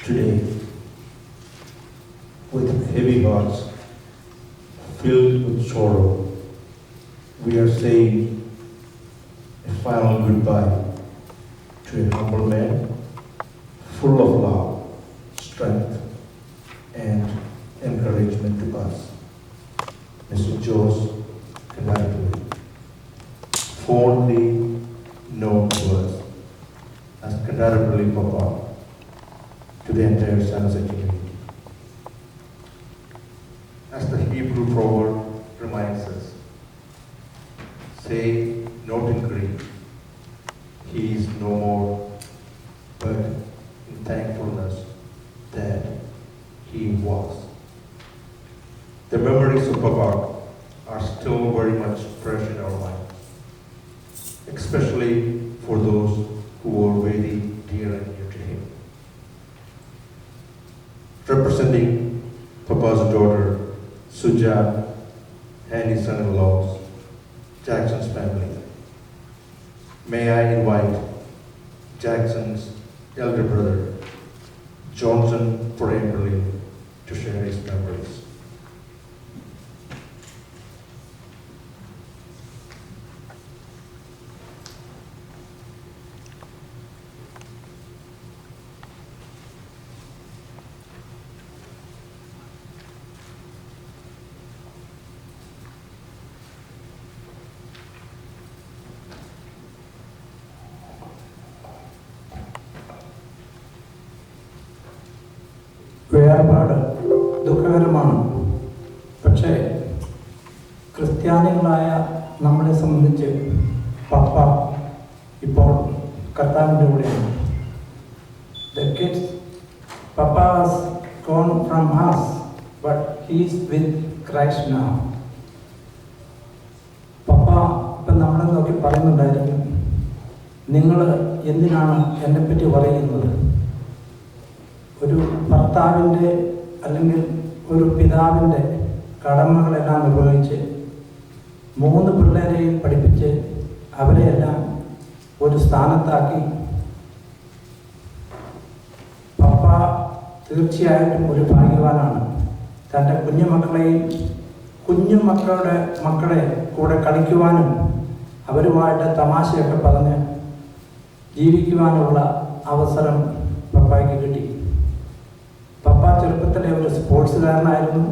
Today, with heavy hearts, filled with sorrow, we are saying a final goodbye to a humble man, full of love, strength, and encouragement to us, Mr. Jose Canary, fondly known to us as Canary Papa, to the entire San Jose community. As the Hebrew proverb reminds us, say not in grief, he is no more, but in thankfulness that he was. The memories of Papa are still very much fresh in our minds, especially for those who were very dear and near to him. Representing Papa's daughter, Suja, and his son-in-laws, Jackson's family, may I invite Jackson's elder brother, Johnson Foreverly, to share his memories. വേർപാട് ദുഃഖകരമാണ്. പക്ഷേ ക്രിസ്ത്യാനികളായ നമ്മളെ സംബന്ധിച്ച് പപ്പ ഇപ്പോൾ കർത്താവിൻ്റെ കൂടെയാണ്. The kids, Papa was gone from us, but he is with Christ now. പപ്പ ഇപ്പം നമ്മളെ നോക്കി പറയുന്നുണ്ടായിരിക്കും, നിങ്ങൾ എന്തിനാണ് എന്നെപ്പറ്റി പറയുന്നത്? ഒരു ഭർത്താവിൻ്റെ അല്ലെങ്കിൽ ഒരു പിതാവിൻ്റെ കടമകളെല്ലാം നിർവഹിച്ച് 3 പിള്ളേരെയും പഠിപ്പിച്ച് അവരെയെല്ലാം ഒരു സ്ഥാനത്താക്കി പപ്പ തീർച്ചയായിട്ടും ഒരു ഭാഗ്യവാനാണ്. തൻ്റെ മക്കളെ കൂടെ കളിക്കുവാനും അവരുമായിട്ട് തമാശയൊക്കെ പറഞ്ഞ് ജീവിക്കുവാനുള്ള അവസരം പപ്പായ്ക്ക് കിട്ടി. പപ്പ ചെറുപ്പത്തിലെ ഒരു സ്പോർട്സുകാരനായിരുന്നു,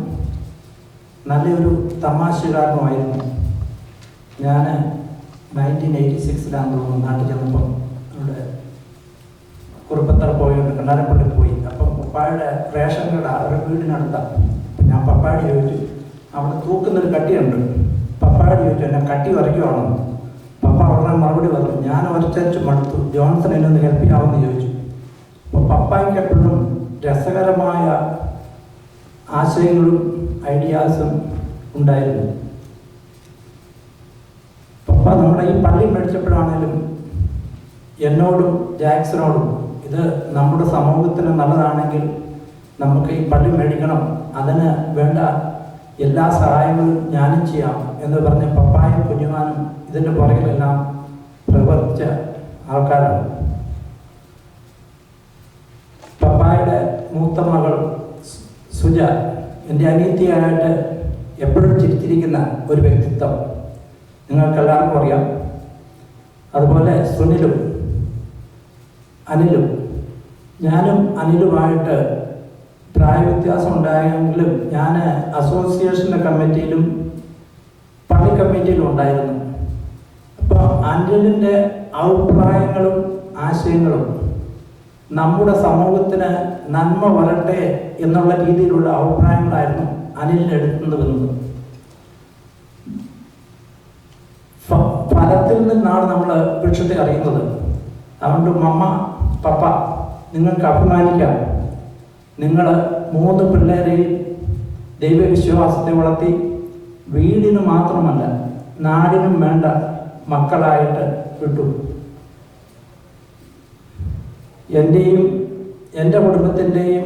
നല്ലൊരു തമാശകാരനുമായിരുന്നു. ഞാൻ 1986 തോന്നുന്നു നാട്ടിൽ ചെന്നപ്പം അവിടെ കുറുപ്പത്തറ പോയുണ്ട്, കണ്ണാരപ്പള്ളി പോയി. അപ്പം പപ്പായുടെ റേഷൻ കട അവരുടെ വീടിനടുത്താണ്. ഞാൻ പപ്പായോട് ചോദിച്ചു, അവിടെ തൂക്കുന്നൊരു കട്ടിയുണ്ട്. പപ്പായോട് ചോദിച്ചു, എന്നെ കട്ടി വരയ്ക്കുവാണെന്ന്. പപ്പ ഉടനെ മറുപടി പറഞ്ഞു, ഞാൻ വരച്ചു മടുത്തു, ജോൺസൺ എന്നെ ഒന്ന് ഹെൽപ്പ് ചെയ്യാമെന്ന് ചോദിച്ചു. അപ്പോൾ പപ്പായ്ക്ക് എപ്പോഴും രസകരമായ ആശയങ്ങളും ഐഡിയാസും ഉണ്ടായിരുന്നു. പപ്പ നമ്മുടെ ഈ പള്ളി മേടിച്ചപ്പോഴാണേലും എന്നോടും ജാക്സനോടും, ഇത് നമ്മുടെ സമൂഹത്തിന് നല്ലതാണെങ്കിൽ നമുക്ക് ഈ പള്ളി മേടിക്കണം, അതിന് വേണ്ട എല്ലാ സഹായങ്ങളും ഞാനും ചെയ്യാം എന്ന് പറഞ്ഞ് പപ്പായും കുഞ്ഞുമാനും ഇതിൻ്റെ പുറകിലെല്ലാം പ്രവർത്തിച്ച ആൾക്കാരാണ്. പപ്പായുടെ മൂത്ത മകൾ സുജ എൻ്റെ അനിയത്തിയായിട്ട് എപ്പോഴും ചിരിച്ചിരിക്കുന്ന ഒരു വ്യക്തിത്വം നിങ്ങൾക്കെല്ലാവർക്കും അറിയാം. അതുപോലെ സുനിലും അനിലും, ഞാനും അനിലുമായിട്ട് പ്രായവ്യത്യാസം ഉണ്ടായെങ്കിലും ഞാൻ അസോസിയേഷൻ്റെ കമ്മിറ്റിയിലും പള്ളി കമ്മിറ്റിയിലും ഉണ്ടായിരുന്നു. അപ്പോൾ അനിലിൻ്റെ അഭിപ്രായങ്ങളും ആശയങ്ങളും നമ്മുടെ സമൂഹത്തിന് നന്മ വരട്ടെ എന്നുള്ള രീതിയിലുള്ള അഭിപ്രായങ്ങളായിരുന്നു അനിലിൻ്റെ അടുത്തുനിന്ന് വരുന്നത്. ഫലത്തിൽ നിന്നാണ് നമ്മൾ വൃക്ഷത്തെ അറിയുന്നത്. അതുകൊണ്ട് മമ്മ, പപ്പ, നിങ്ങൾക്ക് അഭിമാനിക്കാം. നിങ്ങൾ 3 പിള്ളേരെയും ദൈവവിശ്വാസത്തെ വളർത്തി വീടിന് മാത്രമല്ല നാടിനും വേണ്ട മക്കളായിട്ട് വിട്ടു. എൻ്റെയും എൻ്റെ കുടുംബത്തിൻ്റെയും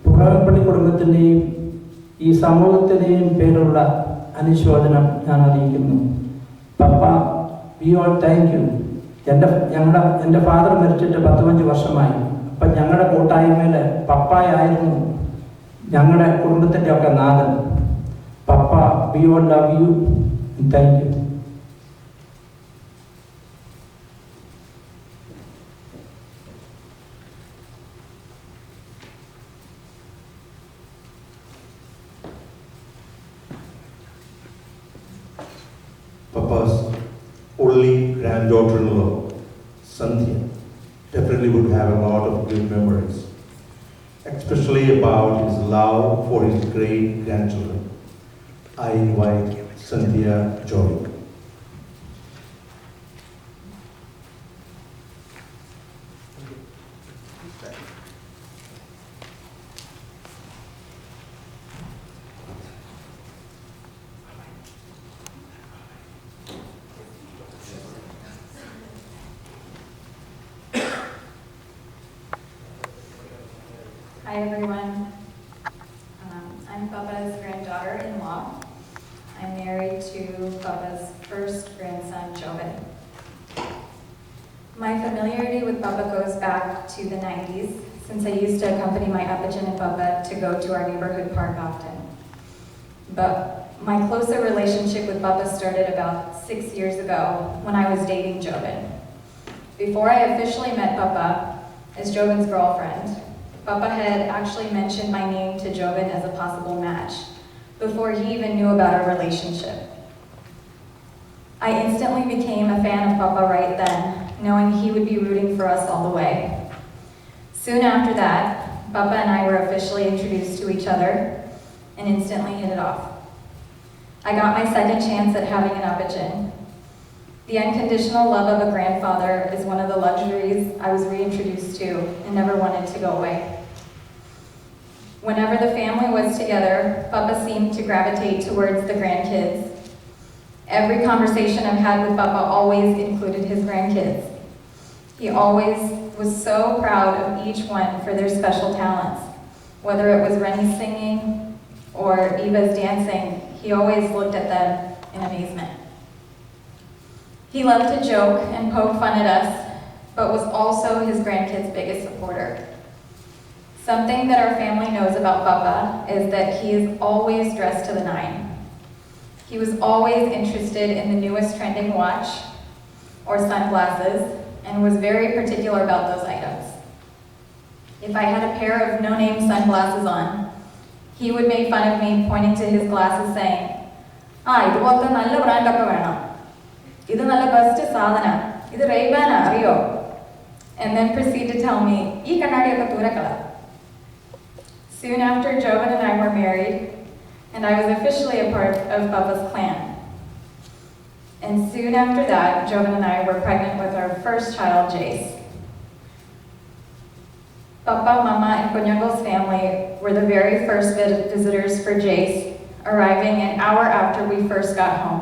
പുറപ്പള്ളി കുടുംബത്തിൻ്റെയും ഈ സമൂഹത്തിൻ്റെയും പേരുള്ള അനുശോചനം ഞാൻ അറിയിക്കുന്നു. പപ്പ, വി ഓൾ താങ്ക് യു. എൻ്റെ ഫാദർ മരിച്ചിട്ട് 15 വർഷമായി. അപ്പം ഞങ്ങളുടെ കൂട്ടായ്മയിൽ പപ്പായായിരുന്നു ഞങ്ങളുടെ കുടുംബത്തിൻ്റെ ഒക്കെ നാഥൻ. പപ്പ, we all love you, thank you. Papa's only granddaughter-in-law, Sandhya, definitely would have a lot of good memories, especially about his love for his great grandchildren. I invite Sandhya Joy. Hi everyone. I'm Papa's granddaughter-in-law. I'm married to Papa's first grandson, Joven. My familiarity with Papa goes back to the 90s, since I used to accompany my Apajan and Papa to go to our neighborhood park often. But my closer relationship with Papa started about 6 years ago when I was dating Jobin. Before I officially met Papa as Jobin's girlfriend, Papa had actually mentioned my name to Jobin as a possible match before he even knew about our relationship. I instantly became a fan of Papa right then, knowing he would be rooting for us all the way. Soon after that, Papa and I were officially introduced to each other and instantly hit it off. I got my second chance at having an Apajan. The unconditional love of a grandfather is one of the luxuries I was reintroduced to and never wanted to go away. Whenever the family was together, Papa seemed to gravitate towards the grandkids. Every conversation I've had with Papa always included his grandkids. He always was so proud of each one for their special talents. Whether it was Rennie's singing or Eva's dancing, he always looked at them in amazement. He loved to joke and poke fun at us, but was also his grandkids' biggest supporter. Something that our family knows about Papa is that he is always dressed to the nine. He was always interested in the newest trending watch or sunglasses and was very particular about those items. If I had a pair of no-name sunglasses on, he would make fun of me, pointing to his glasses saying, "Idu polte nalla brand okke venam. Idu nalla best sadhana. Idu Ray-Ban ariyo." And then proceed to tell me, "Ee kannadi okke thooda kala." Soon after, Jobin and I were married, and I was officially a part of Papa's clan. And soon after that, Jobin and I were pregnant with our first child, Jace. Papa, Mama, and Kunyago's family were the very first visitors for Jace, arriving an hour after we first got home.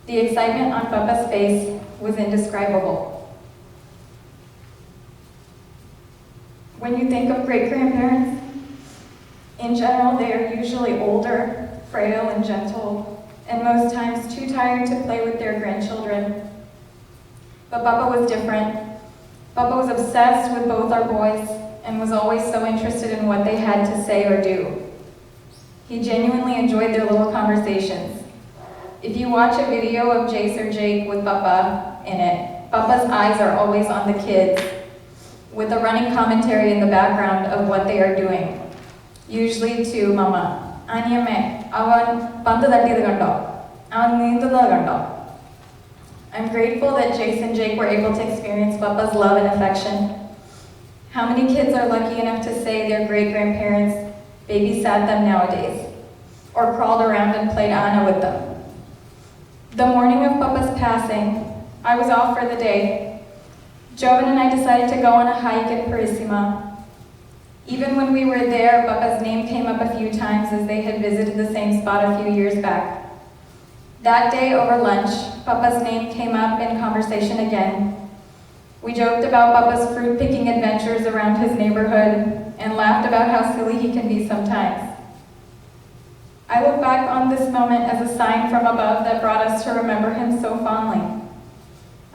The excitement on Papa's face was indescribable. When you think of great-grandparents, in general, they are usually older, frail, and gentle, and most times too tired to play with their grandchildren. But Papa was different. Papa was obsessed with both our boys and was always so interested in what they had to say or do. He genuinely enjoyed their little conversations. If you watch a video of Jace or Jake with Papa in it, Papa's eyes are always on the kids, with a running commentary in the background of what they are doing. Usually to Mama, "Aniyame, avan pandu tattiyadu kando, avan neenthunnathu kando." I'm grateful that Jace and Jake were able to experience Papa's love and affection. How many kids are lucky enough to say their great-grandparents babysat them nowadays, or crawled around and played Anna with them? The morning of Papa's passing, I was off for the day. Jobin and I decided to go on a hike in Parissima. Even when we were there, Papa's name came up a few times as they had visited the same spot a few years back. That day over lunch, Papa's name came up in conversation again. We joked about Papa's fruit-picking adventures around his neighborhood and laughed about how silly he can be sometimes. I look back on this moment as a sign from above that brought us to remember him so fondly.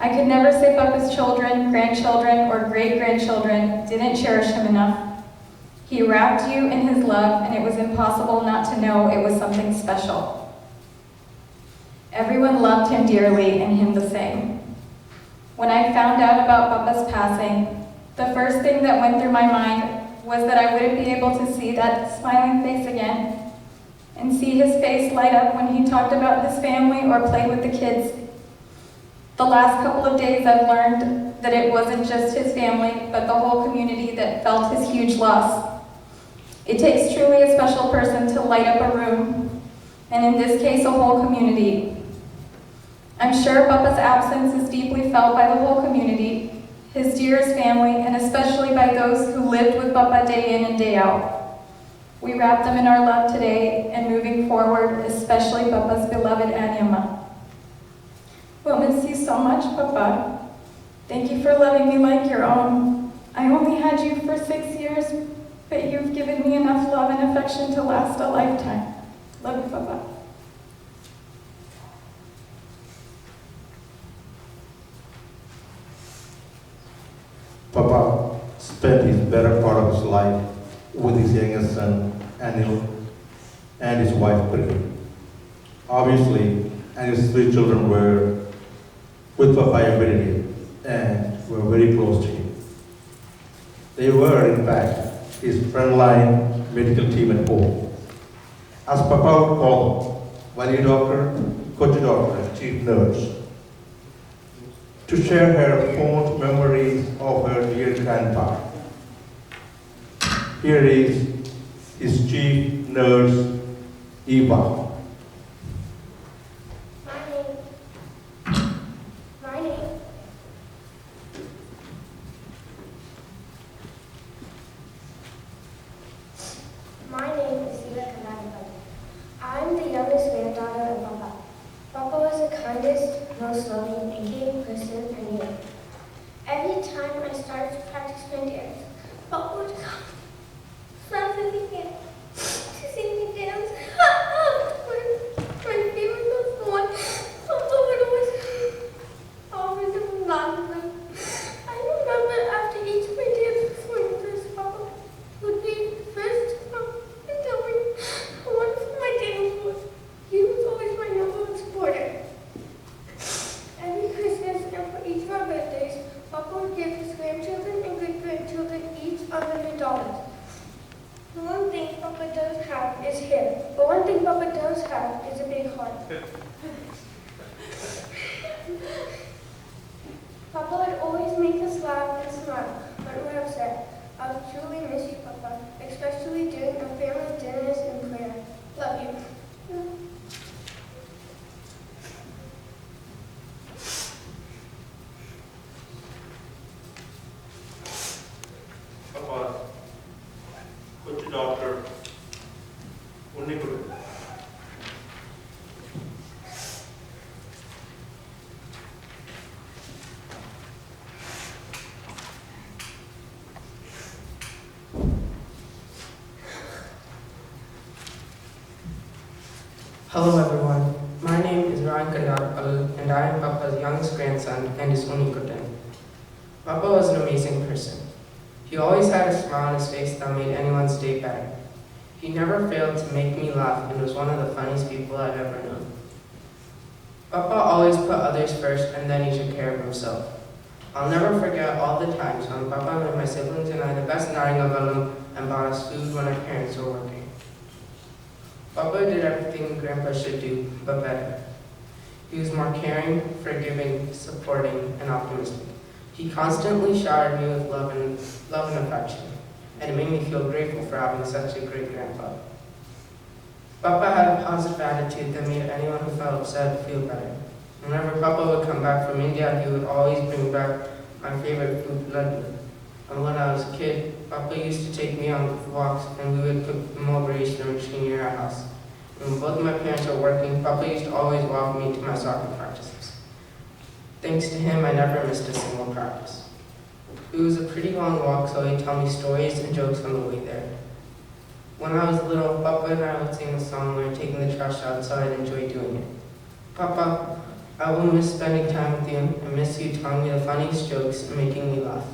I could never say Papa's children, grandchildren, or great-grandchildren didn't cherish him enough. He wrapped you in his love, and it was impossible not to know it was something special. Everyone loved him dearly, and him the same. When I found out about Papa's passing, the first thing that went through my mind was that I wouldn't be able to see that smiling face again, and see his face light up when he talked about his family or played with the kids. The last couple of days I've learned that it wasn't just his family, but the whole community that felt his huge loss. It takes truly a special person to light up a room, and in this case, a whole community. I'm sure Papa's absence is deeply felt by the whole community, his dearest family, and especially by those who lived with Papa day in and day out. We wrap them in our love today and moving forward, especially Papa's beloved Anyama. We'll miss you so much, Papa. Thank you for loving me like your own. I only had you for 6 years, but you've given me enough love and affection to last a lifetime. Love you, Papa. spent his better part of his life with his youngest son, Anil, and his wife, Pri. Obviously, Anil's three children were with Papa every day and were very close to him. They were, in fact, his frontline medical team at home. As Papa would call them, Valley doctor, coach doctor, and chief nurse, to share her fond memories of her dear grandpa. Here is his chief nurse, Eva. My name is Eva Kanadipati. I'm the youngest granddaughter of Papa. Papa was the kindest, most loving, and caring person I knew. Every time I started to practice my dance, Papa would come, slap me again, to sing me dance. My favorite was the one Papa would always laugh at. I remember after each of my dance performances, Papa would be first to come and tell me how wonderful my dance was. He was always my number one supporter. Every Christmas and for each of our birthdays, Papa would give his grandchildren and great-grandchildren each $100. The one thing Papa does have is hair. But one thing Papa does have is a big heart. Papa would always make us laugh and smile when we're upset. I will truly miss you, Papa, especially during our family dinners and prayer. Love you. Papa, coach doctor, Unnikuru. Hello everyone, my name is unconditional and I am Papa's youngest grandson and his only kitten. Papa was an amazing person. He always had a smile on his face that made anyone's day better. He never failed to make me laugh and was one of the funniest people I've ever known. Papa always put others first and then he took care of himself. I'll never forget all the times when Papa made my siblings and I the best naringavalam and bought us food when our parents were working. Papa did everything Grandpa should do, but better. He was more caring, forgiving, supporting, and optimistic. He constantly showered me with love and affection, and it made me feel grateful for having such a great grandpa. Papa had a positive attitude that made anyone who felt upset feel better. Whenever Papa would come back from India, he would always bring back my favorite food, laddu. And when I was a kid, Papa used to take me on walks and we would cook mulberries in a machine near our house. When both my parents were working, Papa used to always walk me to my soccer practices. Thanks to him, I never missed a single practice. It was a pretty long walk, so he'd tell me stories and jokes on the way there. When I was little, Papa and I would sing a song when we were taking the trash out, so I'd enjoy doing it. Papa, I will miss spending time with you and miss you telling me the funniest jokes and making me laugh.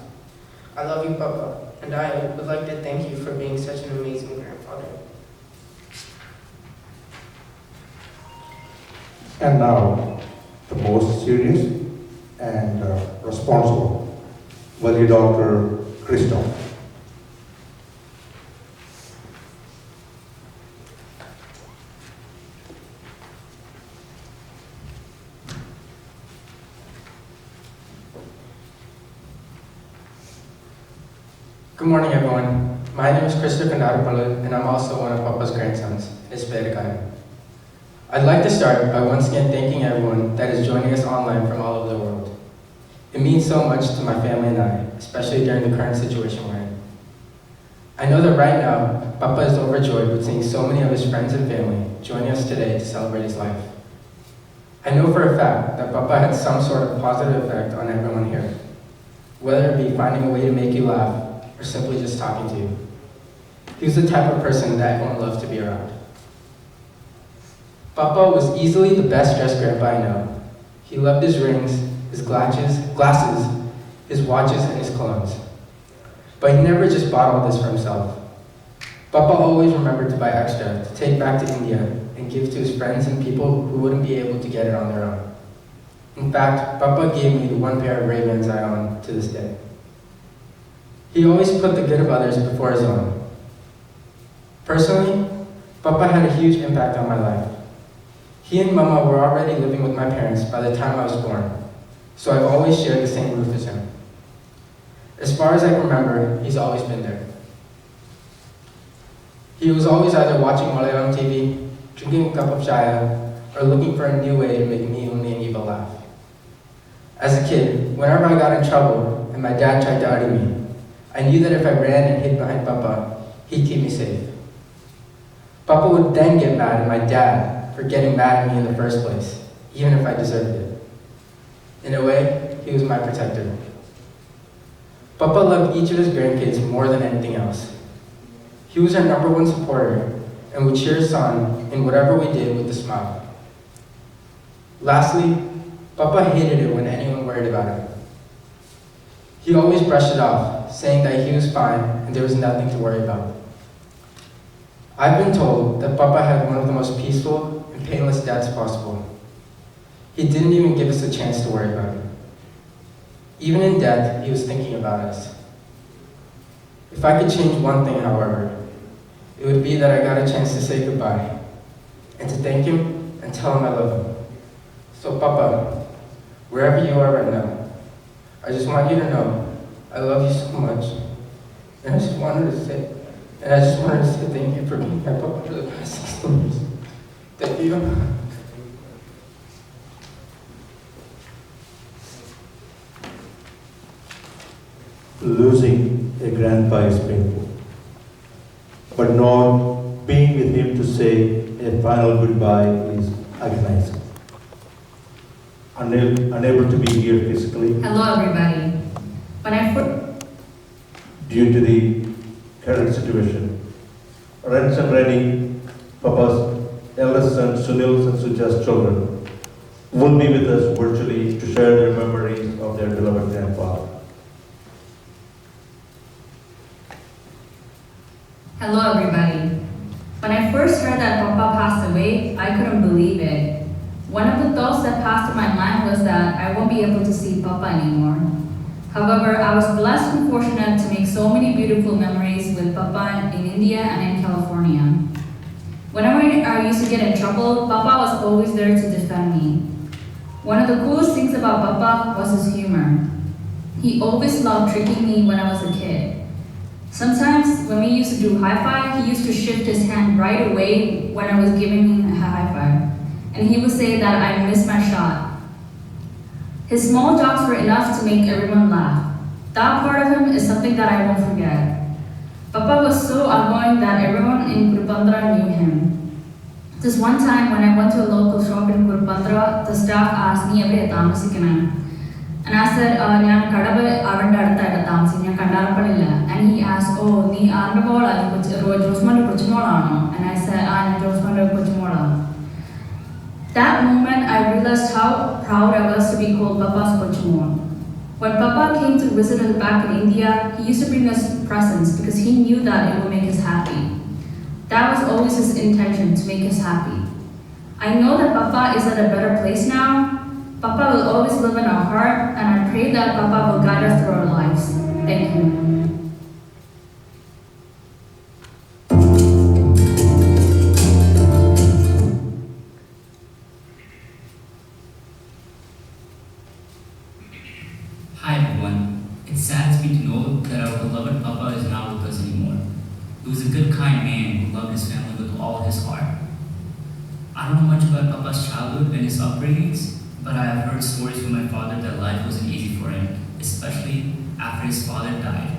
I love you, Papa, and I would like to thank you for being such an amazing grandfather. And now, the most serious and responsible, Valley Doctor Christoph. Good morning, everyone. My name is Christopher Nadapalu, and I'm also one of Papa's grandsons, Isberikaya. I'd like to start by once again thanking everyone that is joining us online from all over the world. It means so much to my family and I, especially during the current situation we're in. I know that right now, Papa is overjoyed with seeing so many of his friends and family joining us today to celebrate his life. I know for a fact that Papa had some sort of positive effect on everyone here, whether it be finding a way to make you laugh or simply just talking to you. He was the type of person that everyone loved to be around. Papa was easily the best dressed grandpa I know. He loved his rings, his glasses, his watches, and his clothes. But he never just bought all this for himself. Papa always remembered to buy extra to take back to India and give to his friends and people who wouldn't be able to get it on their own. In fact, Papa gave me the one pair of Ray-Bans I own to this day. He always put the good of others before his own. Personally, Papa had a huge impact on my life. He and Mama were already living with my parents by the time I was born, so I've always shared the same roof as him. As far as I can remember, he's always been there. He was always either watching Malayalam TV, drinking a cup of chaya, or looking for a new way to make me and Eva laugh. As a kid, whenever I got in trouble and my dad tried to argue me, I knew that if I ran and hid behind Papa, he'd keep me safe. Papa would then get mad at my dad for getting mad at me in the first place, even if I deserved it. In a way, he was my protector. Papa loved each of his grandkids more than anything else. He was our #1 supporter and would cheer us on in whatever we did with a smile. Lastly, Papa hated it when anyone worried about him. He always brushed it off, saying that he was fine and there was nothing to worry about. I've been told that Papa had one of the most peaceful and painless deaths possible. He didn't even give us a chance to worry about him. Even in death, he was thinking about us. If I could change one thing, however, it would be that I got a chance to say goodbye and to thank him and tell him I love him. So Papa, wherever you are right now, I just want you to know I love you so much. And I just wanted to say thank you for being my Papa for the past 16 years. Thank you. Losing a grandpa is painful, but not being with him to say a final goodbye is agonizing. Unable to be here physically Hello, everybody. due to the current situation, Rents and Rennie, Papa's eldest son Sunil's and Suja's children, will be with us virtually to share their memories of their beloved grandfather. Hello, everybody. When I first heard that Papa passed away, I couldn't believe it. One of the thoughts that passed through my mind was that I won't be able to see Papa anymore. However, I was blessed and fortunate to make so many beautiful memories with Papa in India and in California. Whenever I used to get in trouble, Papa was always there to defend me. One of the coolest things about Papa was his humor. He always loved tricking me when I was a kid. Sometimes when we used to do high five, he used to shift his hand right away when I was giving him a high five. And he would say that I missed my shot. His small jokes were enough to make everyone laugh. That part of him is something that I won't forget. Papa was so outgoing that everyone in Kurupandra knew him. This one time when I went to a local shop in Kurupandra, the staff asked me every Tamasikanam. And I said, "Nyan Kadava Avanda Tamsi, Kandarapalilla." And he asked, "Oh, ni Arnabola, Rosmanda Kuchmola." And I said, "I'm Rosmanda Kuchmola." That moment, I realized how proud I was to be called Papa's Kuchmol. When Papa came to visit us back in India, he used to bring us presents because he knew that it would make us happy. That was always his intention, to make us happy. I know that Papa is at a better place now. Papa will always live in our heart, and I pray that Papa will guide us through our lives. Thank you. Hi everyone. It saddens me to know that our beloved Papa is not with us anymore. He was a good, kind man who loved his family with all his heart. I don't know much about Papa's childhood and his upbringings, but I have heard stories from my father that life wasn't easy for him, especially after his father died.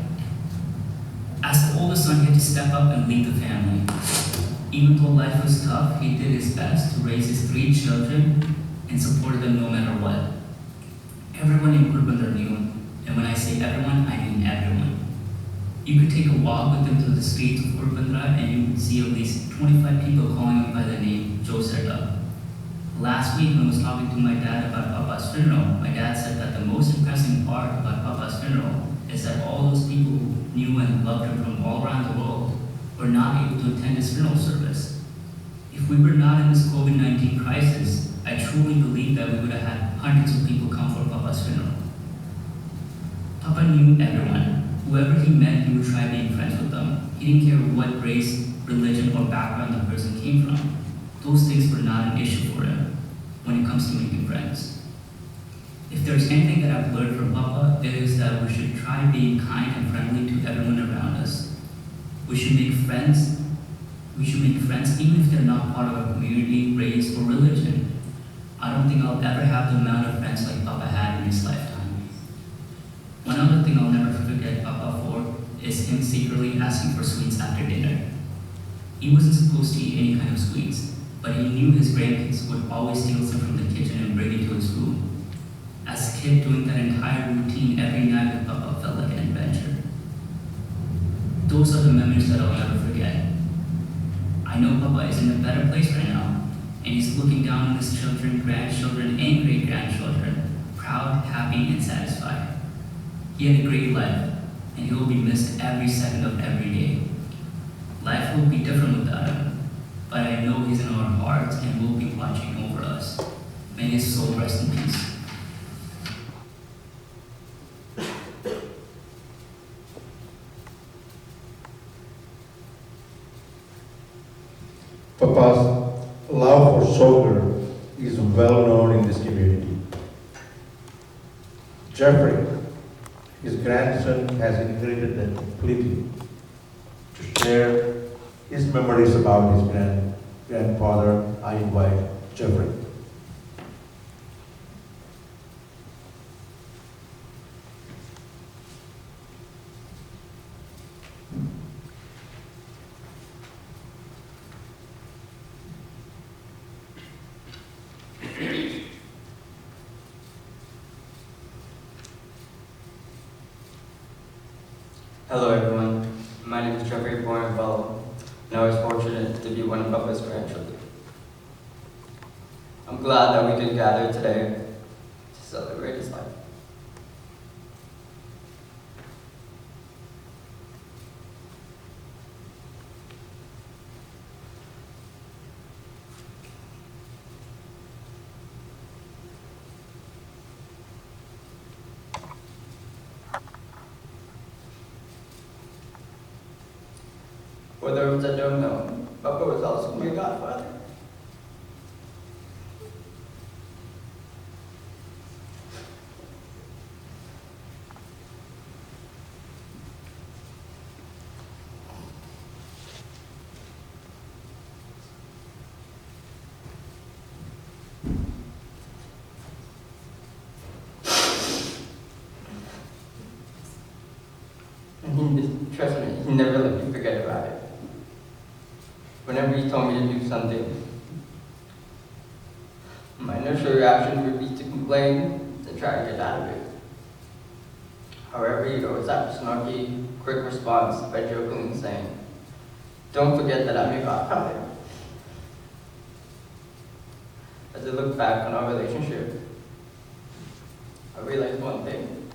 As the oldest son, he had to step up and lead the family. Even though life was tough, he did his best to raise his 3 children and supported them no matter what. Everyone in Kurupandra knew him, and when I say everyone, I mean everyone. You could take a walk with him through the streets of Kurupandra and you would see at least 25 people calling him by the name Joe Serta. Last week, when I was talking to my dad about Papa's funeral, my dad said that the most impressive part about Papa's funeral is that all those people who knew and loved him from all around the world were not able to attend his funeral service. If we were not in this COVID-19 crisis, I truly believe that we would have had hundreds of people come for Papa's funeral. Papa knew everyone. Whoever he met, he would try being friends with them. He didn't care what race, religion, or background the person came from. Those things were not an issue for him when it comes to making friends. If there's anything that I've learned from Papa, it is that we should try being kind and friendly to everyone around us. We should make friends. We should make friends even if they're not part of our community, race, or religion. I don't think I'll ever have the amount of friends like Papa had in his lifetime. One other thing I'll never forget Papa for is him secretly asking for sweets after dinner. He wasn't supposed to eat any kind of sweets, but he knew his grandkids would always steal some from the kitchen and bring it to his room. As a kid, doing that entire routine every night with Papa felt like an adventure. Those are the memories that I'll never forget. I know Papa is in a better place right now, and he's looking down on his children, grandchildren, and great-grandchildren, proud, happy, and satisfied. He had a great life, and he will be missed every second of every day. Life will be different without him, but I know he's in our hearts and will be watching over us. May his soul rest in peace. Papa's love for soccer is well known in this community. Jeffrey, his grandson, has inherited that completely. To share his memories about his grandfather, I invite Jeffrey. Hello everyone, my name is Jeffrey Bourne-Bello, and I was fortunate to be one of Papa's grandchildren. I'm glad that we could gather today to celebrate his life. For those that don't know, Papa was also my godfather. And trust me, he never let me forget about it. Whenever he told me to do something, my initial reaction would be to complain and try to get out of it. However, he'd always have a snarky, quick response by jokingly saying, "Don't forget that I'm your godfather." As I look back on our relationship, I realized one thing.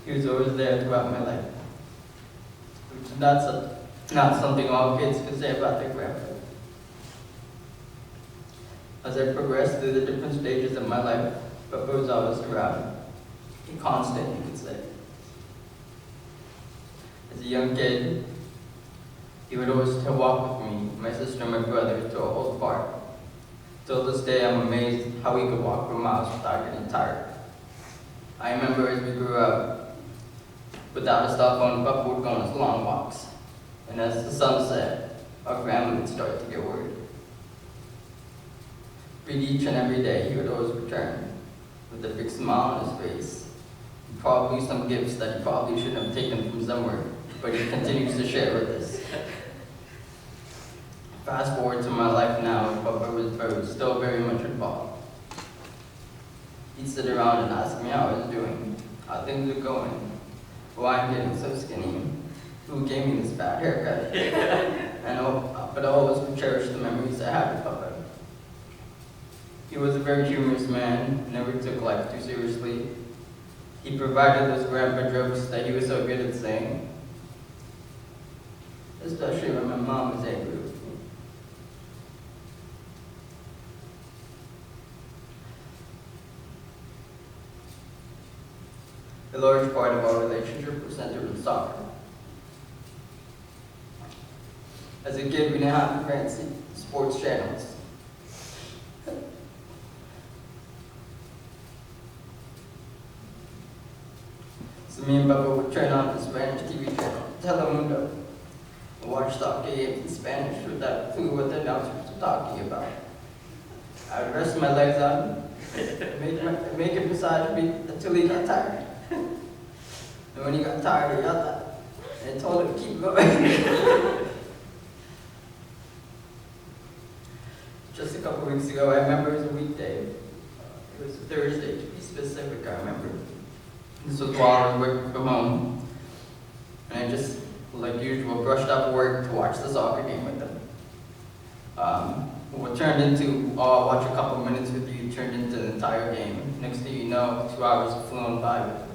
He was always there throughout my life. Which is not something all kids can say about their grandparents. As I progressed through the different stages of my life, Papa was always around. A constant, you could say. As a young kid, he would always walk with me, my sister and my brother, to a old park. Till this day, I'm amazed how we could walk for miles without getting tired. I remember as we grew up, without a cell phone, Papa would go on his long walks. And as the sun set, our family would start to get worried. But each and every day, he would always return with a big smile on his face. Probably some gifts that he probably shouldn't have taken from somewhere, but he continues to share with us. Fast forward to my life now, Papa was still very much involved. He'd sit around and ask me how I was doing, how things are going, why I'm getting so skinny, who gave me this bad haircut. But I always cherish the memories I have with Papa. He was a very humorous man, never took life too seriously. He provided those grandpa jokes that he was so good at saying, especially when my mom was angry with me. A large part of our relationship was centered in soccer. As a kid, we didn't have fancy sports channels. So me and Bubba would turn on the Spanish TV channel, Telemundo, and watch soccer games in Spanish without a clue what the announcers were talking about. I would rest my legs on, make him massage me until he got tired. And when he got tired, he yelled at me and told him to keep going. Just a couple weeks ago, I remember it was a weekday. It was a Thursday, to be specific, I remember. This was while I was working from home. And I just, like usual, brushed off work to watch the soccer game with them. What turned into, oh, I'll watch a couple minutes with you, turned into the entire game. Next thing you know, 2 hours have flown by with him.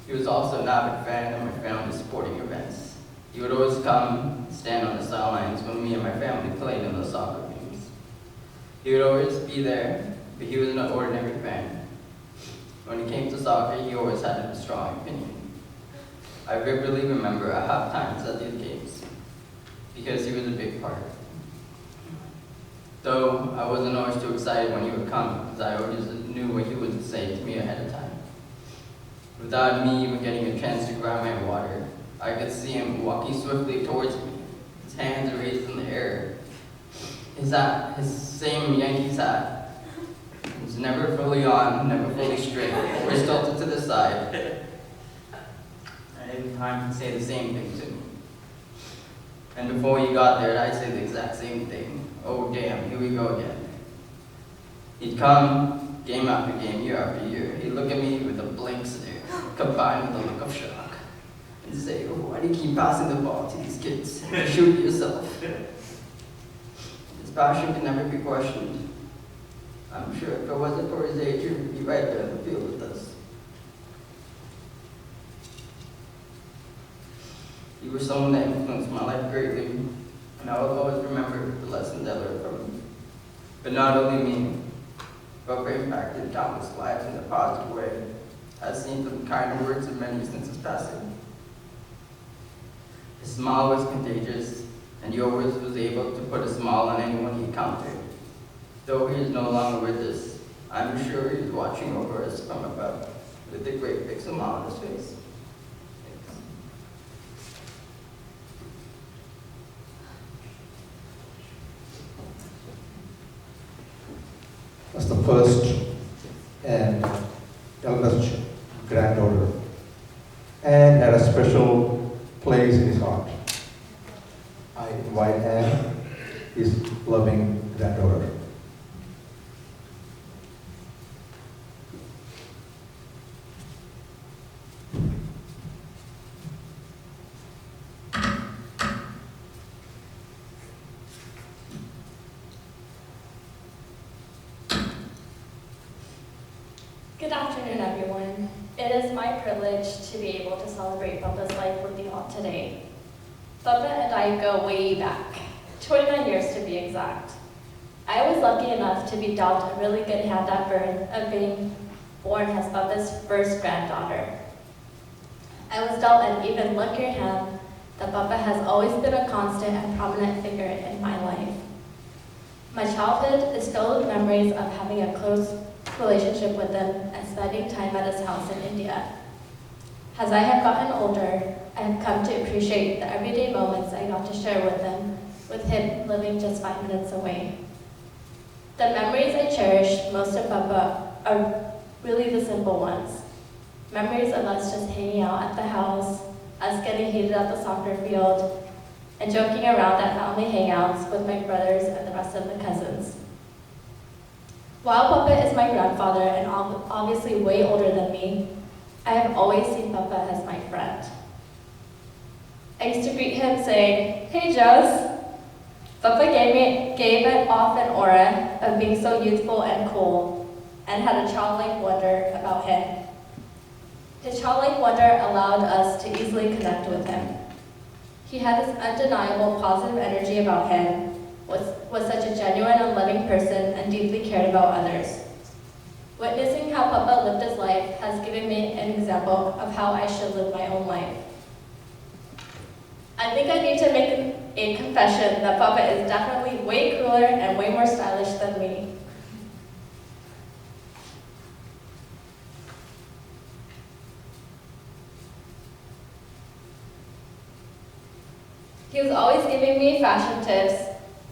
He was also an avid fan of my family's sporting events. He would always come stand on the sidelines when me and my family played in those soccer games. He would always be there, but he was an ordinary fan. When it came to soccer, he always had a strong opinion. I vividly remember at half-times at these games, because he was a big part. Though I wasn't always too excited when he would come, because I always knew what he would say to me ahead of time. Without me even getting a chance to grab my water, I could see him walking swiftly towards me, his hands raised in the air. His hat, his same Yankees hat, was never fully on, never fully straight, always tilted to the side. And every time he'd say the same thing to me. And before he got there, I'd say the exact same thing. Oh damn, here we go again. He'd come, game after game, year after year. He'd look at me with a blank stare, combined with a look of shock, and say, oh, why do you keep passing the ball to these kids? Shoot yourself. His passion can never be questioned. I'm sure if it wasn't for his age, he would be right there in the field with us. He was someone that influenced my life greatly, and I will always remember the lessons I learned from him. But not only me, but impacted countless lives in a positive way. I've seen some kind words of many since his passing. His smile was contagious, and he always was able to put a smile on anyone he encountered. Though he is no longer with us, I'm sure he is watching over us from above with a great big smile on his face. As the first and eldest granddaughter, Anne had a special place in his heart. I invite Anne, his loving granddaughter. Good afternoon, everyone. It is my privilege to be able to celebrate Bubba's life with you all today. Bubba and I go way back, 29 years to be exact. I was lucky enough to be dealt a really good hand at birth of being born as Bubba's first granddaughter. I was dealt an even luckier hand that Bubba has always been a constant and prominent figure in my life. My childhood is filled with memories of having a close relationship with him and spending time at his house in India. As I have gotten older, I have come to appreciate the everyday moments I got to share with him living just 5 minutes away. The memories I cherish most of Bubba are really the simple ones. Memories of us just hanging out at the house, us getting heated at the soccer field, and joking around at family hangouts with my brothers and the rest of the cousins. While Bubba is my grandfather and obviously way older than me, I have always seen Bubba as my friend. I used to greet him saying, "Hey, Jess," Papa gave it off an aura of being so youthful and cool, and had a childlike wonder about him. His childlike wonder allowed us to easily connect with him. He had this undeniable positive energy about him, was such a genuine and loving person, and deeply cared about others. Witnessing how Papa lived his life has given me an example of how I should live my own life. I think I need to make a confession that Papa is definitely way cooler and way more stylish than me. He was always giving me fashion tips,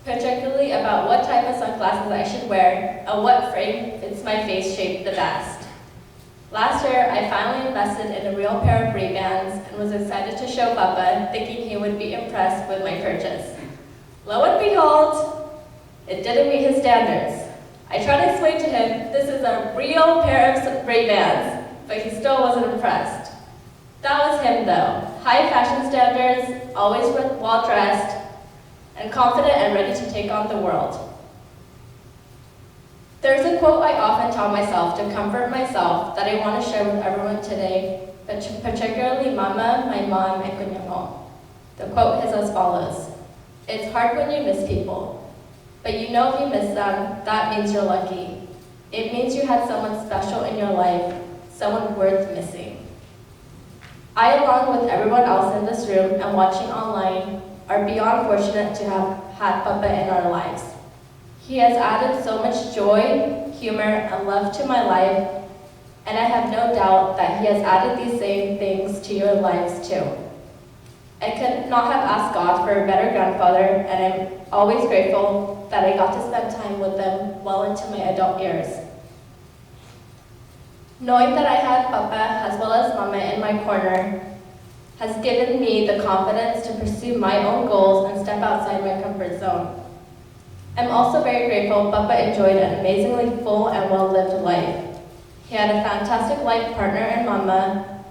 particularly about what type of sunglasses I should wear and what frame fits my face shape the best. Last year, I finally invested in a real pair of Ray-Bans and was excited to show Papa, thinking he would be impressed with my purchase. Lo and behold, it didn't meet his standards. I tried to explain to him this is a real pair of Ray-Bans, but he still wasn't impressed. That was him though. High fashion standards, always well-dressed, and confident and ready to take on the world. There's a quote I often tell myself to comfort myself that I want to share with everyone today, but particularly Mama, my mom, and Kunyamo. The quote is as follows: "It's hard when you miss people, but you know if you miss them, that means you're lucky. It means you had someone special in your life, someone worth missing." I, along with everyone else in this room and watching online, are beyond fortunate to have had Papa in our lives. He has added so much joy, humor, and love to my life, and I have no doubt that he has added these same things to your lives too. I could not have asked God for a better grandfather, and I'm always grateful that I got to spend time with them well into my adult years. Knowing that I had Papa as well as Mama in my corner has given me the confidence to pursue my own goals and step outside my comfort zone. I'm also very grateful Papa enjoyed an amazingly full and well-lived life. He had a fantastic life partner in Mama,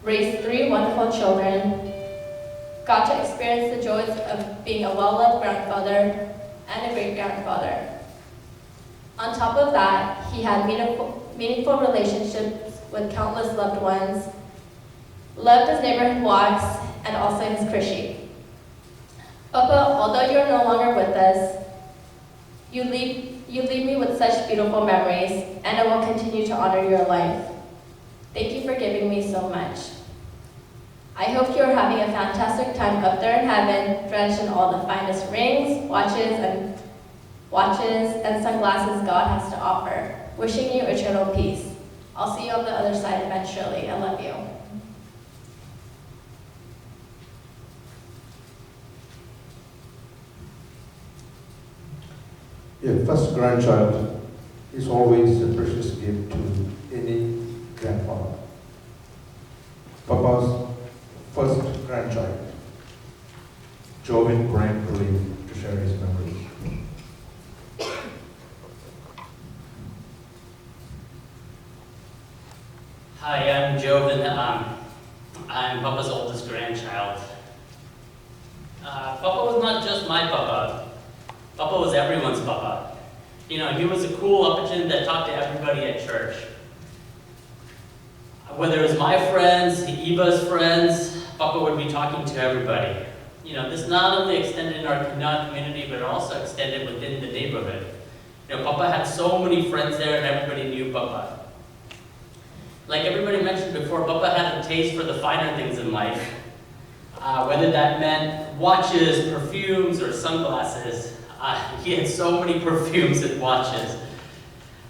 raised 3 wonderful children, got to experience the joys of being a well-loved grandfather and a great-grandfather. On top of that, he had meaningful relationships with countless loved ones, loved his neighborhood walks, and also his Krishi. Papa, although you're no longer with us, you leave me with such beautiful memories, and I will continue to honor your life. Thank you for giving me so much. I hope you're having a fantastic time up there in heaven, drenched in all the finest rings, watches, and sunglasses God has to offer. Wishing you eternal peace. I'll see you on the other side eventually. I love you. A first grandchild is always a precious gift to any grandfather. Papa's first grandchild, Jovin Grant Curley, to share his memories. Hi, I'm Jovin. I'm Papa's oldest grandchild. Papa was not just my Papa. Papa was everyone's Papa. You know, he was a cool uppagin that talked to everybody at church. Whether it was my friends, Eva's friends, Papa would be talking to everybody. You know, this not only extended in our community, but also extended within the neighborhood. You know, Papa had so many friends there and everybody knew Papa. Like everybody mentioned before, Papa had a taste for the finer things in life. Whether that meant watches, perfumes, or sunglasses. He had so many perfumes and watches.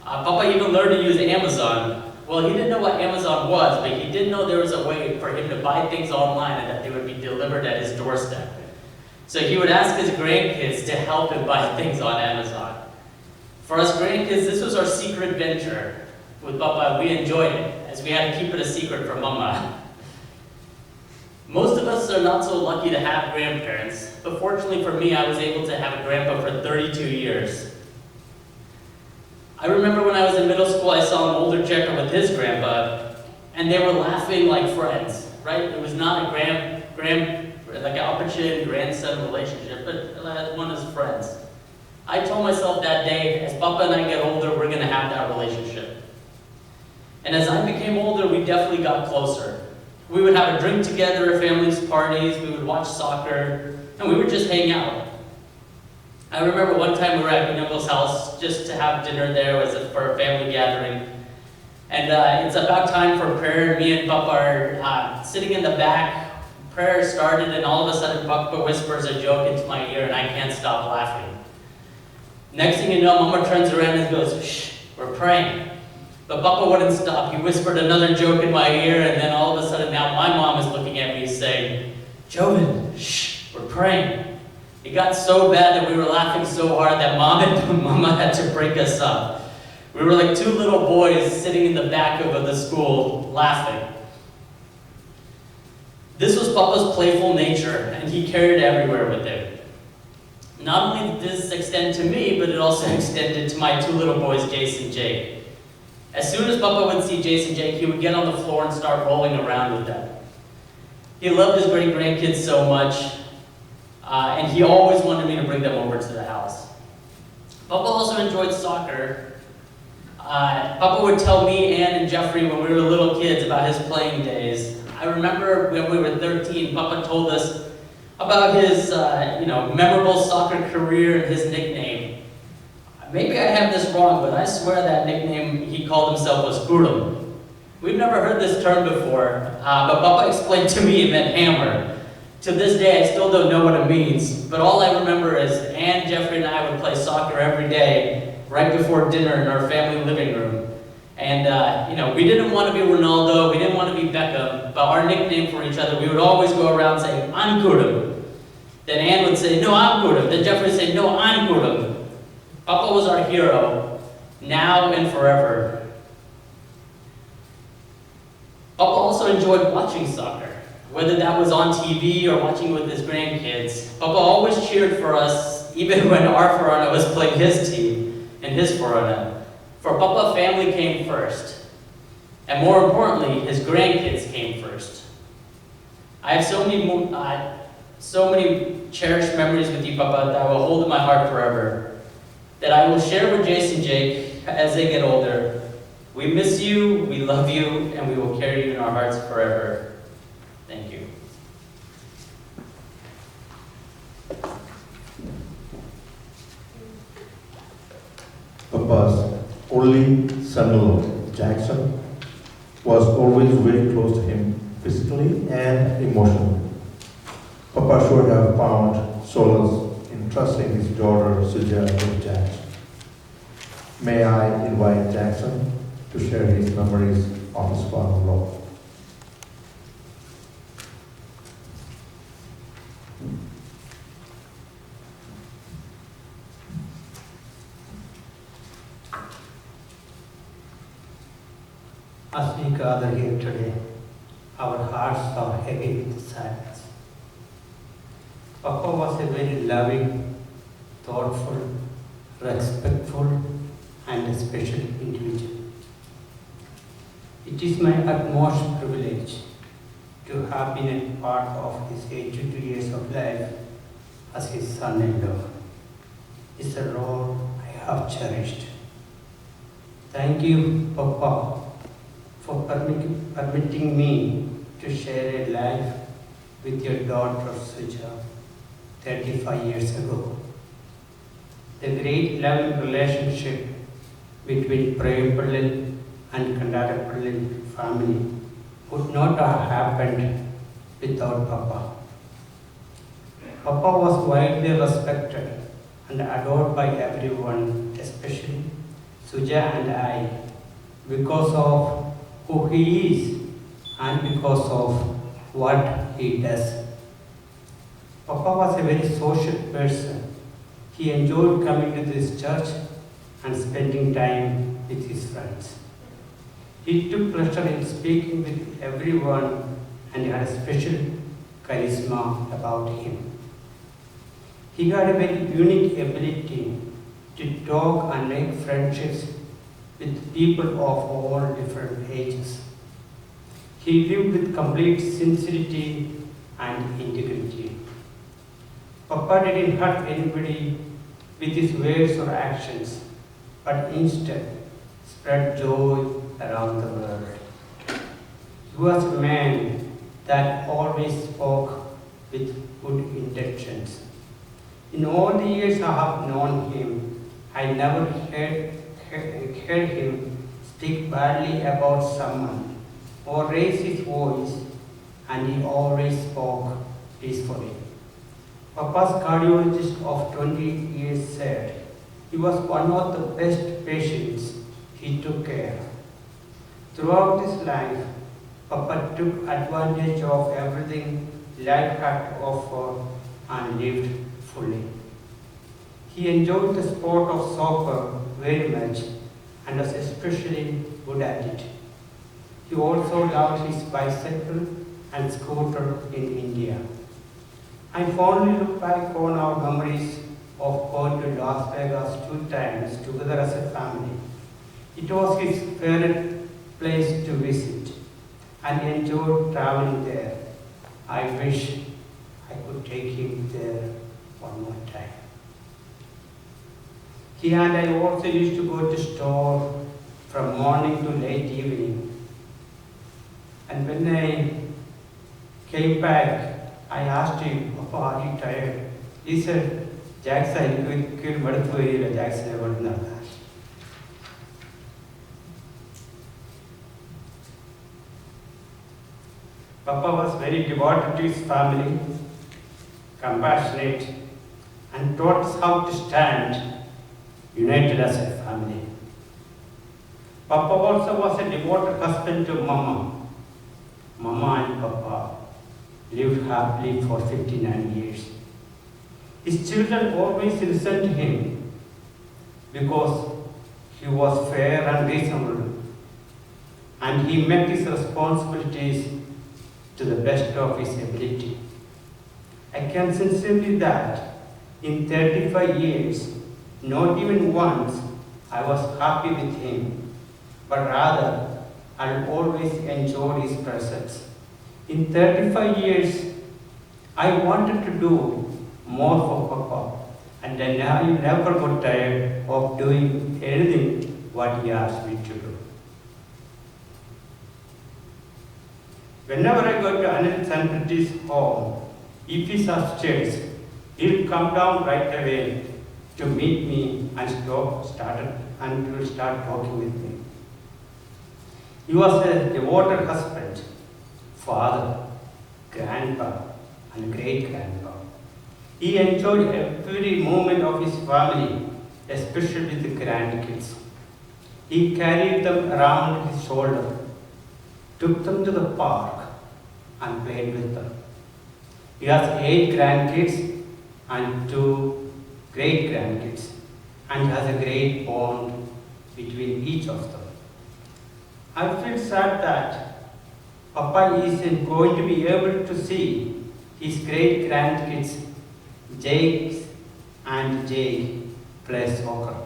Papa even learned to use Amazon. Well, he didn't know what Amazon was, but he did know there was a way for him to buy things online and that they would be delivered at his doorstep. So he would ask his grandkids to help him buy things on Amazon. For us grandkids, this was our secret venture with Papa. We enjoyed it, as we had to keep it a secret from Mama. Most of us are not so lucky to have grandparents, but fortunately for me, I was able to have a grandpa for 32 years. I remember when I was in middle school, I saw an older gentleman with his grandpa, and they were laughing like friends, right? It was not a like an upper-grandson relationship, but as one as friends. I told myself that day, as Papa and I get older, we're going to have that relationship. And as I became older, we definitely got closer. We would have a drink together at families' parties, we would watch soccer, and we would just hang out. I remember one time we were at my uncle's house just to have dinner there for a family gathering. And it's about time for prayer. Me and Papa are sitting in the back. Prayer started, and all of a sudden Papa whispers a joke into my ear, and I can't stop laughing. Next thing you know, Mama turns around and goes, "Shh, we're praying." But Papa wouldn't stop. He whispered another joke in my ear, and then all of a sudden now my mom is looking at me saying, "Joven, shh, we're praying." It got so bad that we were laughing so hard that Mom and Mama had to break us up. We were like two little boys sitting in the back of the school laughing. This was Papa's playful nature, and he carried it everywhere with him. Not only did this extend to me, but it also extended to my two little boys, Jason and Jake. As soon as Papa would see Jason and Jake, he would get on the floor and start rolling around with them. He loved his great-grandkids so much, and he always wanted me to bring them over to the house. Papa also enjoyed soccer. Papa would tell me, Ann, and Jeffrey when we were little kids about his playing days. I remember when we were 13, Papa told us about his memorable soccer career and his nickname. Maybe I have this wrong, but I swear that nickname he called himself was Kurum. We've never heard this term before, but Papa explained to me it meant hammer. To this day, I still don't know what it means, but all I remember is Ann, Jeffrey, and I would play soccer every day right before dinner in our family living room. And, we didn't want to be Ronaldo, we didn't want to be Beckham, but our nickname for each other, we would always go around saying, "I'm Kurum." Then Ann would say, "No, I'm Kurum." Then Jeffrey would say, "No, I'm Kurum." Papa was our hero, now and forever. Papa also enjoyed watching soccer, whether that was on TV or watching with his grandkids. Papa always cheered for us, even when our Farana was playing his team and his Farana. For Papa, family came first. And more importantly, his grandkids came first. I have so many cherished memories with you, Papa, that I will hold in my heart forever, that I will share with Jason and Jake as they get older. We miss you, we love you, and we will carry you in our hearts forever. Thank you. Papa's only son-in-law, Jackson, was always very close to him physically and emotionally. Papa should have found solace in trusting his daughter Suja with Jackson. May I invite Jackson to share his memories of his father-in-law. As we gather here today, our hearts are heavy with sadness. Papa was a very loving, thoughtful, respectful, and a special individual. It is my utmost privilege to have been a part of his 82 years of life as his son-in-law. It's a role I have cherished. Thank you, Papa, for permitting me to share a life with your daughter Suja 35 years ago. The great loving relationship between Prayapallil and Kandarapallil family would not have happened without Papa. Papa was widely respected and adored by everyone, especially Suja and I, because of who he is and because of what he does. Papa was a very social person. He enjoyed coming to this church and spending time with his friends. He took pleasure in speaking with everyone and had a special charisma about him. He had a very unique ability to talk and make friendships with people of all different ages. He lived with complete sincerity and integrity. Papa didn't hurt anybody with his words or actions, but instead spread joy around the world. He was a man that always spoke with good intentions. In all the years I have known him, I never heard him speak badly about someone or raise his voice, and he always spoke peacefully. Papa's cardiologist of 20 years said he was one of the best patients he took care of. Throughout his life, Papa took advantage of everything life had to offer and lived fully. He enjoyed the sport of soccer very much and was especially good at it. He also loved his bicycle and scooter in India. I fondly look back on our memories of going to Las Vegas 2 times together as a family. It was his favorite place to visit, and he enjoyed traveling there. I wish I could take him there one more time. He and I also used to go to store from morning to late evening. And when I came back, I asked him, Papa, are you tired? He said, Jackson, Jackson. Papa was very devoted to his family, compassionate, and taught us how to stand united as a family. Papa also was a devoted husband to Mama. Mama and Papa lived happily for 59 years. His children always listened to him because he was fair and reasonable, and he met his responsibilities to the best of his ability. I can sincerely that in 35 years, not even once I was happy with him, but rather I always enjoyed his presence. In 35 years, I wanted to do more for Papa, and I never got tired of doing anything what he asked me to do. Whenever I go to Anil Sanpati's home, if he's upstairs, he'll come down right away to meet me and will start talking with me. He was a devoted husband, father, grandpa, and great-grandpa. He enjoyed every moment of his family, especially the grandkids. He carried them around his shoulder, took them to the park, and played with them. He has 8 grandkids and 2 great-grandkids, and has a great bond between each of them. I feel sad that Papa isn't going to be able to see his great-grandkids, Jake and Jay, play soccer.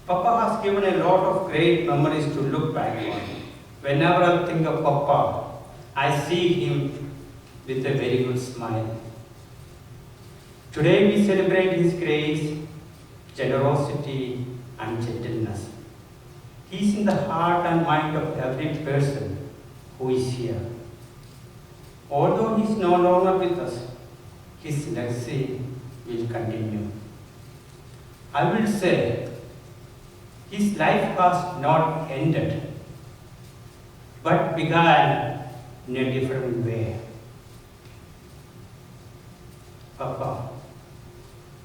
Papa has given a lot of great memories to look back on. Whenever I think of Papa, I see him with a very good smile. Today we celebrate his grace, generosity, and gentleness. He is in the heart and mind of every person who is here. Although he is no longer with us, his legacy will continue. I will say, his life has not ended, but began in a different way.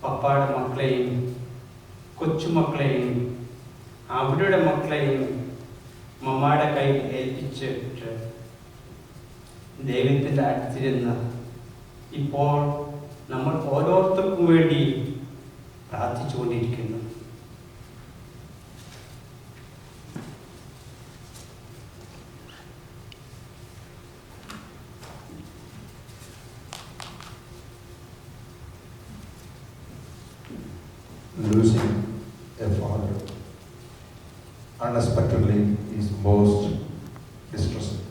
Papade makkaleyum, kochu makkaleyum, അവരുടെ മക്കളെയും മമ്മയുടെ കയ്യിൽ ഏൽപ്പിച്ചിട്ട് ദൈവത്തിൻ്റെ അടുത്തിരുന്ന് ഇപ്പോൾ നമ്മൾ ഓരോരുത്തർക്കും വേണ്ടി പ്രാർത്ഥിച്ചുകൊണ്ടിരിക്കുന്നു. Losing a father unexpectedly is most distressing,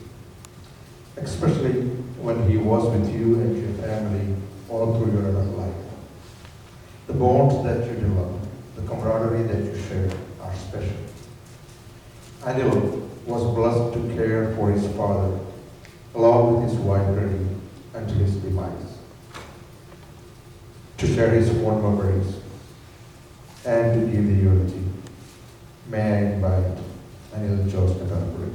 especially He was with you and your family all through your adult life. The bonds that you develop, the camaraderie that you share are special. Anil was blessed to care for his father, along with his wife Reddy, until his demise, to share his fond memories, and to give the eulogy. May I invite Anil Jose Katarapudi.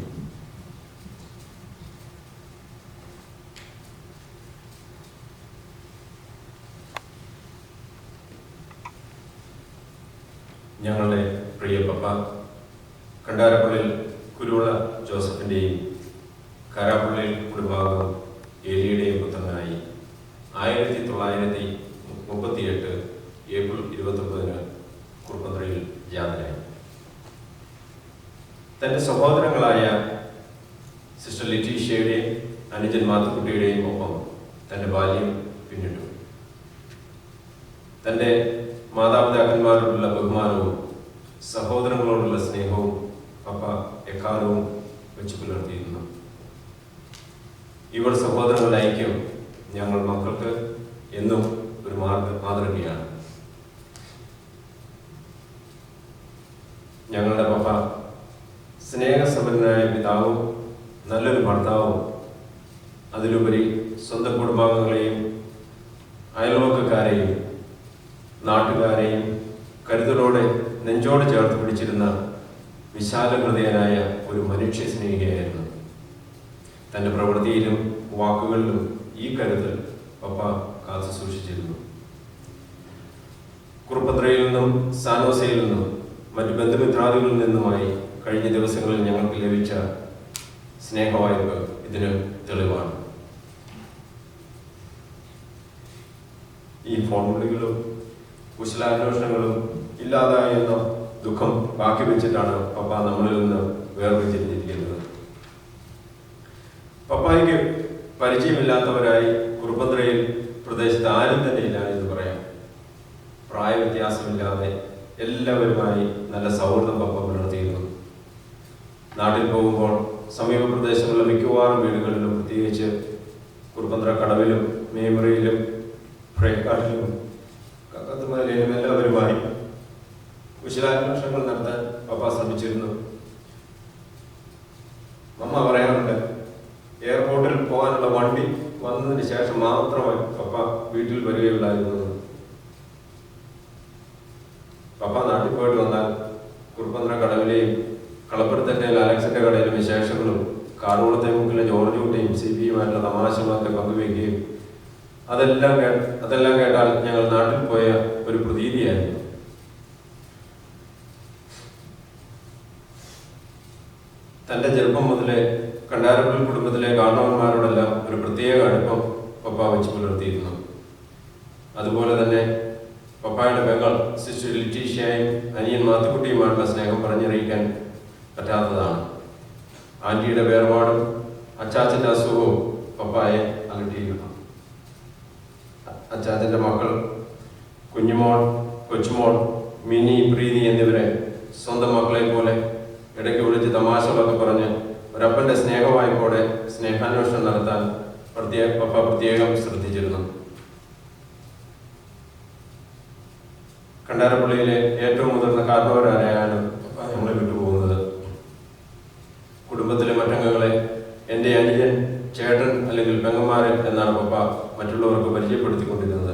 ഞങ്ങളുടെ പ്രിയ പപ്പ കണ്ടാരപ്പള്ളിയിൽ കുരുവിള ജോസഫിൻ്റെയും കാരാപ്പള്ളിയിൽ കുടുംബാംഗം എലിയുടെയും പുത്രനായി 1938 April 29 കുറുപ്പന്തറയിൽ ജാതനായി. തൻ്റെ സഹോദരങ്ങളായ sister ലിറ്റീഷ്യയുടെയും അനുജൻ മാത്തുക്കുട്ടിയുടെയും ഒപ്പം തൻ്റെ ബാല്യം പിന്നിട്ടു. തൻ്റെ മാതാപിതാക്കന്മാരോടുള്ള ബഹുമാനവും സഹോദരങ്ങളോടുള്ള സ്നേഹവും പപ്പ എക്കാലവും വെച്ചു പുലർത്തിയിരുന്നു. ഇവർ സഹോദരങ്ങളുടെ ഐക്യം ഞങ്ങൾ മക്കൾക്ക് എന്നും ഒരു മാതൃകയാണ്. ഞങ്ങളുടെ പപ്പ സ്നേഹസമ്പന്നനായ പിതാവും നല്ലൊരു ഭർത്താവും അതിലുപരി സ്വന്തം കുടുംബാംഗങ്ങളെയും അയൽവക്കക്കാരെയും നാട്ടുകാരെയും കരുതലോടെ നെഞ്ചോട് ചേർത്ത് പിടിച്ചിരുന്ന വിശാല ഹൃദയനായ ഒരു മനുഷ്യ സ്നേഹിയായിരുന്നു. തൻ്റെ പ്രവൃത്തിയിലും വാക്കുകളിലും ഈ കരുതൽ പപ്പ കാത്തു സൂക്ഷിച്ചിരുന്നു. കുറുപ്പത്രയിൽ നിന്നും സാനോസയിൽ നിന്നും മറ്റു ബന്ധുമിത്രാദികളിൽ നിന്നുമായി കഴിഞ്ഞ ദിവസങ്ങളിൽ ഞങ്ങൾക്ക് ലഭിച്ച സ്നേഹവായ്പ ഇതിന് തെളിവാണ്. ഈ ഫോൺ വിളികളും കുശലാന്വേഷണങ്ങളും ഇല്ലാതായി എന്ന ദുഃഖം ബാക്കി വെച്ചിട്ടാണ് പപ്പ നമ്മളിൽ നിന്ന് വേർപിരിച്ചിരിക്കുന്നത്. പപ്പായ്ക്ക് പരിചയമില്ലാത്തവരായി കുറുപ്പന്തറയിൽ പ്രദേശത്ത് ആരും തന്നെ ഇല്ല എന്ന് പറയാം. പ്രായവ്യത്യാസമില്ലാതെ എല്ലാവരുമായി നല്ല സൗഹൃദം പപ്പ പുലർത്തിയിരുന്നു. നാട്ടിൽ പോകുമ്പോൾ സമീപ പ്രദേശങ്ങളിലെ മിക്കവാറും വീടുകളിലും, പ്രത്യേകിച്ച് കുറുപ്പന്തറ കടവിലും മേമറിയിലും ഫ്രേക്കാട്ടിലും കക്കത്തുമലയിലും എല്ലാവരുമായി കുശലാന്വേഷണങ്ങൾ നടത്താൻ പപ്പ ശ്രമിച്ചിരുന്നു. അമ്മ പറയാറുണ്ട്, എയർപോർട്ടിൽ പോകാനുള്ള വണ്ടി വന്നതിന് ശേഷം മാത്രമായി പപ്പ വീട്ടിൽ വരികയുള്ളായിരുന്നു. പപ്പ നാട്ടിൽ പോയിട്ട് വന്നാൽ കുറുപ്പന്തറ കടവിലെയും കളപ്പുറത്തറ്റയിലെ അലക്സിന്റെ കടയിലെ വിശേഷങ്ങളും കാടുകുളത്തെ മുക്കിലെ ജോർജ് കുട്ടിയും സിപിയുമായിട്ടുള്ള തമാശകളൊക്കെ പങ്കുവയ്ക്കുകയും അതെല്ലാം കേട്ടാൽ ഞങ്ങൾ നാട്ടിൽ പോയ ഒരു പ്രതീതിയായിരുന്നു. തൻ്റെ ചെറുപ്പം മുതലേ കണ്ടാരപ്പള്ളി കുടുംബത്തിലെ കാരണവന്മാരോടെല്ലാം ഒരു പ്രത്യേക അടുപ്പം പപ്പ വെച്ച് പുലർത്തിയിരുന്നു. അതുപോലെ തന്നെ പപ്പായുടെ പെങ്ങൾ സിസ്റ്റർ ലിറ്റീഷ്യയും അനിയൻ മാത്തുക്കുട്ടിയുമായിട്ടുള്ള സ്നേഹം പറഞ്ഞറിയിക്കാൻ പറ്റാത്തതാണ്. ആന്റിയുടെ വേർപാടും അച്ചാച്ചൻ്റെ അസുഖവും പപ്പായെ അകറ്റിയിരുന്നു. അച്ചാച്ചൻ്റെ മക്കൾ കുഞ്ഞുമോൾ, കൊച്ചുമോൾ, മിനി, പ്രീതി എന്നിവരെ സ്വന്തം മക്കളെ പോലെ ഇടയ്ക്ക് വിളിച്ച് തമാശകളൊക്കെ പറഞ്ഞ് ഒരപ്പൻ്റെ സ്നേഹവായ്പോടെ സ്നേഹാന്വേഷണം നടത്താൻ പപ്പ പ്രത്യേകം ശ്രദ്ധിച്ചിരുന്നു. കണ്ടാരപ്പള്ളിയിലെ ഏറ്റവും മുതിർന്ന കാരണവരാരെയാണ് പപ്പ നമ്മളെ വിട്ടുപോകുന്നത്. കുടുംബത്തിലെ മറ്റംഗങ്ങളെ എൻ്റെ അനുജൻ, ചേട്ടൻ അല്ലെങ്കിൽ പെങ്ങന്മാരൻ എന്നാണ് പപ്പ മറ്റുള്ളവർക്ക് പരിചയപ്പെടുത്തിക്കൊണ്ടിരുന്നത്.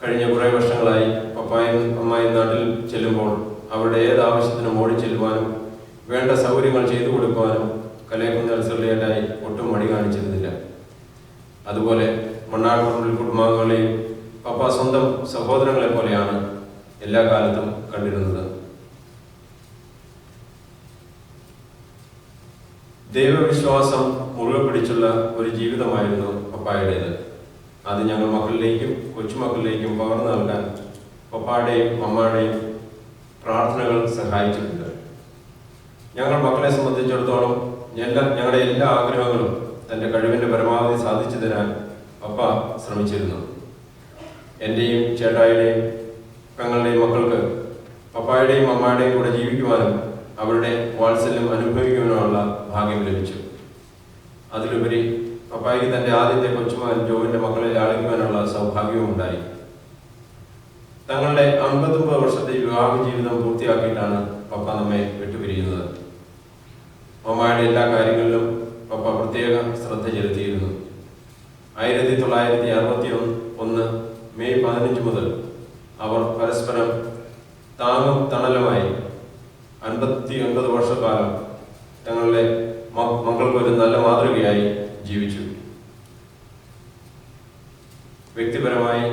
കഴിഞ്ഞ കുറേ വർഷങ്ങളായി പപ്പായും അമ്മായും നാട്ടിൽ ചെല്ലുമ്പോൾ അവരുടെ ഏത് ആവശ്യത്തിനും ഓടിച്ചെല്ലുവാനും വേണ്ട സൗകര്യങ്ങൾ ചെയ്തു കൊടുക്കുവാനും കലയക്കുന്ന് അൽസറിലേറ്റായി ഒട്ടും മടി കാണിച്ചിരുന്നില്ല. അതുപോലെ മണ്ണാർപ്പറമ്പിൽ കുടുംബാംഗങ്ങളെയും പപ്പ സ്വന്തം സഹോദരങ്ങളെ പോലെയാണ് എല്ലാ കാലത്തും കണ്ടിരുന്നത്. ദൈവവിശ്വാസം മുറുകെ പിടിച്ചുള്ള ഒരു ജീവിതമായിരുന്നു പപ്പായുടേത്. അത് ഞങ്ങൾ മക്കളിലേക്കും കൊച്ചുമക്കളിലേക്കും പകർന്നു നൽകാൻ പപ്പായുടെയും അമ്മയുടെയും പ്രാർത്ഥനകൾ സഹായിച്ചിട്ടുണ്ട്. ഞങ്ങൾ മക്കളെ സംബന്ധിച്ചിടത്തോളം ഞങ്ങളുടെ എല്ലാ ആഗ്രഹങ്ങളും തൻ്റെ കഴിവിൻ്റെ പരമാവധി സാധിച്ചു തരാൻ പപ്പ ശ്രമിച്ചിരുന്നു. എൻ്റെയും ചേട്ടായുടെയും പെങ്ങളുടെയും മക്കൾക്ക് പപ്പായുടെയും അമ്മയുടെയും കൂടെ ജീവിക്കുവാനും അവരുടെ വാത്സല്യം അനുഭവിക്കുവാനുമുള്ള ഭാഗ്യം ലഭിച്ചു. അതിലുപരി പപ്പായ്ക്ക് തൻ്റെ ആദ്യത്തെ കൊച്ചുമകൻ ജോവിൻ്റെ മക്കളെ ലാളിക്കുവാനുള്ള സൗഭാഗ്യവും ഉണ്ടായി. തങ്ങളുടെ 59 വർഷത്തെ വിവാഹ ജീവിതം പൂർത്തിയാക്കിയിട്ടാണ് പപ്പ നമ്മെ വിട്ടുപിരിയുന്നത്. മമ്മയുടെ എല്ലാ കാര്യങ്ങളിലും പപ്പ പ്രത്യേക ശ്രദ്ധ ചെലുത്തിയിരുന്നു. 1961 മെയ് 15 മുതൽ അവർ പരസ്പരം താങ്ങും തണലുമായി 59 വർഷക്കാലം തങ്ങളുടെ മക്കൾക്കൊരു നല്ല മാതൃകയായി ജീവിച്ചു. വ്യക്തിപരമായി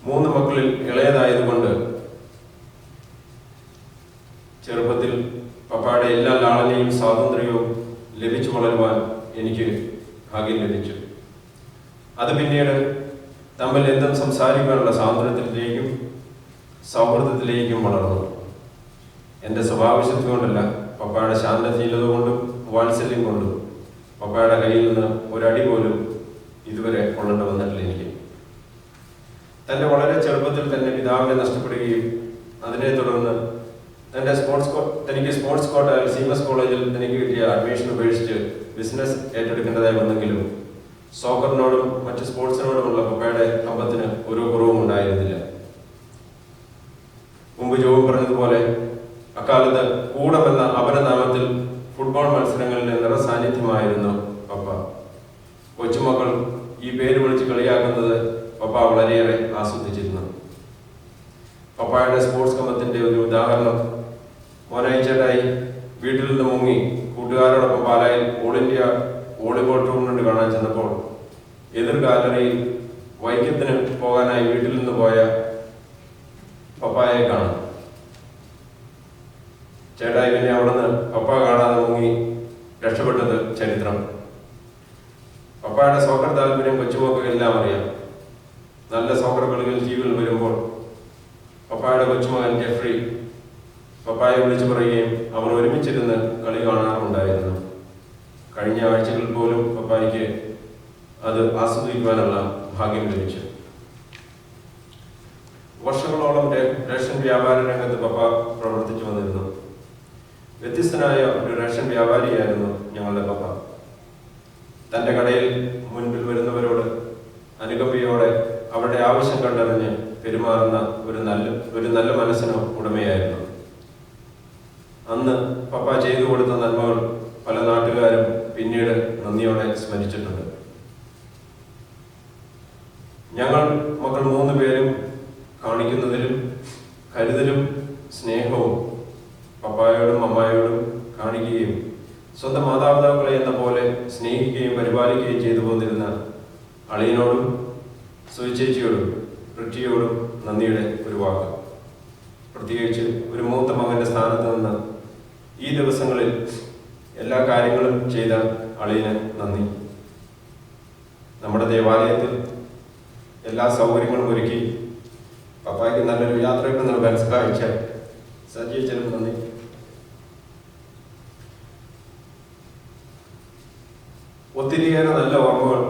3 മക്കളിൽ ഇളയതായതുകൊണ്ട് ചെറുപ്പത്തിൽ പപ്പായുടെ എല്ലാ ലാളനയും സ്വാതന്ത്ര്യവും ലഭിച്ചു വളരുവാൻ എനിക്ക് ഭാഗ്യം ലഭിച്ചു. അത് പിന്നീട് തമ്മിൽ എന്തും സംസാരിക്കാനുള്ള സ്വാതന്ത്ര്യത്തിലേക്കും സൗഹൃദത്തിലേക്കും വളർന്നു. എൻ്റെ സ്വഭാവശക്തി കൊണ്ടല്ല, പപ്പായുടെ ശാന്തശീലത കൊണ്ടും വാത്സല്യം കൊണ്ടും പപ്പായുടെ കയ്യിൽ നിന്ന് ഒരടി പോലും ഇതുവരെ കൊള്ളേണ്ട വന്നിട്ടില്ല എനിക്ക്. തൻ്റെ വളരെ ചെറുപ്പത്തിൽ തന്നെ പിതാവിനെ നഷ്ടപ്പെടുകയും അതിനെ തുടർന്ന് തനിക്ക് സ്പോർട്സ് കോട്ടയിൽ സീമസ് കോളേജിൽ തനിക്ക് കിട്ടിയ അഡ്മിഷൻ ഉപേക്ഷിച്ച് ബിസിനസ് ഏറ്റെടുക്കേണ്ടതായി വന്നെങ്കിലും സോക്കറിനോടും മറ്റ് സ്പോർട്സിനോടുമുള്ള പപ്പയുടെ കമ്പത്തിന് ഒരു കുറവും ഉണ്ടായിരുന്നില്ല. മുമ്പ് ജോബ് പറഞ്ഞതുപോലെ അക്കാലത്ത് കൂടമെന്ന അപരനാമത്തിൽ ഫുട്ബോൾ മത്സരങ്ങളിലെ നിറസാന്നിധ്യമായിരുന്നു പപ്പ. കൊച്ചുമക്കൾ ഈ പേര് വിളിച്ച് കളിയാക്കുന്നത് പപ്പ വളരെയേറെ ആസ്വദിച്ചിരുന്നു. പപ്പായുടെ സ്പോർട്സ് കമ്പത്തിന്റെ ഒരു ഉദാഹരണം, മോനായിച്ചേട്ടായി വീട്ടിൽ നിന്ന് മുങ്ങി കൂട്ടുകാരോടൊപ്പം പാലായിൽ ഓൾ ഇന്ത്യ വോളിബോൾ ടൂർണമെന്റ് കാണാൻ ചെന്നപ്പോൾ എതിർ ഗാലറിയിൽ വൈക്കത്തിന് പോകാനായി വീട്ടിൽ നിന്ന് പോയ പപ്പായെ കാണാം. ചേട്ടായി പിന്നെ അവിടുന്ന് പപ്പ കാണാതെ മുങ്ങി രക്ഷപ്പെട്ടത് ചരിത്രം. പപ്പായുടെ സോക്കർ താല്പര്യം കൊച്ചുമക്കൾക്ക് എല്ലാം അറിയാം. നല്ല സോക്കർ കളികൾ ടിവിയിൽ വരുമ്പോൾ പപ്പായുടെ കൊച്ചുമകൻ ജെഫ്രി പപ്പായെ വിളിച്ചു പറയുകയും അവർ ഒരുമിച്ചിരുന്ന് കളി കാണാറുണ്ടായിരുന്നു. കഴിഞ്ഞ ആഴ്ചകളിൽ പോലും പപ്പായ്ക്ക് അത് ആസ്വദിക്കുവാനുള്ള ഭാഗ്യം ലഭിച്ചു. വർഷങ്ങളോളം റേഷൻ വ്യാപാര രംഗത്ത് പപ്പ പ്രവർത്തിച്ചു വന്നിരുന്നു. വ്യത്യസ്തനായ ഒരു റേഷൻ വ്യാപാരിയായിരുന്നു ഞങ്ങളുടെ പപ്പ. തൻ്റെ കടയിൽ മുൻപിൽ വരുന്നവരോട് അനുകമ്പയോടെ അവരുടെ ആവശ്യം കണ്ടറിഞ്ഞ് പെരുമാറുന്ന ഒരു നല്ല മനസ്സിന് ഉടമയായിരുന്നു. അന്ന് പപ്പ ചെയ്തു കൊടുത്ത നന്മകൾ പല നാട്ടുകാരും പിന്നീട് നന്ദിയോടെ സ്മരിച്ചിട്ടുണ്ട്. ഞങ്ങൾ മക്കൾ 3 പേരും കാണിക്കുന്നതിലും കരുതലും സ്നേഹവും പപ്പായോടും അമ്മായോടും കാണിക്കുകയും സ്വന്തം മാതാപിതാക്കളെ എന്ന പോലെ സ്നേഹിക്കുകയും പരിപാലിക്കുകയും ചെയ്തു പോന്നിരുന്ന അളിയനോടും സുചേച്ചിയോടും പൃഥ്വിയോടും നന്ദിയുടെ ഒരു വാക്ക്. പ്രത്യേകിച്ച് ഒരു മൂത്ത മകന്റെ സ്ഥാനത്ത് നിന്ന് ഈ ദിവസങ്ങളിൽ എല്ലാ കാര്യങ്ങളും ചെയ്ത അളിയന് നന്ദി. നമ്മുടെ ദേവാലയത്തിൽ എല്ലാ സൗകര്യങ്ങളും ഒരുക്കി പപ്പായ്ക്ക് നല്ലൊരു യാത്രയ്ക്ക് നൽകാൻ സഹായിച്ച സജീവനും നന്ദി. ഒത്തിരിയേറെ നല്ല ഓർമ്മകൾ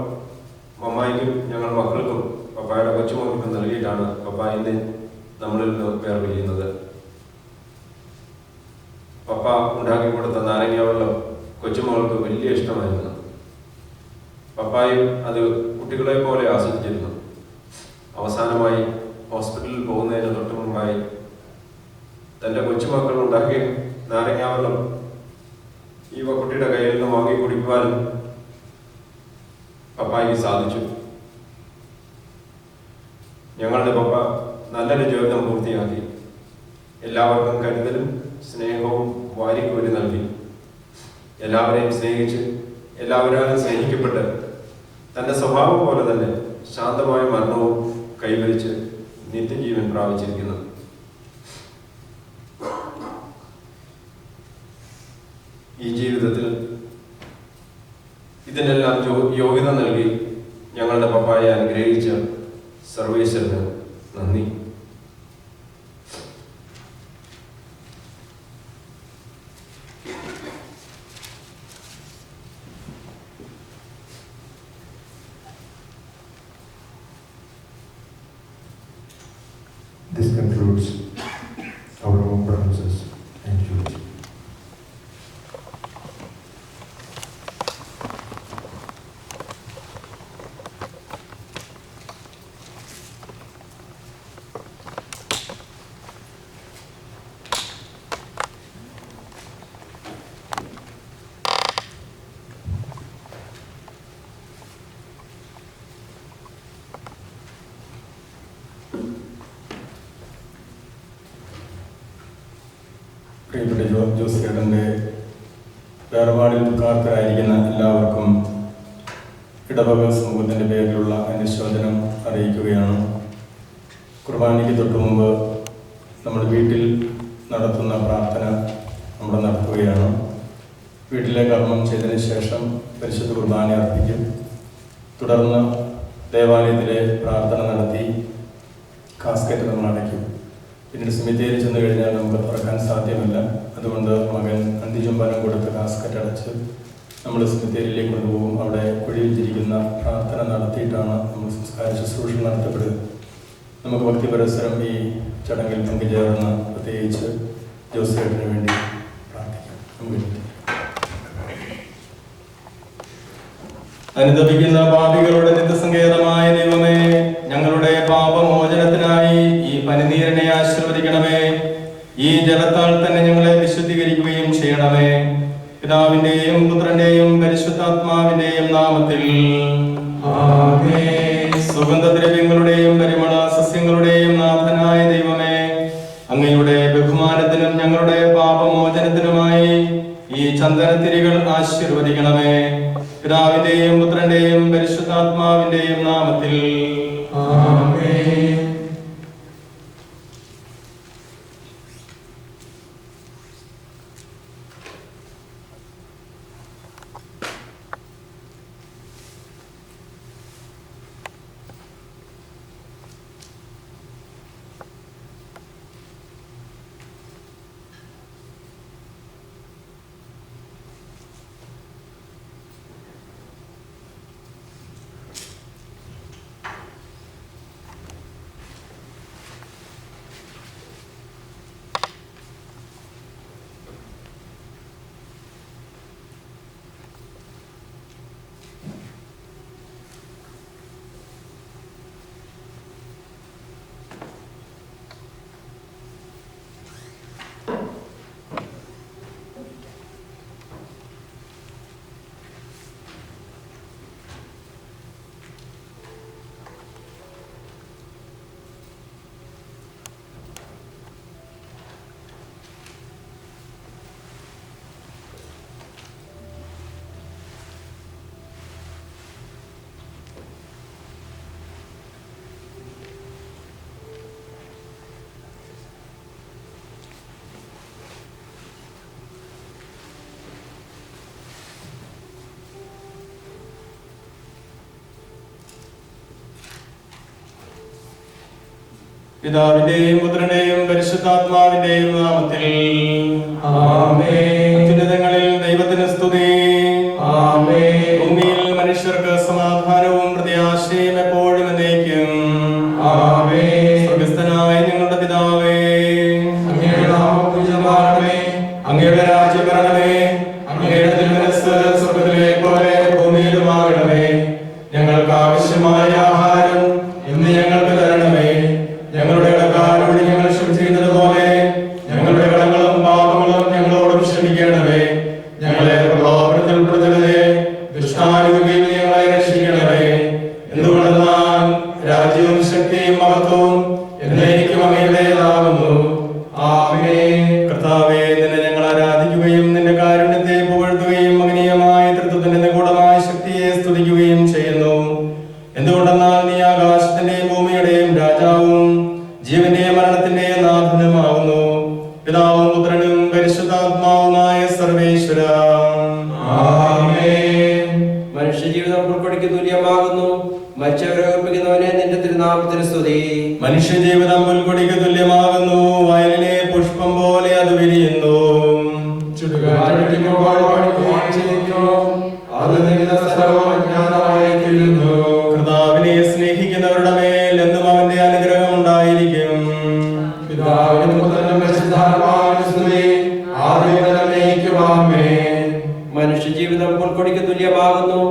മമ്മായിക്കും ഞങ്ങൾ മക്കൾക്കും പപ്പായുടെ കൊച്ചുമക്കൾക്കും നൽകിയിട്ടാണ് പപ്പ ഇന്ന് നമ്മളിൽ നിന്ന് വേർപിരിയുന്നത്. പപ്പ ഉണ്ടാക്കി കൊടുത്ത നാരങ്ങ വെള്ളം കൊച്ചുമകൾക്ക് വലിയ ഇഷ്ടമായിരുന്നു. പപ്പായും അത് കുട്ടികളെ പോലെ ആസ്വദിച്ചിരുന്നു. അവസാനമായി ഹോസ്പിറ്റലിൽ പോകുന്നതിന് തൊട്ട് മുമ്പായി തൻ്റെ കൊച്ചുമക്കൾ ഉണ്ടാക്കിയ നാരങ്ങ വെള്ളം ഈ കുട്ടിയുടെ കയ്യിൽ നിന്ന് വാങ്ങി കുടിക്കുവാനും പപ്പായ്ക്ക് സാധിച്ചു. ഞങ്ങളുടെ പപ്പ നല്ലൊരു ജീവിതം പൂർത്തിയാക്കി. എല്ലാവർക്കും കരുതലും സ്നേഹവും വാരിക്കോരി നൽകി. എല്ലാവരെയും സ്നേഹിച്ച് എല്ലാവരും സ്നേഹിക്കപ്പെട്ട് തൻ്റെ സ്വഭാവം പോലെ തന്നെ ശാന്തമായ മരണവും കൈവരിച്ച് നിത്യജീവൻ പ്രാപിച്ചിരിക്കുന്നു. ഈ ജീവിതത്തിൽ ഇതിനെല്ലാം യോഗ്യത നൽകി ഞങ്ങളുടെ പപ്പായെ അനുഗ്രഹിച്ച സർവേശ്വരന് നന്ദി. This concludes our remembrances and eulogy. പ്രിയപ്പെട്ട ജോസ് ചേട്ടൻ്റെ വേർപാടിൽ ദുഃഖാർത്തരായിരിക്കുന്ന എല്ലാവർക്കും ഇടവക സമൂഹത്തിൻ്റെ പേരിലുള്ള അനുശോചനം അറിയിക്കുകയാണ്. കുർബാനയ്ക്ക് തൊട്ടു മുമ്പ് നമ്മൾ വീട്ടിൽ നടത്തുന്ന പ്രാർത്ഥന നമ്മൾ നടത്തുകയാണ്. വീട്ടിലെ കർമ്മം ചെയ്തതിന് ശേഷം പരിശുദ്ധ കുർബാന അർപ്പിക്കും. തുടർന്ന് ദേവാലയത്തിലെ പ്രാർത്ഥന നടത്തി കാസ്കറ്റ് നമ്മൾ അടയ്ക്കും. പിന്നീട് സെമിത്തേരിയിൽ ചെന്ന് കഴിഞ്ഞാൽ നമുക്ക് തുറക്കാൻ സാധ്യമല്ല. അതുകൊണ്ട് മകൻ അന്തിചുംബനം കൊടുത്ത് കാസ്കറ്റ് അടച്ച് നമ്മൾ സെമിത്തേരിയിലേക്ക് കൊണ്ടുപോകും. അവിടെ കുഴിയിൽ ചിരിക്കുന്ന പ്രാർത്ഥന നടത്തിയിട്ടാണ് നമ്മൾ സംസ്കാര ശുശ്രൂഷ നടത്തപ്പെടുക. നമുക്ക് ഭക്തി പരസ്പരം ഈ ചടങ്ങിൽ പങ്കുചേർന്ന് പ്രത്യേകിച്ച് ജോസേട്ടന് വേണ്ടി പ്രാർത്ഥിക്കാം. നമുക്ക് അനുദപിക്കുന്ന പാപികളുടെ നിത്യസങ്കേതമായ ദൈവമേ, ഞങ്ങളുടെ പാപമോചനത്തിനായി ഈ പനിനീരിനെ ആശീർവദിക്കണമേ. ഈ ജലത്താൽ തന്നെ ഞങ്ങളെ വിശുദ്ധീകരിക്കുകയും ചെയ്യണമേ. പിതാവിന്റെയും പുത്രന്റെയും പരിശുദ്ധാത്മാവിന്റെയും നാമത്തിൽ ആമേൻ. സുഗന്ധദ്രവ്യങ്ങളുടെയും പരിമള സസ്യങ്ങളുടെയും നാഥനായ ദൈവമേ, അങ്ങയുടെ ബഹുമാനത്തിനും ഞങ്ങളുടെ പാപമോചനത്തിനുമായി ഈ ചന്ദനത്തിരികൾ ആശീർവദിക്കണമേ. പിതാവിന്റെയും പുത്രന്റെയും പരിശുദ്ധാത്മാവിന്റെയും നാമത്തിൽ ആമേൻ. പിതാവിന്റെയും പുത്രന്റെയും പരിശുദ്ധാത്മാവിന്റെയും നാമത്തിൽ ആമേൻ. അത്യുന്നതങ്ങളിൽ ദൈവത്തിന് സ്തുതി. ആമേൻ. ഭൂമിയിൽ മനുഷ്യർക്ക് സമാധാനവും പ്രത്യാശയും എപ്പോഴും എന്നേക്കും. ആമേൻ. സ്വർഗ്ഗസ്ഥനായ ഞങ്ങളുടെ പിതാവേ, അങ്ങയുടെ നാമം പൂജിതമാകണമേ. അങ്ങയുടെ രാജ്യം വരണമേ. അങ്ങയുടെ തിരുമനസ്സ് സ്വർഗ്ഗത്തിലെ പോലെ ഭൂമിയിലുമാകണമേ. ഞങ്ങൾക്ക് ആവശ്യമായ ആഹാരം ഇന്ന് ഞങ്ങൾക്ക് തരണമേ. ഞങ്ങളുടെ കടക്കാരോട് ഞങ്ങൾ ക്ഷമിച്ചിരുന്നത് പോലെ ഞങ്ങളുടെ കടങ്ങളും പാപങ്ങളും ഞങ്ങളോടും ക്ഷമിക്കണമേ. ഞങ്ങളെ പ്രലോഭനത്തിൽ ഉൾപ്പെടുത്തരുതേ, ദുഷ്ടാരൂപിയിൽ ഞങ്ങളെ രക്ഷിക്കണമേ. എന്തുകൊണ്ടെന്നാൽ രാജ്യവും ശക്തിയും മഹത്വവും എന്നേക്കും അങ്ങയുടേതാകുന്നു. ആമേൻ. കർത്താവേ, നിന്നെ ഞങ്ങൾ ആരാധിക്കുകയും നിന്റെ കാരുണ്യത്തെ പുകഴ്ത്തുകയും മഹനീയമായ തൃത്വത്തിന്റെ നിഗൂഢമായ ശക്തിയെ സ്തുതിക്കുകയും ചെയ്യുന്നു. എന്തുകൊണ്ടെന്നാൽ നീ ആകാശത്തിന്റെയും ഭൂമിയുടെയും രാജാവും ജീവന്റെയും മരണത്തിന്റെയും നാഥനുമാകുന്നു. പിതാവും പുത്രനും പരിശുദ്ധാത്മാവുമായ സർവേശ്വര. ആമേൻ. മനുഷ്യജീവിതം പുൽക്കൊടിക്ക് തുല്യമാകുന്നു. മരിച്ചവരെ ഉറപ്പിക്കുന്നവനെ നിന്റെ തിരുനാമത്തിന് സ്തുതി. മനുഷ്യജീവിതം പുൽക്കൊടിക്ക് തുല്യമാകുന്നു. വയലിലെ പുഷ്പം പോലെ അത് വിരിയുന്നു. കർത്താവിനെ സ്നേഹിക്കുന്നവരുടെ മേൽ എന്നും അവന്റെ അനുഗ്രഹം ഉണ്ടായിരിക്കും. മനുഷ്യജീവിതം പുൽക്കൊടിക്ക് തുല്യമാകുന്നു.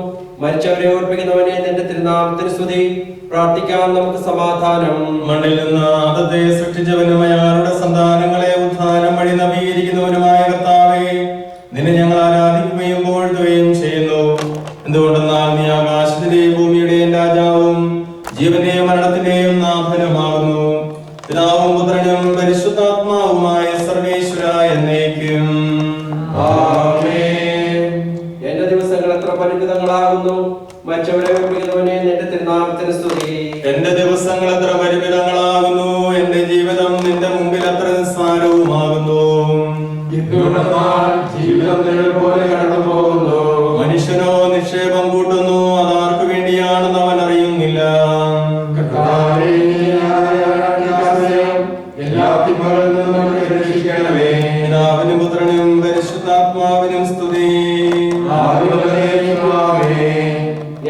മരിച്ചവരെ ഓർപ്പിക്കുന്നവനെ നിന്റെ തിരുനാമത്തിന് സ്തുതി. പ്രാർത്ഥിക്കാം നമുക്ക് സമാധാനം. മണ്ണിൽ നിന്ന് ആദത്തെ സൃഷ്ടിച്ചവനും അയാളുടെ സന്താനങ്ങളെ ഉത്ഥാനം വഴി നവീകരിക്കുന്നവനുമായ കർത്താവേ, നിന്നെ ഞങ്ങൾ ആരാധിക്കുകയും പുകഴ്ത്തുകയും ചെയ്യുന്നു. എന്തുകൊണ്ടെന്നാൽ നീ ആകാശത്തിന്റെയും ഭൂമിയുടെയും രാജാവും ജീവന്റെയും മരണത്തിന്റെയും നാഥനുമാകുന്നു. പിതാവും പുത്രനും പരിശുദ്ധാത്മാവുമായ സർവേശ്വര എന്നേക്കും. പരിമിതങ്ങളാകുന്നു. മരിച്ചവരെ ഉയർപ്പിക്കുന്നവനെ നിന്റെ തിരുനാമത്തിന് സ്തുതി. എന്റെ ദിവസങ്ങൾ എത്ര പരിമിതങ്ങളാകുന്നു, എന്റെ ജീവിതം നിന്റെ മുമ്പിൽ അത്ര നിസ്സാരവുമാകുന്നു. ജീവിതം നിഴൽ പോലെ കടന്നു പോകുന്നു. മനുഷ്യനോ നിക്ഷേപം കൂട്ടുന്നു, അതാർക്കു വേണ്ടിയാണെന്ന് അവൻ അറിയുന്നില്ല. പിതാവിനും പുത്രനും പരിശുദ്ധാത്മാവിനും സ്തുതി.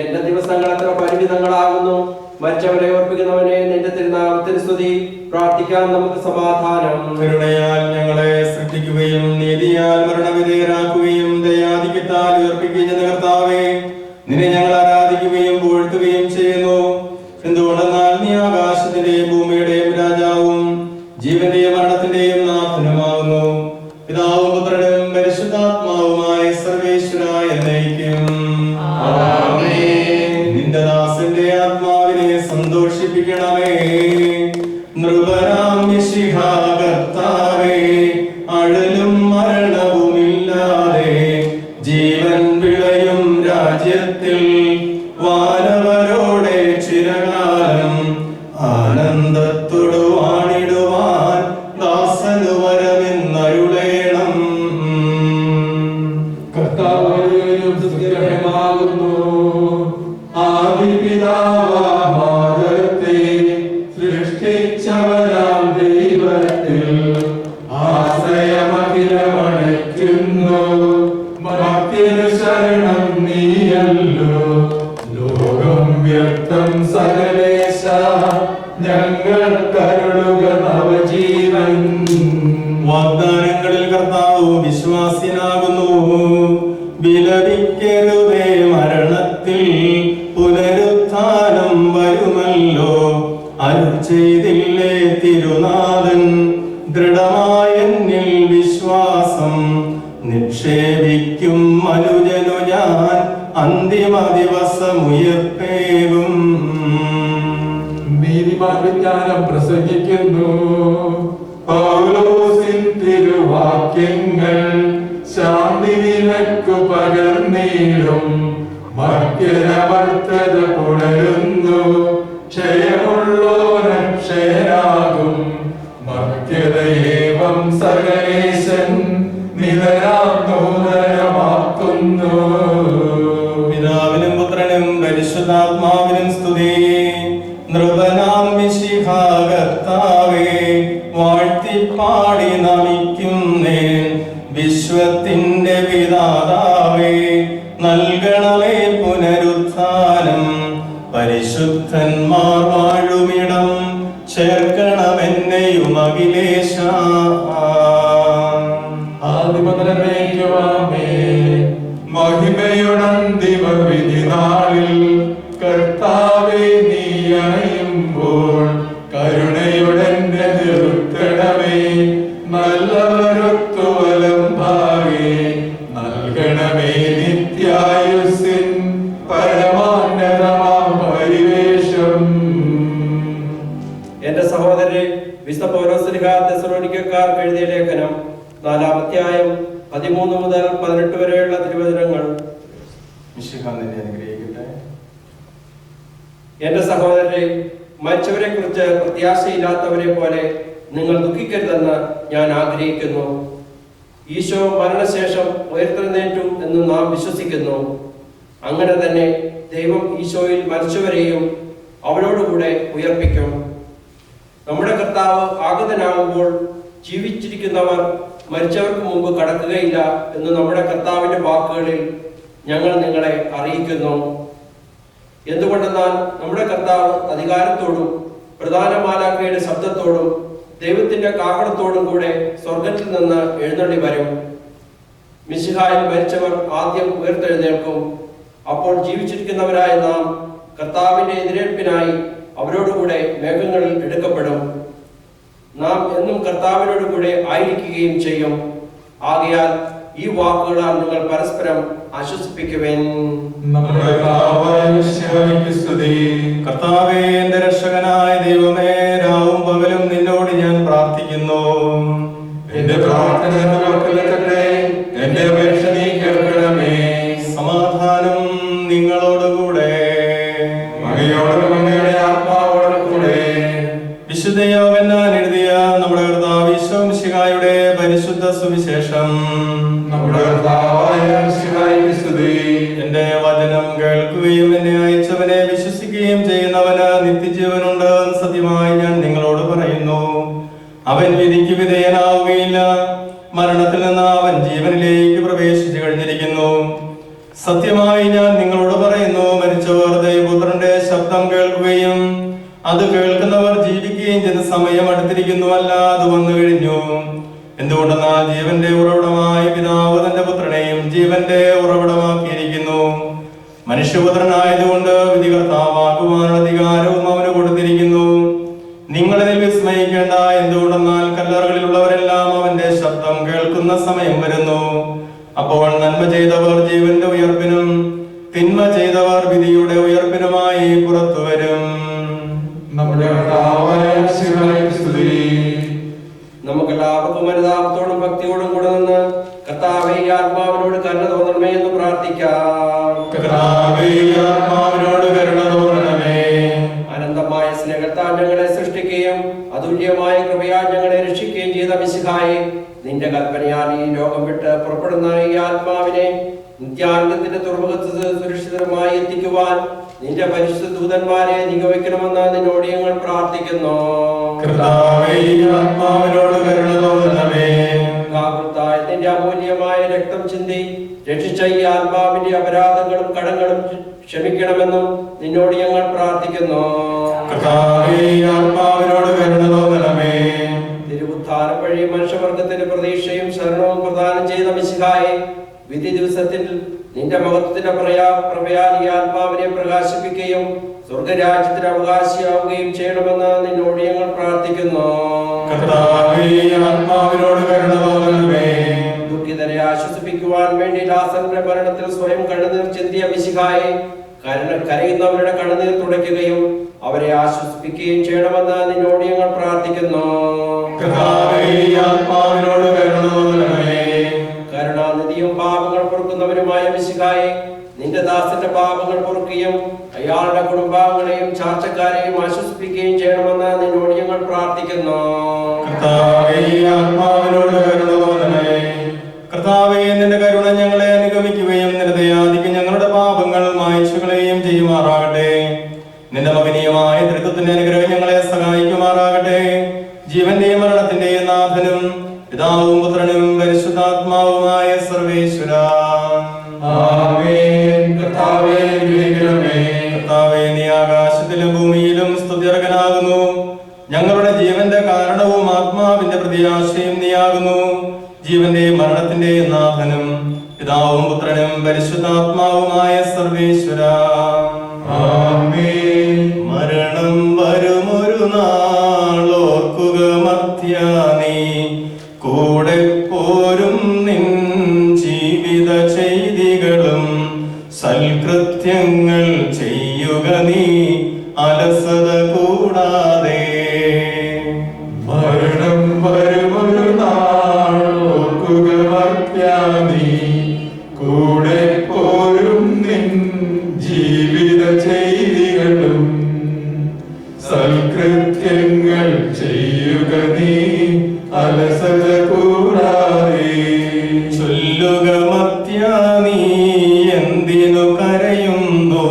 എന്റെ ദിവസങ്ങൾ എത്ര പരിമിതങ്ങളാകുന്നു. മരിച്ചവരെ ഓർപ്പിക്കുന്നവനെ നിന്റെ തിരുനാമത്തിന് സ്തുതി. പ്രാർത്ഥിക്കാൻ നമുക്ക് സമാധാനം. കരുണയാൽ ഞങ്ങളെ സൃഷ്ടിക്കുകയും നീതിയാൽ മരണവിധേയരാക്കുകയും ദയാധിക്യത്താൽ ഉയർപ്പിക്കുകയും ചെയ്യുന്ന കർത്താവേ, നിന്നെ ഞങ്ങൾ ആരാധിക്കുകയും പുകഴ്ത്തുകയും ചെയ്യുന്നു. എന്തുകൊണ്ടെന്നാൽ നീ ആകാശത്തിന്റെയും ഭൂമിയുടെയും രാജാവും ജീവന്റെയും മരണത്തിന്റെയും നാഥനുമാകുന്നു. പിതാവും പുത്രനും പരിശുദ്ധാത്മാവുമായ സർവേശ്വരായ എന്നേക്കും നിന്റെ ദാസന്റെ ആത്മാവിനെ സന്തോഷിപ്പിക്കണമേ. നൃപനാം മിശിഹാ കർത്താവേ, അഴലും മരണവുമില്ലാതെ ജീവൻ വിളയും രാജ്യത്തിൽ വാനവരോടെ ചിരകാലം ആനന്ദത്തോടു വാണിടുവാൻ ദാസനു വരമെന്നരുളേണം. കർത്താവാകുന്നു ആദിപിതാവാദത്തെ സൃഷ്ടിച്ചവരാം ദൈവത്തിൽ ആശ്രയമഖിലമണയ്ക്കുന്നു. ഭക്തിനു ശരണം നീയല്ലോ. ലോകം വ്യക്തം സകലേശ ഞങ്ങൾ കരുളുക നവജീവൻ. വാഗ്ദാനങ്ങളിൽ കർത്താവ് വിശ്വാസ്യനാകുന്നു. വിലപിക്കരുതേ, മരണത്തിൽ പുനരുത്ഥാനം വരുമല്ലോ. അരുൾ ചെയ്തില്ലേ തിരുനാഥൻ, ദൃഢമായെന്നിൽ വിശ്വാസം നിക്ഷേപിക്കും മനുജനു ഞാൻ അന്തിമ ദിവസമുയർപ്പേകും. നീതിമാൻ വിജ്ഞാനം പ്രസംഗിക്കുന്നു. പൗലോസിൻ തിരുവാക്യങ്ങൾ ശാന്തി നിനക്കു പകർന്നീടും. മർത്യരമർത്തത പുണരുന്നു. ക്ഷയമുള്ളോരൻ ക്ഷയനാകും. മർത്യതയേവം സകലേശൻ നിതരാം നൂതനമാക്കുന്നു. പിതാവിനും പുത്രനും പരിശുദ്ധാത്മാവിനും സ്തുതി. നൃപനാം മിശിഹാ കർത്താവേ, വാഴ്ത്തിപ്പാടി നമിക്കുന്നേൻ. വിശ്വത്തിന്റെ വിധാതാവേ, നൽകണമേ പുനരുത്ഥാനം. പരിശുദ്ധന്മാർ വാഴുമിടം ചേർക്കണമെന്നെയും അഖിലേശ. ആദിമതലമേക്കുവാമേ. മഹിമയുടന്തിമ വിധി നാളിൽ കർത്താവേ നീ അണയുമ്പോൾ കരുണയുടെ നിർത്തണമേ. നല്ലവരൊത്തു വലംഭാവേ നൽകണമേ നിത്യായുസ്സിൻ പരമാന്നതമാം പരിവേഷം. എന്റെ സഹോദരരെ, വിശുദ്ധ പൗലോസ്ലീഹ തെസ്സലോനിക്കക്കാർക്ക് എഴുതിയ ലേഖനം 4-ാം അധ്യായം 13 മുതൽ 18 വരെയുള്ള തിരുവചനങ്ങൾ. എന്റെ സഹോദരരെ, മരിച്ചവരെ കുറിച്ച് പ്രത്യാശയില്ലാത്തവരെ പോലെ നിങ്ങൾ ദുഃഖിക്കരുതെന്ന് ഞാൻ ആഗ്രഹിക്കുന്നു. ഈശോ മരണശേഷം ഉയർത്തെഴുന്നേറ്റു എന്ന് നാം വിശ്വസിക്കുന്നു. അങ്ങനെ തന്നെ ദൈവം ഈശോയിൽ മരിച്ചവരെയും അവരോടുകൂടെ ഉയർപ്പിക്കും. നമ്മുടെ കർത്താവ് ആഗതനാകുമ്പോൾ ജീവിച്ചിരിക്കുന്നവർ മരിച്ചവർക്ക് മുമ്പ് കടക്കുകയില്ല എന്ന് നമ്മുടെ കർത്താവിന്റെ വാക്കുകളിൽ ഞങ്ങൾ നിങ്ങളെ അറിയിക്കുന്നു. എന്തുകൊണ്ടെന്നാൽ നമ്മുടെ കർത്താവ് അധികാരത്തോടും പ്രധാന മാലാഖയുടെ ശബ്ദത്തോടും ദൈവത്തിന്റെ കാഹളത്തോടും കൂടെ സ്വർഗത്തിൽ നിന്ന് എഴുന്നള്ളി വരും. മിശിഹായിൽ മരിച്ചവർ ആദ്യം ഉയർത്തെഴുന്നേൽക്കും. അപ്പോൾ ജീവിച്ചിരിക്കുന്നവരായ നാം കർത്താവിന്റെ എതിരേൽപ്പിനായി അവരോടുകൂടെ മേഘങ്ങളിൽ എടുക്കപ്പെടും. നാം എന്നും കർത്താവിനോട് കൂടെ ആയിരിക്കുകയും ചെയ്യും. ആകയാൽ ഈ വാക്കുകളാൽ നിങ്ങൾ പരസ്പരം ആശ്വസിപ്പിക്കുവേൻ. കർത്താവേ, എന്റെ രക്ഷകനായ ദൈവമേ, രാവും പകലും നിന്നോട് ഞാൻ പ്രാർത്ഥിക്കുന്നു. എന്റെ പ്രാർത്ഥന എന്റെ അപേക്ഷ നീ കേൾക്കണമേ. സമാധാനം പരിശുദ്ധ സുവിശേഷം. നമ്മുടെ കർത്താവായ മിശിഹായ്ക്ക് സ്തുതി. എന്റെ വചനം കേൾക്കുകയും എന്നെ അയച്ചവനെ വിശ്വസിക്കുകയും ചെയ്യുന്നവന് നിത്യജീവനുണ്ട്. സത്യമായി ഞാൻ നിങ്ങളോട് പറയുന്നു, അവൻ വിധിക്ക് വിധേയനാവുകയില്ല. മരണത്തിൽ നിന്ന് അവൻ ജീവനിലേക്ക് പ്രവേശിച്ചു കഴിഞ്ഞിരിക്കുന്നു. സത്യമായി ഞാൻ നിങ്ങളോട് പറയുന്നു, മരിച്ചവർ ദൈവപുത്രന്റെ ശബ്ദം കേൾക്കുകയും അത് കേൾക്കുന്നവർ ജീവിക്കുകയും ചെയ്യുന്ന സമയം അടുത്തിരിക്കുന്നു, അല്ല അത് വന്നു കഴിഞ്ഞു. എന്തുകൊണ്ടെന്നാൽ ജീവന്റെ ഉറവിടമായ പിതാവ് തന്റെ പുത്രനെയും ജീവന്റെ ഉറവിടമാക്കിയിരിക്കുന്നു. മനുഷ്യപുത്രനായതുകൊണ്ട് വിധികർത്താവാക്കുവാനുള്ള അധികാരവും അവന് കൊടുത്തിരിക്കുന്നു. നിങ്ങളിതിൽ വിസ്മയിക്കേണ്ട. എന്തുകൊണ്ടെന്നാൽ കല്ലറകളിലുള്ളവരെല്ലാം അവന്റെ ശബ്ദം കേൾക്കുന്ന സമയം വരുന്നു. അപ്പോൾ നന്മ ചെയ്തവർ ജീവന്റെ ഉയർപ്പിനും തിന്മ ചെയ്തവർ വിധിയുടെ ഉയർപ്പിനുമായി പുറത്തു വരും. നമ്മുടെ കർത്താവായ മിശിഹായ്ക്ക് സ്തുതി. നമുക്കെല്ലാവർക്കും അനുതാപത്തോടും ഭക്തിയോടും കൂടെ നിന്ന് കർത്താവേ, ആത്മാവിനോട് കരുണ തോന്നണമേ എന്ന് പ്രാർത്ഥിക്കാം. കർത്താവേ, ആത്മാവിനോട് കരുണ തോന്നണമേ. അനന്തമായ സ്നേഹത്താൽ ഞങ്ങളെ സൃഷ്ടിക്കുകയും അതുല്യമായ കൃപയാൽ ഞങ്ങളെ രക്ഷിക്കുകയും ചെയ്ത മിശിഹായെ, നിന്റെ കൽപ്പനയാൽ ഈ ലോകം വിട്ട് പുറപ്പെടുന്ന ഈ ആത്മാവിനെ നിത്യാനന്ദത്തിന്റെ തുറമുഖത്ത് സുരക്ഷിതമായി എത്തിക്കുവാൻ നിന്റെ പരിശുദ്ധ ദൂതന്മാരെ നിയോഗിക്കണമെന്ന് നിന്നോട് ഞങ്ങൾ പ്രാർത്ഥിക്കുന്നു. കർത്താവേ, ആത്മാവിനോട് കരുണ തോന്നണമേ. നിന്റെ അമൂല്യമായ രക്തം ചിന്തി രക്ഷിച്ച ഈ ആത്മാവിന്റെ അപരാധങ്ങളും കടങ്ങളും ക്ഷമിക്കണമെന്നും നിന്നോട് ഞങ്ങൾ പ്രാർത്ഥിക്കുന്നു. കർത്താവേ, ആത്മാവിനോട് കരുണ തോന്നണമേ. തിരുവുദ്ധാനം വഴി മനുഷ്യവർഗത്തിന് പ്രതീക്ഷയും ശരണവും പ്രദാനം ചെയ്ത മിശിഹായെ, വിധി ദിവസത്തിൽ നിന്റെ മഹത്വത്തിന്റെ പ്രഭയാൽ ഈ ആത്മാവിനെ പ്രകാശിപ്പിക്കുകയും സ്വർഗരാജ്യത്തിന് അവകാശിയാവുകയും ചെയ്യണമെന്ന് നിന്നോട് ഞങ്ങൾ പ്രാർത്ഥിക്കുന്നു. കർത്താവേ, ആത്മാവിനോട് കരുണ തോന്നണമേ. ദുഃഖിതരെ ആശ്വസിപ്പിക്കുവാൻ വേണ്ടി ലാസറിന്റെ മരണത്തിൽ സ്വയം കണ്ണുനീർ ചിന്തിയ മിശിഹായെ, കരയുന്നവരുടെ കണ്ണുനീർ തുടയ്ക്കുകയും അവരെ ആശ്വസിപ്പിക്കുകയും ചെയ്യണമെന്ന് നിന്നോട് ഞങ്ങൾ പ്രാർത്ഥിക്കുന്നു. കർത്താവേ, ആത്മാവിനോട് കരുണ തോന്നണമേ. കരുണാനിധിയും പാപങ്ങൾ പൊറുക്കുന്നവരുമായ മിശിഹായെ, നിന്റെ ദാസന്റെ പാപങ്ങൾ പൊറുക്കുകയും അയാളുടെ കുടുംബാംഗങ്ങളെയും ചാർച്ചക്കാരെയും ആശ്വസിപ്പിക്കുകയും ചെയ്യണമെന്ന് നിന്നോട് ഞങ്ങൾ പ്രാർത്ഥിക്കുന്നു. കർത്താവേ, ആത്മാവിനോട് കരുണ തോന്നണമേ. കർത്താവേ, നിന്റെ കരുണ ഞങ്ങളെ അനുഗമിക്കുകയും നിന്റെ ദയാധിക്ക് ഞങ്ങളുടെ പാപങ്ങൾ മായ്ച്ചുകളെയും ചെയ്യുമാറാകട്ടെ. നിന്റെ മഹനീയമായ ത്രിത്വത്തിന്റെ അനുഗ്രഹം ഞങ്ങളെ സഹായിക്കുമാറാകട്ടെ. ജീവന്റെയും മരണത്തിന്റെയും നാഥനും പിതാവും പുത്രനും പരിശുദ്ധാത്മാവുമായ സർവേശ്വരാ. ആമേൻ. കർത്താവേ, അനുഗ്രഹിക്കണമേ. കർത്താവേ, നീ ആകാശത്തിലും ഭൂമിയിലും സ്തുത്യർഹനാകുന്നു. ഞങ്ങളുടെ ജീവന്റെ കാരണവും ആത്മാവിന്റെ പ്രത്യാശയും നീയാകുന്നു. ജീവന്റെയും മരണത്തിന്റെയും നാഥനും പിതാവും പുത്രനും പരിശുദ്ധാത്മാവുമായ സർവേശ്വരാ. ആമേൻ. മരണം വരുമൊരു നാളോർക്കുക മർത്യാ, നീ കൂടെ പോരും നിൻ ജീവിത ചെയ്തികളും സൽകൃത്യങ്ങൾ ചെയ്യുക നീ അലസത കൂടാതെ. മരണം വരുമൊരു നാൾ ഓർക്കുക മർത്യാ, നീ കൂടെ പോരും നിൻ ജീവിത ചെയ്തികളും സൽകൃത്യങ്ങൾ ചെയ്യുക നീ അലസത കൂടാതെ. ചൊല്ലുക മർത്യാ, നീ എന്തിനു കരയുന്നു?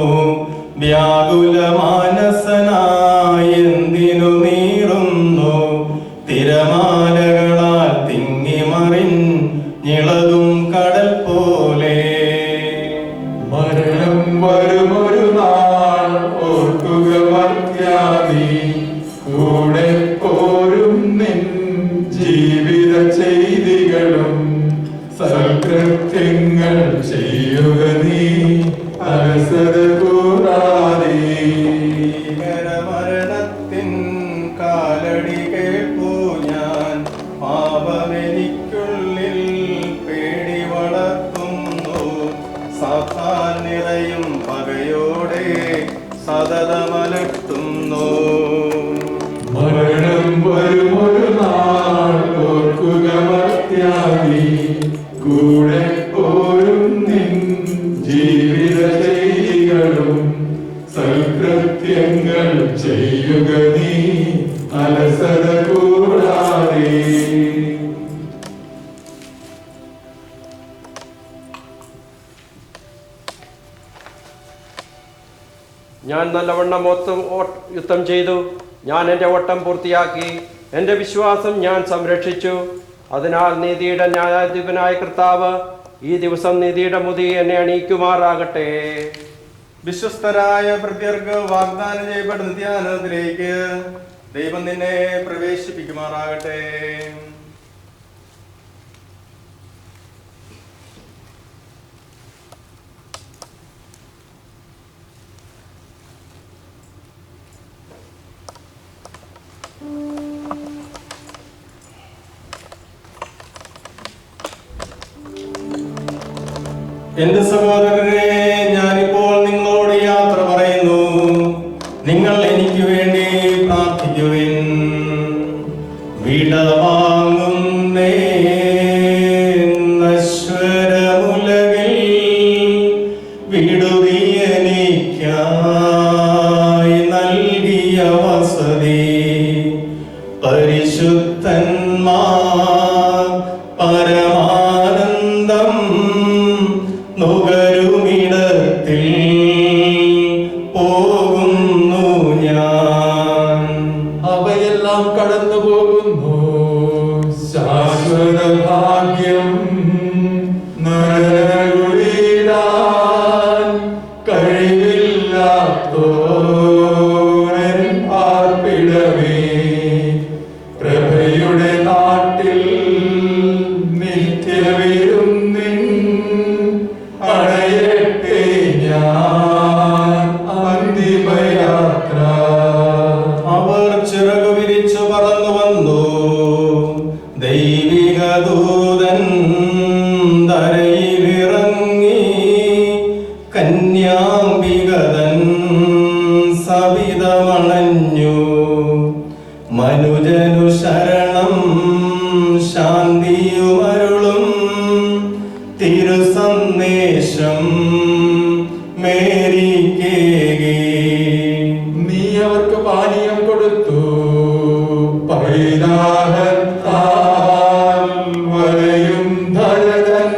വ്യാകുല മാനസനായി എന്തിനു നീറുന്നു? തിരമാലകളാൽ തിങ്ങിമറിഞ്ഞിളകും കടൽ പോലെ. മരണം വരുമൊരു നാൾ ഓർക്കുക മർത്യാ, നീ കൂടെ പോരും നിൻ ജീവിത ചെയ്തികളും സൽകൃത്യങ്ങൾ ചെയ്യുക നീ അലസത കൂടാതെ. മരണത്തിൻ കാലടി കേൾപ്പൂ ഞാൻ, പാപമെനിക്കുള്ളിൽ പേടി വളർത്തുന്നു. സാത്താൻ നിറയും പകയോടെ സതതമലട്ടുന്നു. മരണം വരുമൊരു നാൾ ഓർക്കുക മർത്യാ, നീ കൂടെ പോരും നിൻ ജീവിത ചെയ്തികളും സൽകൃത്യങ്ങൾ ചെയ്യുക നീ അലസത കൂടാതെ. ഞാൻ നല്ലവണ്ണം യുദ്ധം ചെയ്തു. ഞാൻ എൻ്റെ ഓട്ടം പൂർത്തിയാക്കി. എൻ്റെ വിശ്വാസം ഞാൻ സംരക്ഷിച്ചു. അതിനാൽ നീതിയുടെ ന്യായാധിപനായ കർത്താവ് ഈ ദിവസം നീതിയുടെ മുടി എന്നെ അണിയിക്കുമാറാകട്ടെ. വിശ്വസ്തരായ പ്രത്യർക്ക് വാഗ്ദാനം ചെയ്യപ്പെടുന്ന നിത്യാനന്ദത്തിലേക്ക് ദൈവം നിന്നെ പ്രവേശിപ്പിക്കുമാറാകട്ടെ. എന്റെ സഹോദരരെ, ഞാനിപ്പോൾ നിങ്ങളോട് യാത്ര പറയുന്നു. നിങ്ങൾ എനിക്ക് വേണ്ടി പ്രാർത്ഥിക്കുവിൻ. വിടവാങ്ങുന്നേ നശ്വരമുലകിൽ വിടുതി എനിക്കായി നൽകിയ വസതി പരിശുദ്ധന്മാർ പരമാനന്ദം നുകരുമിടത്തിൽ പോകുന്നു ഞാൻ. അവയെല്ലാം കടന്നു പോകുന്നു. ശാശ്വത ഭാഗ്യം നരകുടിയിടാൻ കഴിവില്ലാത്തോരൻ പാർപ്പിടമേ. പ്രഭയുടെ നാട്ടിൽ നിത്യവിരുന്നിൻ അണയട്ടെ ഞാൻ അന്തിമയാത്ര. അവർ ചിറകു വിരിച്ചു പറന്നു വന്നു. ദൈവിക ദൂതൻ തരയിലിറങ്ങി കന്യാംബികതൻ സവിതമണഞ്ഞു. മനുജനു ശരണം ശാന്തിയുമരുളും തിരുസന്ദേശം മേരിക്കേകി. നീ അവർക്ക് പാനീയം കൊടുത്തു. പൈതാഹത്താൽ വലയും ധരതൻ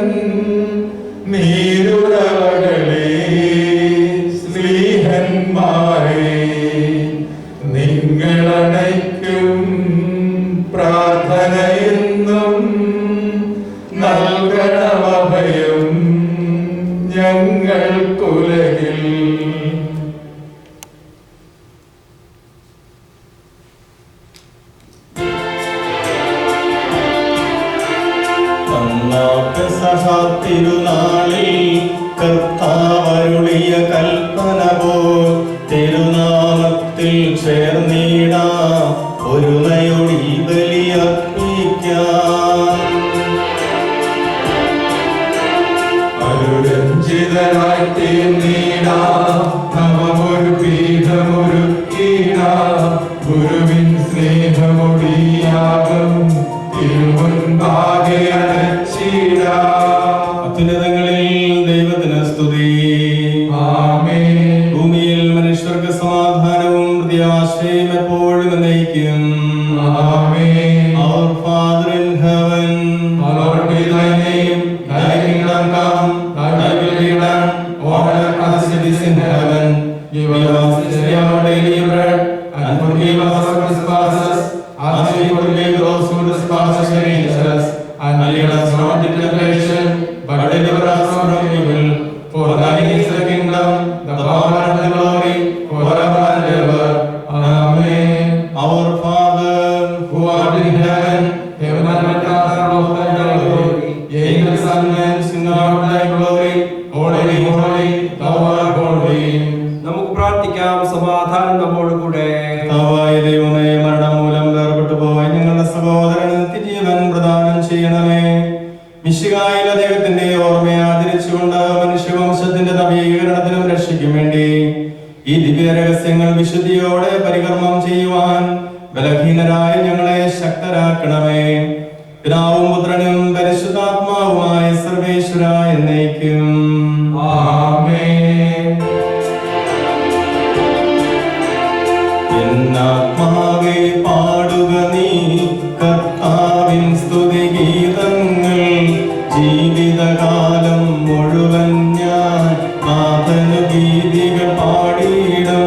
നീരുറവകളെ സ്നേഹന്മാരെ നിങ്ങളണയ്ക്കും പ്രാർത്ഥനയെന്നും നൽകണമഭയം ഞങ്ങൾക്കുലകിൽ. തിരുനാളിൽ കർത്താവരുളിയ കൽപ്പന പോൽ തിരുനാമത്തിൽ ചേർന്നിടാം ഒരു നയൊടി ബലിയർപ്പിക്കാം. അനുരഞ്ജിതരായി തീർന്നിടാം നവമൊരു പീഠമൊരുക്കിടാം. ഗുരുവിൻ സ്നേഹമൊടിയാകും തിരുമുൻപാകെ അടച്ചിടാം. അത്യുന്നതങ്ങളിൽ ദൈവത്തിന് സ്തുതി. ആമേൻ. ഭൂമിയിൽ മനുഷ്യർക്ക് സമാധാനവും പ്രത്യാശയും എപ്പോഴും എന്നേക്കും. ആമേൻ. Our Father in heaven, hallowed be thy name. Thy kingdom come, thy will be done on earth as it is in heaven. Give us this day our daily bread, and forgive us our trespasses, as we forgive those who trespass against us. And lead us not into temptation, but deliver us from evil. For thine is the kingdom, the power and the glory, forever and ever. Amen. Our Father, who art in heaven, heaven and earth are of thy glory. Angels and men sing out thy glory. Holy, holy, thou art holy. നമുക്ക് പ്രാർത്ഥിക്കാം. സമാധാനം നമ്മോട് കൂടെ. ദൈവമേ, മരണം മൂലം വേർപെട്ടു പോയി ഞങ്ങളുടെ സഹോദരന് നിത്യജീവൻ പ്രദാനം ചെയ്യണമേ. മിശിഹായിലെ ദൈവത്തിന്റെ ഓർമ്മയെ ആദരിച്ചുകൊണ്ട് മനുഷ്യവംശത്തിന്റെ നവീകരണത്തിനും രക്ഷയ്ക്കും വേണ്ടി ഈ ദിവ്യ രഹസ്യങ്ങൾ വിശുദ്ധിയോടെ പരികർമ്മം ചെയ്യുവാൻ ബലഹീനരായ ഞങ്ങളെ ശക്തരാക്കണമേ. പിതാവും പുത്രനും പരിശുദ്ധാത്മാവുമായ സർവേശ്വര എന്നേക്കും. ആമേൻ. എന്നാത്മാവേ പാടുക നീ കർത്താവിൻ സ്തുതിഗീതങ്ങൾ. ജീവിതകാലം മുഴുവൻ ഞാൻ നാഥനു ഗീതികൾ പാടിയിടും.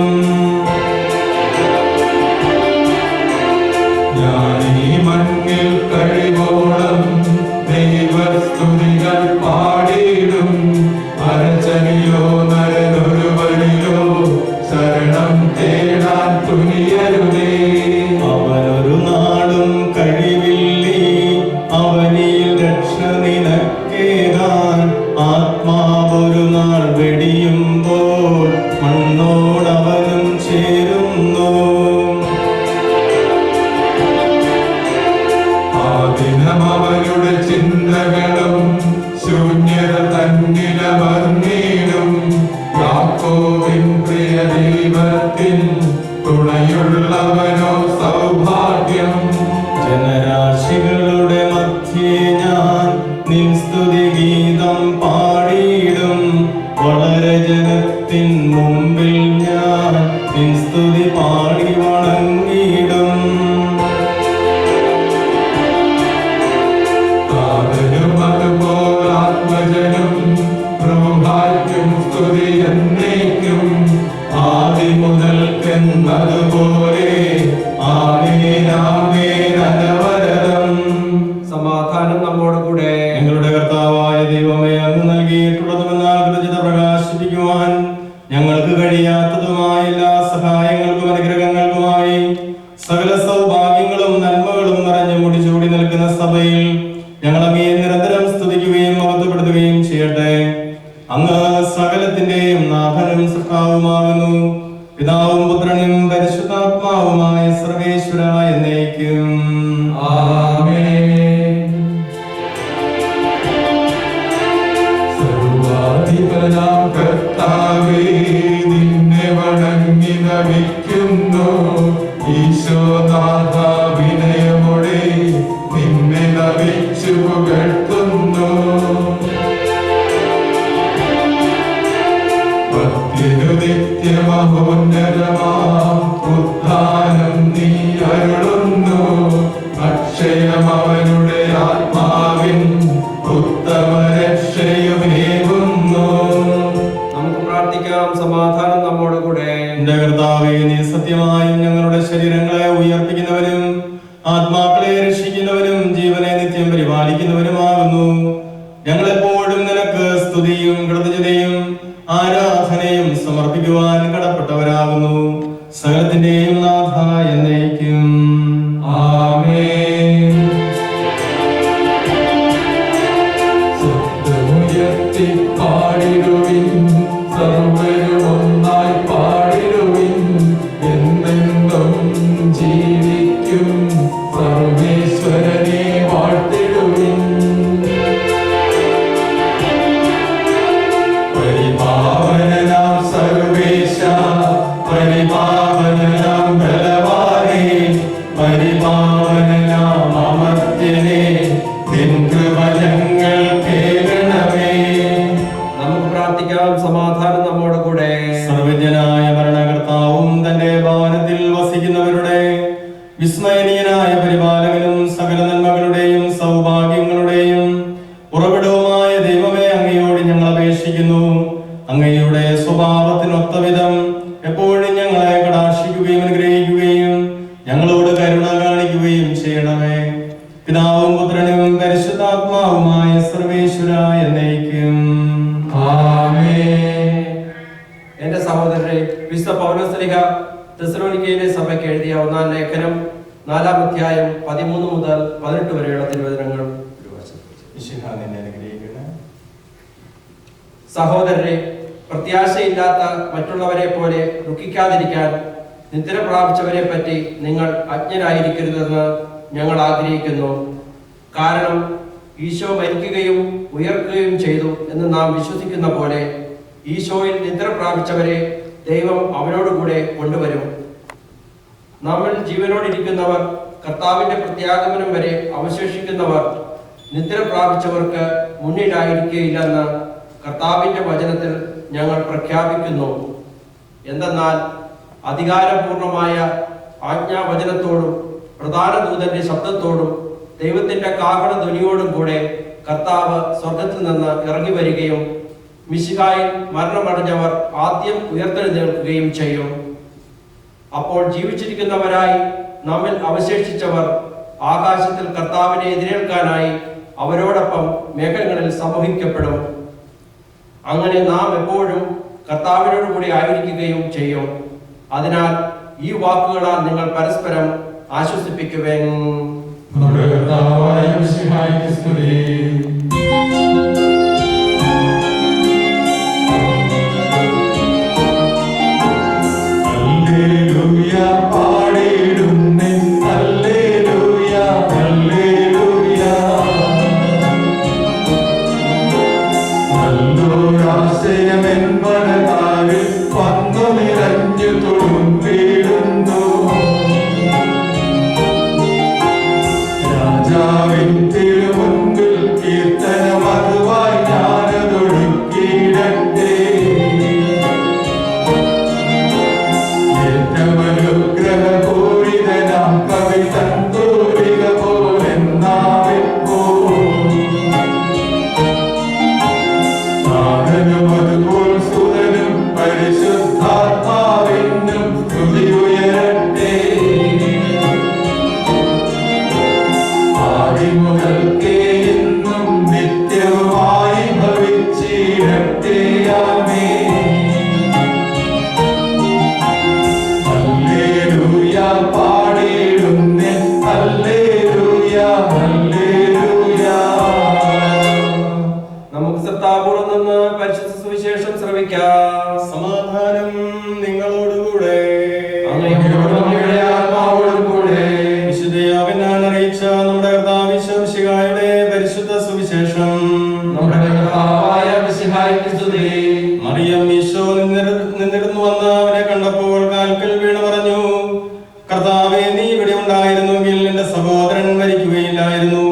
ദൈവസ്തുതികൾ പാടിയിടും. അരച്ചനിലോ നരനൊരുവനിലോ ശരണം തേടാൻ തുനിയരുതേ. അവനൊരു നാളും കഴിവില്ലേ, അവനിൽ രക്ഷ നിനക്കേകാൻ. ആത്മാവൊരു നാൾ വെടിയുമ്പോൾ മണ്ണോടവനും ചേരുന്നു. ആ ദിനം അവരുടെ ചിന്തകളും ശൂന്യത തന്നിലമർന്നീടും. യാക്കോബിൻ പ്രിയ ദൈവത്തിൻ തുണയുള്ളവനോ സൗഭാഗ്യം. ജനരാശികളുടെ മധ്യേ ഞാൻ നിൻ സ്തുതി ഗീതം പാടിയിടും. വളരെ ജനത്തിൻ മുമ്പിൽ ഞാൻ നിൻ സ്തുതി പാടി വണങ്ങിയിടും. താതനും അതുപോൽ ആത്മജനും പ്രഭാഗ്യം സ്തുതി എന്നേക്കും. ആദി മുതൽക്കെന്നതുപോലെ ആമേൻ ആമേൻ അനവരതം. സമാധാനം നമ്മോടുകൂടെ. ഞങ്ങളുടെ കർത്താവായ ദൈവമേ, അങ്ങ് നൽകിയിട്ടുള്ളതുമെന്നാൽ കൃതജ്ഞത പ്രകാശിപ്പിക്കുവാൻ ഞങ്ങൾക്ക് കഴിയാത്തതുമായ എല്ലാ സഹായങ്ങൾക്കും അനുഗ്രഹങ്ങൾക്കുമായി സകല സൗഭാഗ്യങ്ങളും നന്മകളും നിറഞ്ഞു മുടിചൂടി നിൽക്കുന്ന സഭയിൽ ഞങ്ങൾ അങ്ങയെ നിരന്തരം സ്തുതിക്കുകയും മഹത്വപ്പെടുത്തുകയും ചെയ്യട്ടെ. അങ്ങ് സകലത്തിന്റെയും നാഥനും സൃഷ്ടാവുമാകുന്നു. പിതാവും പുത്രനും പരിശുദ്ധാത്മാവുമായ സർവേശ്വര എന്നേക്കും. ആമേൻ. സർവാധിപനാം കർത്താവേ, നിന്നെ വണങ്ങി നമിക്കുന്നു. ഈശോനാഥ വിനയമോടെ നിന്നെ നമിച്ചു പുകഴ്ത്തുന്നു. ഭക്തിരു നിത്യമഹോന്നതമാം ഉദ്ധാനം നീ അരുളുന്നു. അക്ഷയമവനുടെ ആത്മാവിൻ ഉത്തമ രക്ഷയുമേകുന്നു. നമുക്ക് പ്രാർത്ഥിക്കാം. സമാധാനം നമ്മോടുകൂടെ. എന്റെ കർത്താവേ, നീ സത്യമായും ഞങ്ങളുടെ ശരീരങ്ങളെ ഉയർപ്പിക്കുന്നവരും ആത്മാക്കളെ രക്ഷിക്കുന്നവരും ജീവനെ നിത്യം പരിപാലിക്കുന്നവരുമാകുന്നു. ഞങ്ങളെപ്പോഴും നിനക്ക് സ്തുതിയും കൃതജ്ഞതയും ആരാധനയും സമർപ്പിക്കുവാൻ കടപ്പെട്ടവരാകുന്നു. സകലത്തിന്റെയും നാഥ എന്നേക്കും. ആമേൻ. ശബ്ദമുയർത്തി പാടിടുവിൻ, സർവ്വരും ഒന്നായി പാടിടുവിൻ. എന്നെന്നും ജീവിക്കും സർവേശ്വരനെ വാഴ്ത്തിടുവിൻ. പരിപാവനനാം സർവേശ, പരിപാവനനാം ബലവാനേ, പരിപാവനനാം അമർത്യനേ, നിൻ കൃപ ഞങ്ങൾ കേൾക്കണമേ. നമുക്ക് പ്രാർത്ഥിക്കാം. സമാധാനം നമ്മോടുകൂടെ. സർവജ്ഞനായ ഭരണകർത്താവും തന്റെ ഭവനത്തിൽ വസിക്കുന്നവരുടെ വിസ്മയനീയനായ പരിപാലകനും സകല നന്മകളുടെയും സൗഭാഗ്യങ്ങളുടെയും ഉറവിടവുമായ ദൈവമേ, അങ്ങയോട് ഞങ്ങൾ അപേക്ഷിക്കുന്നു. അങ്ങയുടെ സ്വഭാവത്തിനൊത്ത വിധം എപ്പോഴും ഞങ്ങളെ കടാക്ഷിക്കുകയും അനുഗ്രഹിക്കുകയും ഞങ്ങളോട് കരുണ കാണിക്കുകയും ചെയ്യണമേ. പിതാവും പുത്രനും പരിശുദ്ധാത്മാവുമായ സർവേശ്വര എന്നേക്കും. ആമേൻ. എന്റെ സഹോദരരെ, വിശുദ്ധ പൗലോസ്ലീഹ തെസ്സലോനിക്കയിലെ സഭയ്ക്ക് എഴുതിയ ഒന്നാം ലേഖനം 4-ാം അധ്യായം 13 മുതൽ 18 വരെയുള്ള തിരുവചനങ്ങൾ. സഹോദരരെ, പ്രത്യാശയില്ലാത്ത മറ്റുള്ളവരെ പോലെ ദുഃഖിക്കാതിരിക്കാൻ നിദ്ര പ്രാപിച്ചവരെ പറ്റി നിങ്ങൾ അജ്ഞരായിരിക്കരുതെന്ന് ഞങ്ങൾ ആഗ്രഹിക്കുന്നു. കാരണം ഈശോ മരിക്കുകയും ഉയർക്കുകയും ചെയ്തു എന്ന് നാം വിശ്വസിക്കുന്ന പോലെ ഈശോയിൽ നിദ്ര പ്രാപിച്ചവരെ ദൈവം അവനോടുകൂടെ കൊണ്ടുവരും. നമ്മിൽ ജീവനോടിരിക്കുന്നവർ, കർത്താവിന്റെ പ്രത്യാഗമനം വരെ അവശേഷിക്കുന്നവർ നിദ്ര പ്രാപിച്ചവർക്ക് മുന്നിലായിരിക്കുകയില്ലെന്ന് കർത്താവിന്റെ വചനത്തിൽ ഞങ്ങൾ പ്രഖ്യാപിക്കുന്നു. എന്തെന്നാൽ അധികാരപൂർണമായ ആജ്ഞാവചനത്തോടും പ്രധാന ദൂതന്റെ ശബ്ദത്തോടും ദൈവത്തിന്റെ കാഹള ധ്വനിയോടും കൂടെ കർത്താവ് സ്വർഗത്തിൽ നിന്ന് ഇറങ്ങി വരികയും മിശിഹായിൽ മരണമടഞ്ഞവർ ആദ്യം ഉയർത്തെഴുന്നേൽക്കുകയും ചെയ്യും. അപ്പോൾ ജീവിച്ചിരിക്കുന്നവരായി നമ്മിൽ അവശേഷിച്ചവർ ആകാശത്തിൽ കർത്താവിനെ എതിരേൽക്കാനായി അവരോടൊപ്പം മേഘങ്ങളിൽ സംവഹിക്കപ്പെടും. അങ്ങനെ നാം എപ്പോഴും കർത്താവിനോട് കൂടി ആയിരിക്കുകയും ചെയ്യും. അതിനാൽ ഈ വാക്കുകളാൽ നിങ്ങൾ പരസ്പരം ആശ്വസിപ്പിക്കുവേൻ. നമ്മുടെ കർത്താവായ മിശിഹായ്ക്ക് സ്തുതി. ഹല്ലേലൂയ പാടിയിടുന്നേ, ഹല്ലേലൂയ ഹല്ലേലൂയ. നല്ലൊരാശയമെൻ മനതാരിൽ വന്നു നിറഞ്ഞു തുളുമ്പിടുന്നു. രാജാവിൻ തിരുമുൻപിൽ കീർത്തനമതുവായി ഞാനതൊടുക്കിയിടട്ടെ. ഏറ്റമനുഗ്രഹപൂരിതനാം കവി തന്തൂരിക പോലെന്നാവിപ്പോ താരനും അതുപോൽ സുതനും പരിശുദ്ധാത്മാവിനും സ്തുതി ഉയരട്ടെ. ആദിമുതൽക്കേ ഇന്നും നിത്യവുമായി ഭവിച്ചിടട്ടെ. ആമേൻ. ഹല്ലേലൂയ പാടിയിടുന്നേ, ഹല്ലേലൂയ ഹല്ലേലൂയ. നമുക്ക് ശ്രദ്ധാപൂർവം നിന്ന് പരിശുദ്ധ സുവിശേഷം ശ്രവിക്കാം. സമാധാനം നിങ്ങളോടുകൂടെ. അങ്ങയുടെ ആത്മാവോടും കൂടെ. വിശുദ്ധ യോഹന്നാൻ അറിയിച്ച നമ്മുടെ കർത്താവ് മിശിഹായുടെ പരിശുദ്ധ സുവിശേഷം. നമ്മുടെ കർത്താവായ മിശിഹായ്ക്ക് സ്തുതി. മറിയം ഈശോ നിന്നിരുന്നു വന്ന് അവനെ കണ്ടപ്പോൾ കാൽക്കൽ വീണ് പറഞ്ഞു, കർത്താവേ, നീ ഇവിടെ ഉണ്ടായിരുന്നുവെങ്കിൽ എന്റെ സഹോദരൻ മരിക്കുകയില്ലായിരുന്നു.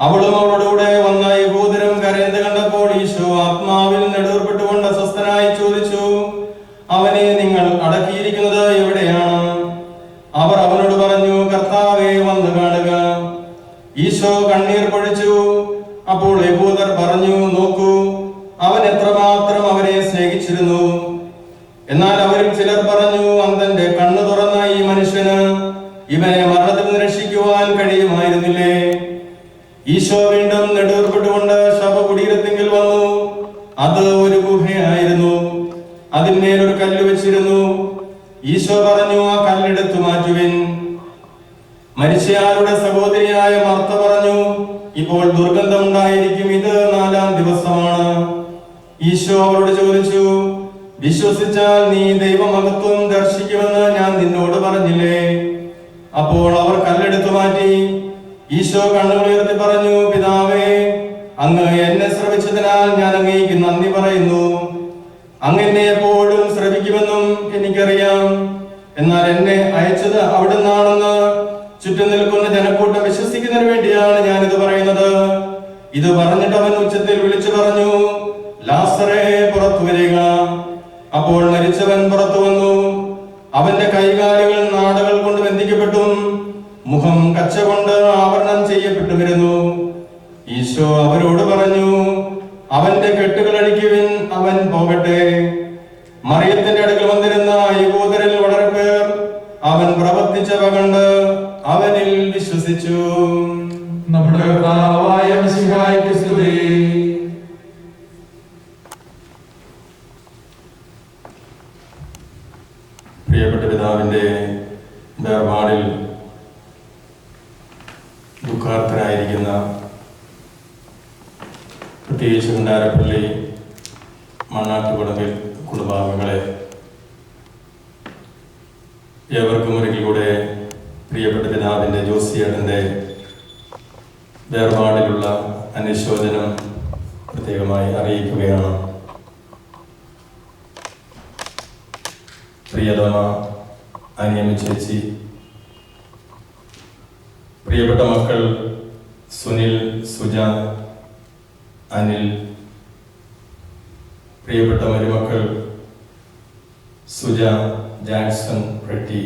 അവളും അവളോടുകൂടെ വന്ന യഹൂദരും കരയുന്നത് കണ്ടപ്പോൾ ഈശോ ആത്മാവിൽ നെടുവേർപ്പെട്ടുകൊണ്ട് അസ്വസ്ഥനായി ചോദിച്ചു, അവനെ നിങ്ങൾ അടക്കിയിരിക്കുന്നത് എവിടെയാണ്? അവർ അവനോട് പറഞ്ഞു, കർത്താവേ, വന്ന് കാണുക. ഈശോ കണ്ണീർ പൊഴിച്ചു. അപ്പോൾ യഹൂദർ പറഞ്ഞു, നോക്കൂ, അവൻ എത്രമാത്രം അവരെ സ്നേഹിച്ചിരുന്നു. എന്നാൽ അവരിൽ ചിലർ പറഞ്ഞു, അന്ധന്റെ കണ്ണു തുറന്ന ഈ മനുഷ്യന് ഇവനെ മരണത്തിൽ നിന്ന് രക്ഷിക്കുവാൻ കഴിയുമായിരുന്നില്ലേ? ഈശോ വീണ്ടും നെടുവേർപ്പെട്ടുകൊണ്ട് ശവകുടീരത്തിങ്കിൽ വന്നു. അത് ഒരു ഗുഹയായിരുന്നു. അതിന്മേലൊരു കല്ല് വെച്ചിരുന്നു. ഈശോ പറഞ്ഞു, ആ കല്ലെടുത്തു മാറ്റുവിൻ. മരിച്ചയാളുടെ സഹോദരിയായ മർത്ത പറഞ്ഞു, ഇപ്പോൾ ദുർഗന്ധമുണ്ടായിരിക്കും, ഇത് 4-ാം ദിവസമാണ്. ഈശോ അവരോട് ചോദിച്ചു, വിശ്വസിച്ചാൽ നീ ദൈവമഹത്വം ദർശിക്കുമെന്ന് ഞാൻ നിന്നോട് പറഞ്ഞില്ലേ? അപ്പോൾ അവർ കല്ലെടുത്തു മാറ്റി. ഈശോ കണ്ണുകളുയർത്തി പറഞ്ഞു, പിതാവേ, അങ്ങ് എന്നെ ശ്രവിച്ചതിനാൽ ഞാൻ അങ്ങേക്ക് നന്ദി പറയുന്നു. അങ്ങ് എന്നെ എപ്പോഴും ശ്രവിക്കുമെന്നും എനിക്കറിയാം. എന്നാൽ എന്നെ അയച്ചത് അവിടുന്നാണെന്ന് ചുറ്റും നിൽക്കുന്ന ജനക്കൂട്ടം വിശ്വസിക്കുന്നതിന് വേണ്ടിയാണ് ഞാനിത് പറയുന്നത്. ഇത് പറഞ്ഞിട്ട് അവൻ ഉച്ചത്തിൽ വിളിച്ചു പറഞ്ഞു, ലാസറേ, പുറത്തു വരിക. അപ്പോൾ മരിച്ചവൻ പുറത്തു വന്നു. അവന്റെ കൈകാലുകൾ നാടകൾ കൊണ്ട് ബന്ധിക്കപ്പെട്ടും മുഖം കച്ച കൊണ്ട് ആവരണം ചെയ്യപ്പെട്ടുമിരുന്നു. ഈശോ അവരോട് പറഞ്ഞു, അവന്റെ കെട്ടുകൾ അഴിക്കുവിൻ, അവൻ പോകട്ടെ. മറിയത്തിന്റെ അടുക്കൽ വന്നിരുന്ന യഹൂദരിൽ വളരെ പേർ അവൻ പ്രവർത്തിച്ചവ കണ്ട് അവനിൽ വിശ്വസിച്ചു. നമ്മുടെ കർത്താവായ മിശിഹായ്ക്ക് സ്തുതി. പ്രിയപ്പെട്ട പിതാവിന്റെ വേർപാടിൽ ദുഃഖാർത്ഥനായിരിക്കുന്ന പ്രത്യേകിച്ച് കുണ്ടാരപ്പള്ളി മണ്ണാട്ടുകുളത്തിൽ കുടുംബാംഗങ്ങളെ ഏവർക്കും ഒരിക്കലൂടെ പ്രിയപ്പെട്ട പിതാവിന്റെ ജോസിയേട്ടന്റെ വേർപാടിലുള്ള അനുശോചനം പ്രത്യേകമായി അറിയിക്കുകയാണ്. പ്രിയതമ അനിയമ ചേച്ചി, പ്രിയപ്പെട്ട മക്കൾ സുനിൽ, സുജ, അനിൽ, പ്രിയപ്പെട്ട മരുമക്കൾ സുജ, ജാക്സൺ, റെട്ടി,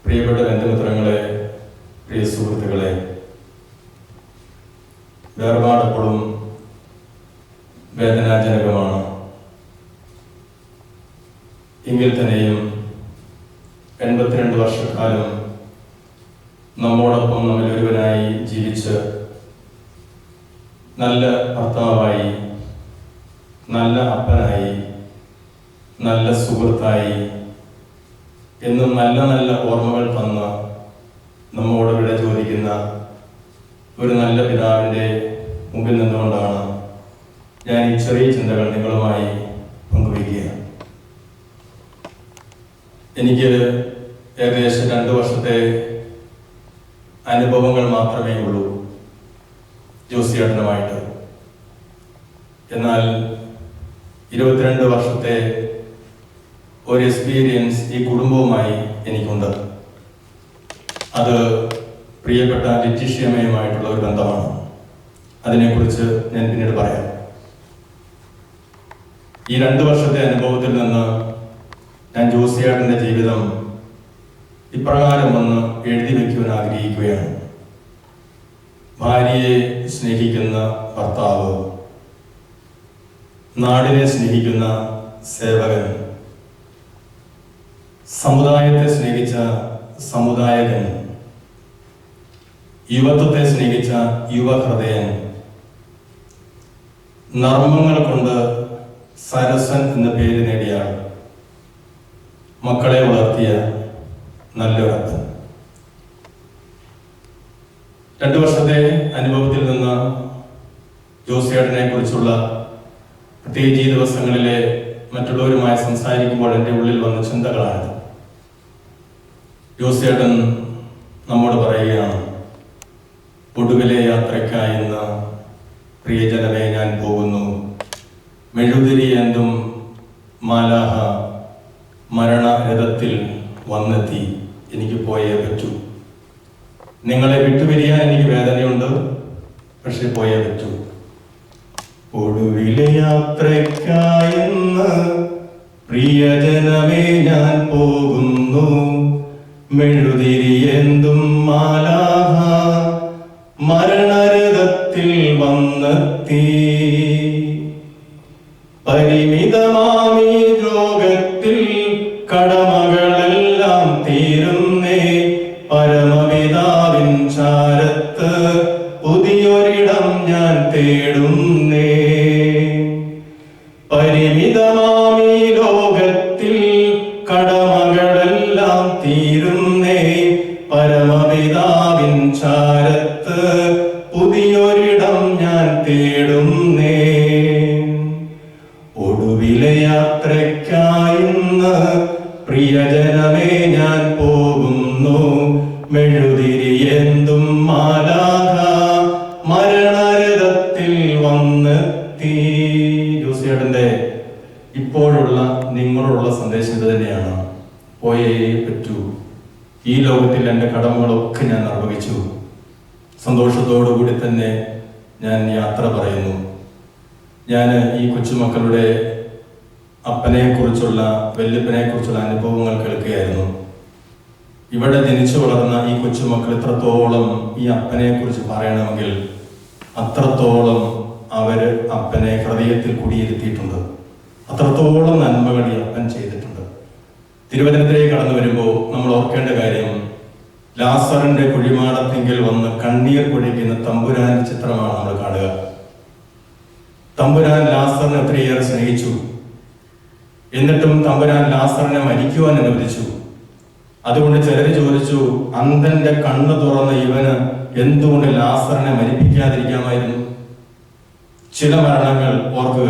പ്രിയപ്പെട്ട ബന്ധുമിത്രങ്ങളെ, പ്രിയ സുഹൃത്തുക്കളെ, വേർപാടെപ്പോഴും വേദനാജനകമാണ്. എങ്കിൽ തന്നെയും 82 വർഷക്കാലം നമ്മോടൊപ്പം നമ്മിൽ ഒരുവനായി ജീവിച്ച് നല്ല ഭർത്താവായി, നല്ല അപ്പനായി, നല്ല സുഹൃത്തായി എന്നും നല്ല നല്ല ഓർമ്മകൾ തന്ന നമ്മോട് വിട ചോദിക്കുന്ന ഒരു നല്ല പിതാവിൻ്റെ മുമ്പിൽ നിന്നുകൊണ്ടാണ് ഞാൻ ഈ ചെറിയ ചിന്തകൾ നിങ്ങളുമായി പങ്കുവയ്ക്കുക. എനിക്ക് ഏകദേശം 2 വർഷത്തെ അനുഭവങ്ങൾ മാത്രമേ ഉള്ളൂ ജോസിയേട്ടനുമായിട്ട്. എന്നാൽ 22 വർഷത്തെ ഒരു എക്സ്പീരിയൻസ് ഈ കുടുംബവുമായി എനിക്കുണ്ട്. അത് പ്രിയപ്പെട്ട ലിറ്റിഷ്യമ്മയുമായിട്ടുള്ള ഒരു ബന്ധമാണ്. അതിനെക്കുറിച്ച് ഞാൻ പിന്നീട് പറയാം. ഈ 2 വർഷത്തെ അനുഭവത്തിൽ നിന്ന് ഞാൻ ജോസിയേട്ടൻ്റെ ജീവിതം ഇപ്രകാരം ഒന്ന് എഴുതി വയ്ക്കുവാൻ ആഗ്രഹിക്കുകയാണ്. ഭാര്യയെ സ്നേഹിക്കുന്ന ഭർത്താവ്, നാടിനെ സ്നേഹിക്കുന്ന സേവകൻ, സമുദായത്തെ സ്നേഹിച്ച സമുദായകൻ, യുവത്വത്തെ സ്നേഹിച്ച യുവഹൃദയൻ, നർമ്മങ്ങൾ കൊണ്ട് സരസൻ എന്ന പേര് നേടിയ മക്കളെ വളർത്തിയ നല്ലൊരപ്പൻ. 2 വർഷത്തെ അനുഭവത്തിൽ നിന്ന് ജോസിയേട്ടനെ കുറിച്ചുള്ള പ്രത്യേകിച്ച് ഈ ദിവസങ്ങളിലെ മറ്റുള്ളവരുമായി സംസാരിക്കുമ്പോൾ എൻ്റെ ഉള്ളിൽ വന്ന ചിന്തകളാണ്. ജോസിയേട്ടൻ നമ്മോട് പറയുകയാണ്, ഒടുവിലെ യാത്രയ്ക്കായി ഇന്ന് പ്രിയജനമേ ഞാൻ പോകുന്നു. മെഴുതിരി എന്തും മാലാഹ മരണരഥത്തിൽ വന്നെത്തി. എനിക്ക് പോയേ പറ്റൂ. നിങ്ങളെ വിട്ടുപിരിയാൻ എനിക്ക് വേദനയുണ്ട്, പക്ഷെ പോയേ പറ്റൂ. ഒടുവിലെ യാത്രയ്ക്കായിന്ന് പ്രിയജനമേ ഞാൻ പോകുന്നു. മെഴുതിരി എന്തും മാലാഹ മരണരഥത്തിൽ വന്നെത്തി. പരിമിതമാമീ ലോകത്തിൽ കടമകളെല്ലാം തീരുന്നേ. പരമപിതാവിൻ ചാരത്ത് പുതിയൊരിടം ഞാൻ തേടുന്നേ. പരിമിതമാമീ ലോകത്തിൽ കടമകളെല്ലാം തീരുന്നേ. പരമപിതാവിൻ ചാരത്ത് പുതിയൊരിടം ഞാൻ തേടുന്നേ. ഒടുവിലെ യാത്രയ്ക്കായിന്ന് പ്രിയജനമേ ഞാൻ പോകുന്നു. മെഴുതിരി എന്തും മാലാഹ മരണരഥത്തിൽ വന്നെത്തി. ജോസിയേട്ടൻ്റെ ഇപ്പോഴുള്ള നിങ്ങളുള്ള സന്ദേശം ഇത് തന്നെയാണ്. പോയേ പറ്റൂ. ഈ ലോകത്തിൽ എൻ്റെ കടമകളൊക്കെ ഞാൻ നിർവഹിച്ചു. സന്തോഷത്തോടുകൂടി തന്നെ ഞാൻ യാത്ര പറയുന്നു. ഞാൻ ഈ കൊച്ചുമക്കളുടെ അപ്പനെക്കുറിച്ചുള്ള വല്യപ്പനെക്കുറിച്ചുള്ള അനുഭവങ്ങൾ കേൾക്കുകയായിരുന്നു. ഇവിടെ ജനിച്ചു വളർന്ന ഈ കൊച്ചുമക്കൾ ഇത്രത്തോളം ഈ അപ്പനെക്കുറിച്ച് പറയണമെങ്കിൽ അത്രത്തോളം അവർ അപ്പനെ ഹൃദയത്തിൽ കുടിയിരുത്തിയിട്ടുണ്ട്. അത്രത്തോളം നന്മകൾ ഈ അപ്പൻ ചെയ്തിട്ടുണ്ട്. തിരുവചനത്തിലേക്ക് കടന്നു വരുമ്പോൾ നമ്മൾ ഓർക്കേണ്ട കാര്യം, ലാസറിന്റെ കുഴിമാടത്തിങ്കിൽ വന്ന് കണ്ണീർ പൊഴിക്കുന്ന തമ്പുരാന്റെ ചിത്രമാണ് നമ്മൾ കാണുക. തമ്പുരാൻ ലാസറിനെ ഒത്തിരിയേറെ സ്നേഹിച്ചു. എന്നിട്ടും തമ്പുരാൻ ലാസറിനെ മരിക്കുവാൻ അനുവദിച്ചു. അതുകൊണ്ട് ചിലർ ചോദിച്ചു, അന്ധന്റെ കണ്ണ് തുറന്ന ഇവന് എന്തുകൊണ്ട് ലാസറിനെ മരിപ്പിക്കാതിരിക്കാമായിരുന്നു? ചില മരണങ്ങൾ ഓർക്കുക,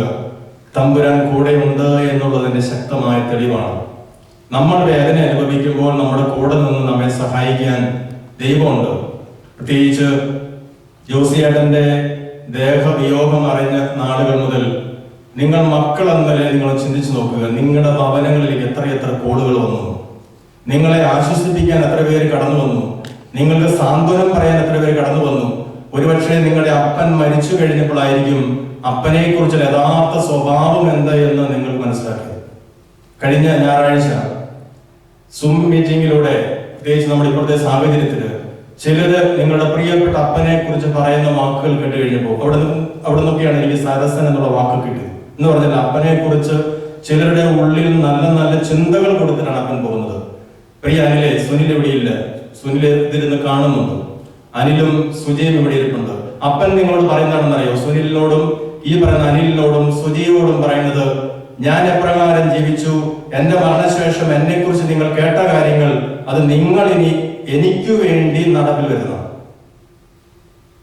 തമ്പുരാൻ കൂടെ ഉണ്ട് എന്നുള്ളതിന്റെ ശക്തമായ തെളിവാണ്. നമ്മൾ വേദന അനുഭവിക്കുമ്പോൾ നമ്മുടെ കൂടെ നിന്ന് നമ്മെ സഹായിക്കാൻ ദൈവമുണ്ട്. പ്രത്യേകിച്ച് ജോസിയേട്ടന്റെ ദേഹവിയോഗം അറിഞ്ഞ നാളുകൾ മുതൽ നിങ്ങൾ മക്കൾ എന്നല്ലേ നിങ്ങൾ ചിന്തിച്ചു നോക്കുക. നിങ്ങളുടെ ഭവനങ്ങളിലേക്ക് എത്രയെത്ര കോളുകൾ വന്നു. നിങ്ങളെ ആശ്വസിപ്പിക്കാൻ എത്ര പേര് കടന്നു വന്നു. നിങ്ങൾക്ക് സാന്ത്വനം പറയാൻ എത്ര പേര് കടന്നു വന്നു. ഒരുപക്ഷെ നിങ്ങളുടെ അപ്പൻ മരിച്ചു കഴിഞ്ഞപ്പോഴായിരിക്കും അപ്പനെ കുറിച്ചുള്ള യഥാർത്ഥ സ്വഭാവം എന്താ എന്ന് നിങ്ങൾ മനസ്സിലാക്കിയത്. കഴിഞ്ഞ ഞായറാഴ്ച സും മീറ്റിംഗിലൂടെ, പ്രത്യേകിച്ച് നമ്മുടെ ഇപ്പോഴത്തെ സാഹചര്യത്തിൽ ചിലര് നിങ്ങളുടെ പ്രിയപ്പെട്ട അപ്പനെ കുറിച്ച് പറയുന്ന വാക്കുകൾ കേട്ട് കഴിഞ്ഞപ്പോൾ അവിടെ നിന്നൊക്കെയാണ് എനിക്ക് സരസൻ എന്നുള്ള വാക്ക് കിട്ടിയത്. എന്ന് പറഞ്ഞാൽ അപ്പനെ കുറിച്ച് ചിലരുടെ ഉള്ളിൽ നല്ല നല്ല ചിന്തകൾ കൊടുത്തിട്ടാണ് അപ്പൻ പോകുന്നത്. പ്രിയ അനിലെ, സുനിൽ ഇവിടെയില്ല. സുനിൽ ഇതിരുന്ന് കാണുന്നുണ്ട്. അനിലും സുജയും ഇവിടെ ഇരിപ്പുണ്ട്. അപ്പൻ നിങ്ങളോട് പറയുന്നതാണെന്നറിയോ? സുനിലിനോടും ഈ പറയുന്ന അനിലിനോടും സുജിയോടും പറയുന്നത്, ഞാൻ എപ്രകാരം ജീവിച്ചു, എന്റെ മരണശേഷം എന്നെ കുറിച്ച് നിങ്ങൾ കേട്ട കാര്യങ്ങൾ അത് നിങ്ങൾ ഇനി എനിക്ക് വേണ്ടി നടപ്പിൽ വരുന്നതാണ്.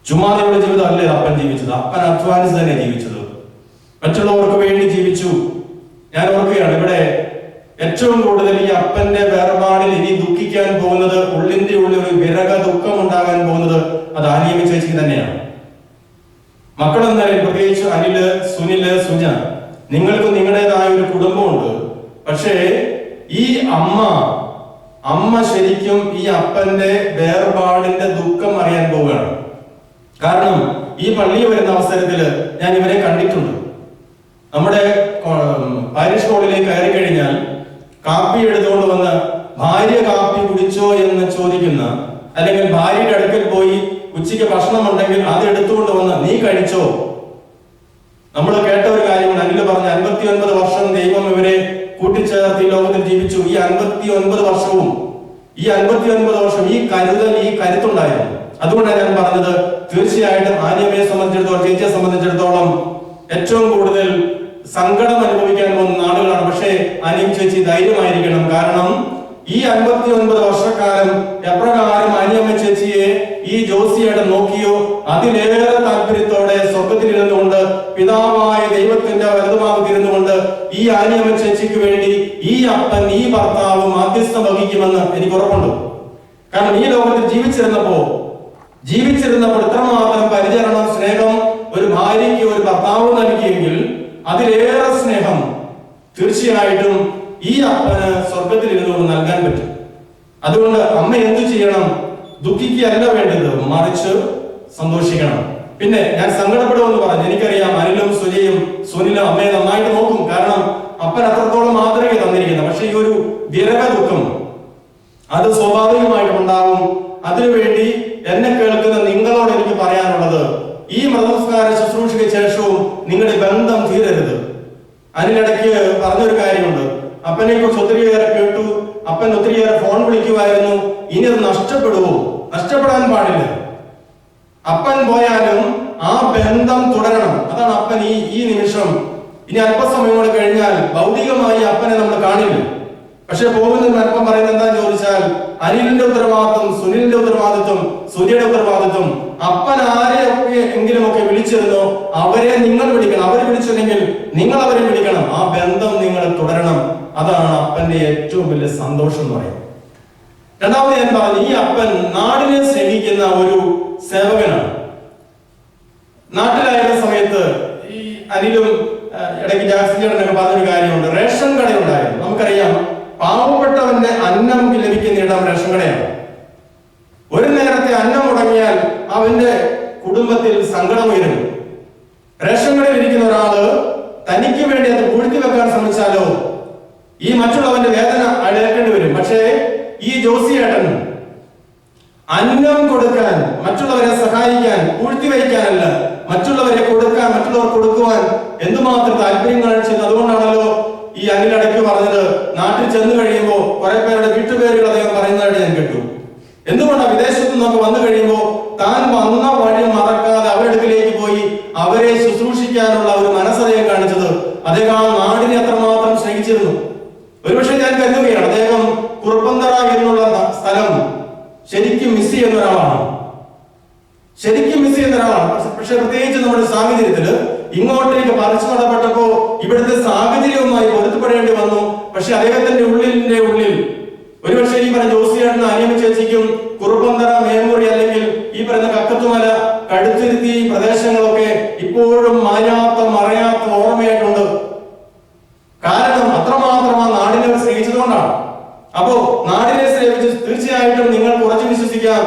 ചുമ്മാതെയുള്ള ജീവിതം അല്ലേ അപ്പൻ ജീവിച്ചത്. അപ്പൻ അധ്വാനിച്ച് തന്നെ ജീവിച്ചത്, മറ്റുള്ളവർക്ക് വേണ്ടി ജീവിച്ചു. ഞാൻ ഓർക്കുകയാണ്, ഇവിടെ ഏറ്റവും കൂടുതൽ ഈ അപ്പന്റെ വേർപാടിൽ ഇനി ദുഃഖിക്കാൻ പോകുന്നത്, ഉള്ളിന്റെ ഉള്ളിൽ ഒരു വിരക ദുഃഖം ഉണ്ടാകാൻ പോകുന്നത് അത് ആനിയമ്മ ചേച്ചിക്ക് തന്നെയാണ്. മക്കളെന്നാലും പ്രത്യേകിച്ച് അനില്, സുനില്, സുജ, നിങ്ങൾക്ക് നിങ്ങളുടേതായ ഒരു കുടുംബമുണ്ട്. പക്ഷേ ഈ അമ്മ ശരിക്കും ഈ അപ്പന്റെ വേർപാടിന്റെ ദുഃഖം അറിയാൻ പോവുകയാണ്. കാരണം ഈ പള്ളിയിൽ വരുന്ന അവസരത്തില് ഞാൻ ഇവരെ കണ്ടിട്ടുണ്ട്. നമ്മുടെ പാരിഷ് ഹോളിലേക്ക് കയറി കഴിഞ്ഞാൽ കാപ്പി എടുത്തുകൊണ്ട് വന്ന് ഭാര്യ കാപ്പി കുടിച്ചോ എന്ന് ചോദിക്കുന്ന, അല്ലെങ്കിൽ ഭാര്യയുടെ അടുക്കൽ പോയി ഉച്ചയ്ക്ക് ഭക്ഷണം ഉണ്ടെങ്കിൽ അത് എടുത്തുകൊണ്ട് വന്ന് നീ കഴിച്ചോ. നമ്മൾ കേട്ട ഒരു കാര്യമാണ്, അനില് പറഞ്ഞ 59 വർഷം ദൈവം ഇവരെ കൂട്ടിച്ചേർത്ത് ഈ ലോകത്തിൽ ജീവിച്ചു. ഈ 59 വർഷവും ഈ കരുതൽ, ഈ കരുത്തുണ്ടായിരുന്നു. അതുകൊണ്ടാണ് ഞാൻ പറഞ്ഞത്, തീർച്ചയായിട്ടും ആനിയമ്മയെ സംബന്ധിച്ചിടത്തോളം, ചേച്ചിയെ സംബന്ധിച്ചിടത്തോളം ഏറ്റവും കൂടുതൽ സങ്കടം അനുഭവിക്കാൻ പോകുന്ന നാളുകളാണ്. പക്ഷേ ആനിയം ചേച്ചി ധൈര്യമായിരിക്കണം. കാരണം ഈ 59 വർഷക്കാലം എപ്രകാരം ആനിയമ്മ ചേച്ചിയെ ഈ ജോസിയേട്ടൻ നോക്കിയോ, അതിലേറെ താല്പര്യത്തോടെ സ്വർഗത്തിലിരുന്നുകൊണ്ട് പിതാവായ ദൈവത്തിന്റെ വലതുഭാഗത്തിരുന്നുകൊണ്ട് ഈ ആനിയമ്മ ചേച്ചിക്ക് വേണ്ടി ഈ അപ്പൻ, ഈ ഭർത്താവ് മാധ്യസ്ഥം വഹിക്കുമെന്ന് എനിക്ക് ഉറപ്പുണ്ട്. കാരണം ഈ ലോകത്തിൽ ജീവിച്ചിരുന്നപ്പോൾ ഇത്രമാത്രം പരിചരണം, സ്നേഹം ഒരു ഭാര്യയ്ക്ക് ഒരു ഭർത്താവ് നൽകിയെങ്കിൽ അതിലേറെ സ്നേഹം തീർച്ചയായിട്ടും ഈ അപ്പന് സ്വർഗത്തിൽ ഇരുന്നുകൊണ്ട് നൽകാൻ പറ്റും. അതുകൊണ്ട് അമ്മ എന്തു ചെയ്യണം? ദുഃഖിക്കുകയല്ല വേണ്ടത്, മറിച്ച് സന്തോഷിക്കണം. പിന്നെ ഞാൻ സങ്കടപ്പെടുമെന്ന് പറഞ്ഞു, എനിക്കറിയാം അനിലും സുജയും സുനിലും അമ്മയെ നന്നായിട്ട് നോക്കും. കാരണം അപ്പൻ അത്രത്തോളം മാതൃക തന്നിരിക്കുന്നത്. പക്ഷെ ഈ ഒരു വിരക ദുഃഖം അത് സ്വാഭാവികമായിട്ടും ഉണ്ടാവും. അതിനുവേണ്ടി എന്നെ കേൾക്കുന്ന നിങ്ങളോട് എനിക്ക് പറയാനുള്ളത്, ഈ മൃതസംസ്കാര ശുശ്രൂഷയ്ക്ക് ശേഷവും നിങ്ങളുടെ ബന്ധം തീരരുത്. അതിനിടയ്ക്ക് പറഞ്ഞൊരു കാര്യമുണ്ട്, അപ്പനെ കുറിച്ച് ഒത്തിരിയേറെ കേട്ടു, അപ്പൻ ഒത്തിരിയേറെ ഫോൺ വിളിക്കുമായിരുന്നു. ഇനി അത് നഷ്ടപ്പെടുവോ? നഷ്ടപ്പെടാൻ പാടില്ല. അപ്പൻ പോയാലും ആ ബന്ധം തുടരണം. അതാണ് അപ്പൻ ഈ നിമിഷം. ഇനി അല്പസമയം കൂടെ കഴിഞ്ഞാൽ ഭൗതികമായി അപ്പനെ നമ്മൾ കാണില്ല. പക്ഷെ പോകുന്നതിന് അല്പം പറയുന്നത് എന്താന്ന് ചോദിച്ചാൽ, അനിലിന്റെ ഉത്തരവാദിത്വം, സുനിലിന്റെ ഉത്തരവാദിത്വം, സുജിയുടെ ഉത്തരവാദിത്വം, അപ്പൻ ആരെയൊക്കെ എങ്കിലുമൊക്കെ വിളിച്ചിരുന്നോ അവരെ നിങ്ങൾ വിളിക്കണം. അവർ വിളിച്ചില്ലെങ്കിൽ നിങ്ങൾ അവരെ വിളിക്കണം. ആ ബന്ധം നിങ്ങൾ തുടരണം. അതാണ് അപ്പന്റെ ഏറ്റവും വലിയ സന്തോഷം എന്ന് പറയുന്നത്. രണ്ടാമത് ഞാൻ പറഞ്ഞു, ഈ അപ്പൻ നാടിനെ സ്നേഹിക്കുന്ന ഒരു സേവകനാണ്. നാട്ടിലായിരുന്ന സമയത്ത് ഈ അനിലും ഇടയ്ക്ക് ജാക്സൺ ചേട്ടനൊക്കെ പറഞ്ഞൊരു കാര്യമുണ്ട്, റേഷൻ കടയുണ്ടായിരുന്നു. നമുക്കറിയാം, പാവപ്പെട്ടവന്റെ അന്നം ലഭിക്കുന്ന ഇടം റേഷൻ കടയാണ്. ഒരു നേരത്തെ അന്നം മുടങ്ങിയാൽ അവന്റെ കുടുംബത്തിൽ സങ്കടം ഉയരുന്നു. റേഷൻ കടയിൽ ഇരിക്കുന്ന ഒരാള് തനിക്ക് വേണ്ടി അത് പൂഴ്ത്തി വെക്കാൻ ശ്രമിച്ചാലോ ഈ മറ്റുള്ളവന്റെ വേദന അടയേണ്ടി വരും. പക്ഷേ ഈ ജോസിയേട്ടൻ അന്നം കൊടുക്കാൻ, മറ്റുള്ളവരെ സഹായിക്കാൻ, പൂഴ്ത്തി വയ്ക്കാനല്ല, മറ്റുള്ളവരെ കൊടുക്കാൻ, മറ്റുള്ളവർ കൊടുക്കുവാൻ എന്തുമാത്രം താല്പര്യം കാണിച്ചത്. അതുകൊണ്ടാണല്ലോ ഈ അനിലടയ്ക്ക് പറഞ്ഞത്, നാട്ടിൽ ചെന്ന് കഴിയുമ്പോൾ കുറെ പേരുടെ വീട്ടുപേരുകൾ അദ്ദേഹം പറയുന്നതായിട്ട് ഞാൻ കേട്ടു. എന്തുകൊണ്ടാണ് വിദേശത്തു നിന്നൊക്കെ വന്നു കഴിയുമ്പോൾ താൻ വന്ന വഴി മറക്കാതെ അവരടുക്കിലേക്ക് പോയി അവരെ ശുശ്രൂഷിക്കാനുള്ള ഒരു മനസ്സദ്ദേഹം കാണിച്ചത്? അദ്ദേഹം ആ നാടിനെ അത്രമാത്രം സ്നേഹിച്ചിരുന്നു. ഒരുപക്ഷെ ഞാൻ കരുതുകയാണ്, അദ്ദേഹം കുറുപ്പന്തറ എന്നുള്ള സ്ഥലം ശരിക്കും മിസ് ചെയ്യുന്ന ഒരാളാണ്. പക്ഷെ പ്രത്യേകിച്ച് നമ്മുടെ സാഹചര്യത്തില് ഇങ്ങോട്ടേക്ക് പറിച്ചു നടപ്പെട്ടപ്പോ ഇവിടുത്തെ സാഹചര്യവുമായി പൊരുത്തപ്പെടേണ്ടി വന്നു. പക്ഷെ അദ്ദേഹത്തിന്റെ ഉള്ളിൽ ഒരുപക്ഷെ ഈ പറഞ്ഞ ജോസിയേട്ടനും അനിയമ്മ ചേച്ചിക്കും കുറുപ്പന്തറ, മേമുറി, അല്ലെങ്കിൽ ഈ പറയുന്ന കക്കത്തുമല, കടുത്തിരുത്തി പ്രദേശങ്ങളൊക്കെ ഇപ്പോഴും മറയാത്ത ഓർമ്മയായിട്ടുണ്ട്. കാരണം അത്രമാത്രം ആ നാടിനെ സ്നേഹിച്ചതുകൊണ്ടാണ്. അപ്പോ നാടിനെ സ്നേഹിച്ച് തീർച്ചയായിട്ടും നിങ്ങൾക്ക് ഉറച്ചു വിശ്വസിക്കാം,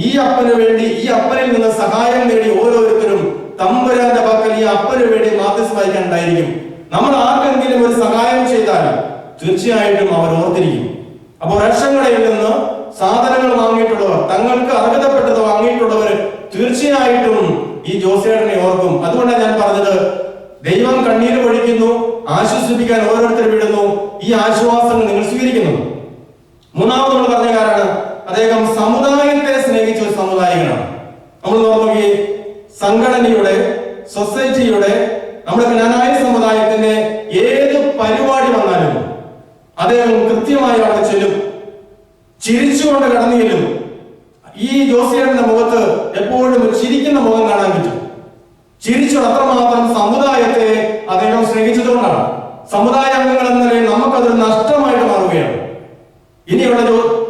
ഈ അപ്പന് വേണ്ടി, ഈ അപ്പനിൽ നിന്ന് സഹായം നേടി ഓരോരുത്തരും തമ്പുരാന്റെ പക്കൽ ഈ അപ്പന് വേണ്ടി മാധ്യസ്ഥം വഹിക്കാനുണ്ടായിരിക്കും. നമ്മൾ ആർക്കെങ്കിലും ഒരു സഹായം ചെയ്താൽ തീർച്ചയായിട്ടും അവർ ഓർത്തിരിക്കും. അപ്പോൾ റേഷൻ കടയിൽ നിന്ന് സാധനങ്ങൾ വാങ്ങിയിട്ടുള്ളവർ, തങ്ങൾക്ക് അർഹതപ്പെട്ടത് വാങ്ങിയിട്ടുള്ളവർ തീർച്ചയായിട്ടും ഈ ജോസിയേട്ടനെ ഓർക്കും. അതുകൊണ്ടാണ് ഞാൻ പറഞ്ഞത്, ദൈവം കണ്ണീര് പൊഴിക്കുന്നു, ആശ്വസിപ്പിക്കാൻ ഓരോരുത്തരും വിടുന്നു. ഈ ആശ്വാസങ്ങൾ നിങ്ങൾ സ്വീകരിക്കുന്നു. മൂന്നാമത് നമ്മൾ പറഞ്ഞ കാരണമാണ്, അദ്ദേഹം സമുദായത്തെ സ്നേഹിച്ച ഒരു സമുദായികനാണ്. നമ്മൾ നോക്കി, സംഘടനയുടെ, സൊസൈറ്റിയുടെ, നമ്മുടെ ജ്ഞാനായ സമുദായത്തിന്റെ ഏത് പരിപാടി വന്നാലും അദ്ദേഹം കൃത്യമായി അവിടെ ചെല്ലും, ചിരിച്ചുകൊണ്ട് കടന്നു ചെല്ലും. ഈ ജോസിയേട്ടന്റെ മുഖത്ത് എപ്പോഴും ചിരിക്കുന്ന മുഖം കാണാൻ പറ്റും. ചിരിച്ചു അത്രമാത്രം സമുദായത്തെ അദ്ദേഹം സ്നേഹിച്ചതുകൊണ്ടാണ്. സമുദായ അംഗങ്ങൾ എന്ന നിലയിൽ നമുക്കതൊരു നഷ്ടമായിട്ട് മാറുകയാണ്. ഇനിയുള്ള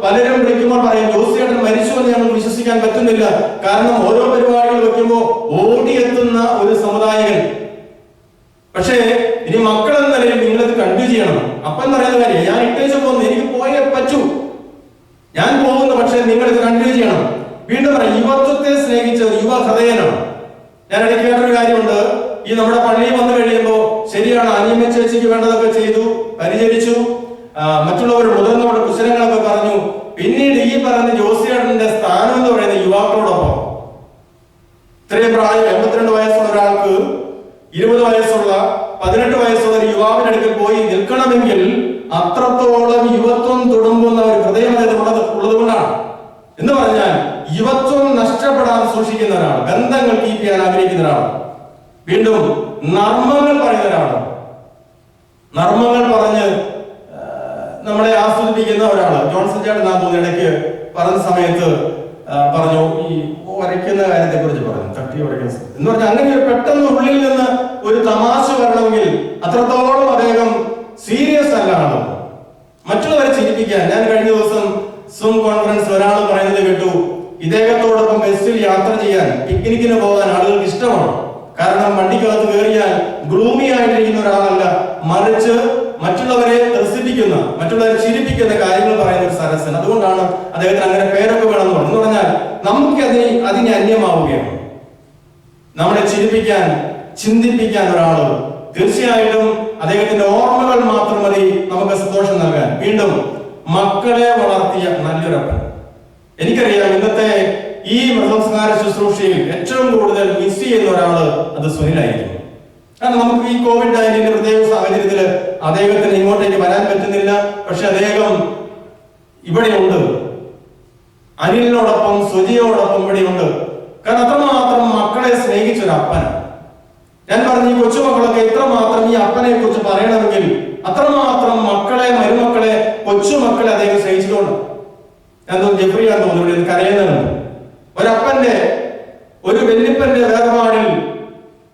പലരും വിളിക്കുമ്പോൾ പറയും ജോസിയേട്ടൻ മരിച്ചു എന്ന് ഞങ്ങൾക്ക് വിശ്വസിക്കാൻ പറ്റുന്നില്ല. കാരണം ഓരോ പരിപാടികൾ വെക്കുമ്പോൾ ഓടിയെത്തുന്ന ഒരു സമുദായകൻ. പക്ഷേ ഇനി മക്കൾ എന്ന നിലയിൽ നിങ്ങളിത് കണ്ടിന്യൂ ചെയ്യണം. അപ്പം പറയുന്ന കാര്യം ഞാൻ ഇട്ടേച്ച് പോകുന്നു, എനിക്ക് പോയേ പറ്റൂ, ഞാൻ പോകുന്നു, പക്ഷെ നിങ്ങളിത് കണ്ടിന്യൂ ചെയ്യണം. വീണ്ടും പറയാം, യുവത്വത്തെ സ്നേഹിച്ച യുവ ഹൃദയനാണ്. ഞാൻ ഇടയ്ക്ക് കേട്ടൊരു കാര്യമുണ്ട്, ഈ നമ്മുടെ പള്ളിയിൽ വന്നു കഴിയുമ്പോൾ ശരിയാണ് അനിയമ്മ ചേച്ചിക്ക് വേണ്ടതൊക്കെ ചെയ്തു, പരിചരിച്ചു, മറ്റുള്ളവർ മുതിർന്നവരുടെ കുശലങ്ങളൊക്കെ പറഞ്ഞു. പിന്നീട് ഈ പറഞ്ഞ ജോസിയേട്ടന്റെ സ്ഥാനം എന്ന് പറയുന്ന യുവാക്കളോടൊപ്പം ഇത്രയും പ്രായം 82 വയസ്സുള്ള ഒരാൾക്ക് 20 വയസ്സുള്ള 18 വയസ്സുള്ള ഒരു യുവാവിനടുക്കൽ പോയി നിൽക്കണമെങ്കിൽ അത്രത്തോളം യുവത്വം തുടുമ്പുന്ന ഒരു ഹൃദയം ഉള്ളതുകൊണ്ടാണ്. എന്ന് പറഞ്ഞാൽ യുവത്വം നഷ്ടപ്പെടാതെ സൂക്ഷിക്കുന്ന ഒരാൾ, ബന്ധങ്ങൾ കീപ്പ് ചെയ്യാൻ ആഗ്രഹിക്കുന്ന ഒരാൾ, വീണ്ടും നർമ്മങ്ങൾ പറയുന്ന ഒരാള്, നർമ്മങ്ങൾ പറഞ്ഞ് നമ്മളെ ആസ്വദിപ്പിക്കുന്ന ഒരാള്. ജോൺസൺ ചേട്ടൻ ഞാൻ തോന്നുന്നു ഇടയ്ക്ക് പറഞ്ഞ സമയത്ത് പറഞ്ഞു, ഈ വരയ്ക്കുന്ന കാര്യത്തെ കുറിച്ച് പറഞ്ഞു, തട്ടി വരയ്ക്കുന്ന എന്ന് പറഞ്ഞാൽ അങ്ങനെ പെട്ടെന്ന് ഉള്ളിൽ നിന്ന് ഒരു തമാശ വരണമെങ്കിൽ അത്രത്തോളം അദ്ദേഹം സീരിയസ് അല്ല ആള്. മറ്റുള്ളവരെ ചിരിപ്പിക്കാൻ. ഞാൻ കഴിഞ്ഞ ദിവസം സൂം കോൺഫറൻസ് ഒരാൾ പറയുന്നത് കേട്ടു, ഇദ്ദേഹത്തോടൊപ്പം ബസ്സിൽ യാത്ര ചെയ്യാൻ, പിക്നിക്കിന് പോകാൻ ആളുകൾക്ക് ഇഷ്ടമാണ്. കാരണം വണ്ടിക്കകത്ത് കയറിയാൽ ഗ്ലൂമി ആയിട്ടിരിക്കുന്ന ഒരാളല്ല, മറിച്ച് മറ്റുള്ളവരെ ത്രസിപ്പിക്കുന്ന, മറ്റുള്ളവരെ ചിരിപ്പിക്കുന്ന കാര്യങ്ങൾ പറയുന്ന ഒരു സരസൻ. അതുകൊണ്ടാണ് അദ്ദേഹത്തിന് അങ്ങനെ പേരൊക്കെ വേണമെന്ന് പറഞ്ഞു. എന്ന് പറഞ്ഞാൽ നമുക്ക് അതിനെ അന്യമാവുകയാണ്. നമ്മളെ ചിരിപ്പിക്കാൻ, ചിന്തിപ്പിക്കാൻ ഒരാള്. തീർച്ചയായിട്ടും അദ്ദേഹത്തിന്റെ ഓർമ്മകൾ മാത്രം മതി നമുക്ക് സന്തോഷം നൽകാൻ. വീണ്ടും മക്കളെ വളർത്തിയ നല്ലൊരപ്പൻ. എനിക്കറിയാം ഇന്നത്തെ ഈ മൃതസംസ്കാര ശുശ്രൂഷയിൽ ഏറ്റവും കൂടുതൽ മിസ് ചെയ്യുന്ന ഒരാള് അത് സുനിലായിരിക്കും. കാരണം നമുക്ക് ഈ COVID-19 പ്രത്യേക സാഹചര്യത്തിൽ അദ്ദേഹത്തിന് ഇങ്ങോട്ടേക്ക് വരാൻ പറ്റുന്നില്ല. പക്ഷെ അദ്ദേഹം ഇവിടെയുണ്ട്, അനിലിനോടൊപ്പം സുജിയോടൊപ്പം ഇവിടെയുണ്ട്. കാരണം അത്രമാത്രം മക്കളെ സ്നേഹിച്ചൊരു അപ്പനാണ്. ഞാൻ പറഞ്ഞു, ഈ കൊച്ചുമക്കളൊക്കെ ഇത്രമാത്രം ഈ അപ്പനെ കുറിച്ച് പറയണമെങ്കിൽ അത്രമാത്രം മക്കളെ, മരുമക്കളെ, കൊച്ചുമക്കളെ അദ്ദേഹം സ്നേഹിച്ചതുകൊണ്ട്. ഞാൻ തോന്നുന്നു ജെഫ്രിയാൻ തോന്നുന്നു ഇവിടെ കരയുന്നുണ്ട്. ഒരപ്പന്റെ, ഒരു വല്യപ്പന്റെ വേർപാടിൽ,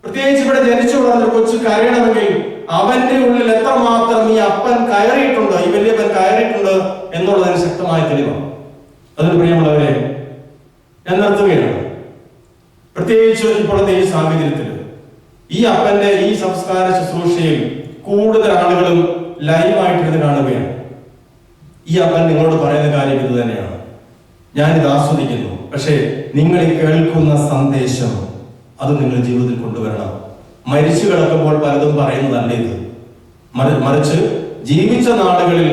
പ്രത്യേകിച്ച് ഇവിടെ ജനിച്ചു വളർന്ന കൊച്ചു കരയണമെങ്കിൽ അവന്റെ ഉള്ളിൽ എത്രമാത്രം ഈ അപ്പൻ കയറിയിട്ടുണ്ട്, ഈ വല്യപ്പൻ കയറിയിട്ടുണ്ട് എന്നുള്ളതിന് ശക്തമായ തെളിവാണ്. അതിന് പ്രിയമുള്ളവരെ, ഞാൻ നിർത്തുകയാണ്. പ്രത്യേകിച്ച് ഇപ്പോഴത്തെ ഈ സാഹചര്യത്തിൽ ഈ അപ്പന്റെ ഈ സംസ്കാര ശുശ്രൂഷയിൽ കൂടുതൽ ആളുകളും ലൈവായിട്ടിരുന്ന് കാണുകയാണ്. ഈ അപ്പൻ നിങ്ങളോട് പറയുന്ന കാര്യം ഇത് തന്നെയാണ്, ഞാനിത് ആസ്വദിക്കുന്നു. പക്ഷേ നിങ്ങൾ ഈ കേൾക്കുന്ന സന്ദേശം അത് നിങ്ങൾ ജീവിതത്തിൽ കൊണ്ടുവരണം. മരിച്ചു കിടക്കുമ്പോൾ പലതും പറയുന്നതല്ല ഇത്, മറിച്ച് ജീവിച്ച നാളുകളിൽ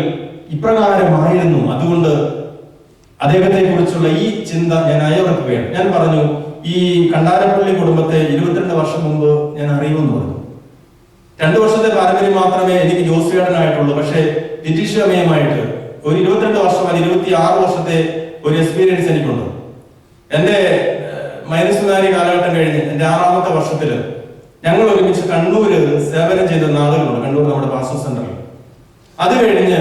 ഇപ്രകാരമായിരുന്നു. അതുകൊണ്ട് അദ്ദേഹത്തെ കുറിച്ചുള്ള ഈ ചിന്ത ഞാൻ അയവിറക്കുകയാണ്. ഞാൻ പറഞ്ഞു, ഈ കണ്ടാരപ്പള്ളി കുടുംബത്തെ 22 വർഷം മുമ്പ് ഞാൻ അറിയുമെന്ന് പറഞ്ഞു. 2 വർഷത്തെ പാരമ്പര്യം മാത്രമേ എനിക്ക് ജോസിയേട്ടനായിട്ടുള്ളൂ. പക്ഷേ ലിറ്റീഷ്യമയമായിട്ട് ഒരു 22 വർഷം, 26 വർഷത്തെ ഒരു എക്സ്പീരിയൻസ് എനിക്കുണ്ട്. എൻ്റെ മൈനസ്മാരി കാലഘട്ടം കഴിഞ്ഞ് എൻ്റെ 6ാമത്തെ വർഷത്തിൽ ഞങ്ങൾ ഒരുമിച്ച് കണ്ണൂര് സേവനം ചെയ്ത നാളുകളുണ്ട്. കണ്ണൂർ നമ്മുടെ പാസ്റ്റർ സെന്ററിൽ. അത് കഴിഞ്ഞ്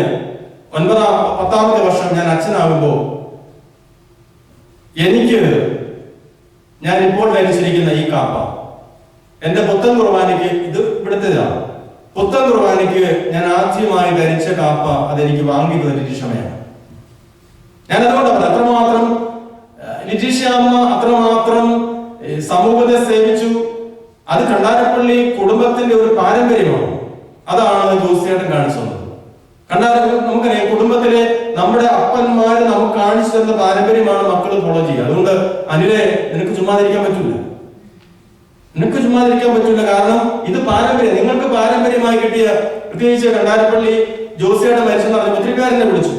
10ാമത്തെ വർഷം ഞാൻ അച്ഛനാകുമ്പോൾ എനിക്ക്, ഞാൻ ഇപ്പോൾ ധരിച്ചിരിക്കുന്ന ഈ കാപ്പ, എന്റെ പുത്തൻ കുർബാനയ്ക്ക്, ഇത് ഇവിടുത്തേതാണ്, പുത്തൻ കുർബാനയ്ക്ക് ഞാൻ ആദ്യമായി ധരിച്ച കാപ്പ അതെനിക്ക് വാങ്ങിയത് ലിറ്റീഷമ്മയാണ്. ഞാൻ അതുകൊണ്ട് അത്രമാത്രം ലിറ്റീഷ്യ അമ്മ അത്രമാത്രം സമൂഹത്തെ സേവിച്ചു. അത് കണ്ടാരപ്പള്ളി കുടുംബത്തിന്റെ ഒരു പാരമ്പര്യമാണ്. അതാണ് ജോസിയേട്ടൻ കാണിച്ചു തന്നത്. നമുക്കറിയാം, കുടുംബത്തിലെ നമ്മുടെ അപ്പന്മാര് നമുക്ക് കാണിച്ചു തരുന്ന പാരമ്പര്യമാണ് മക്കൾ ഫോളോ ചെയ്യുക. അതുകൊണ്ട് അനിലെ, നിനക്ക് ചുമ്മാതിരിക്കാൻ പറ്റില്ല, നിനക്ക് ചുമ്മാതിരിക്കാൻ പറ്റില്ല. കാരണം ഇത് പാരമ്പര്യം, നിങ്ങൾക്ക് പാരമ്പര്യമായി കിട്ടിയ. പ്രത്യേകിച്ച് കണ്ടാരപ്പള്ളി ജോസിയേട്ടൻ മരിച്ചെന്ന് പറഞ്ഞ ഒത്തിരി പേരെന്നെ വിളിച്ചു.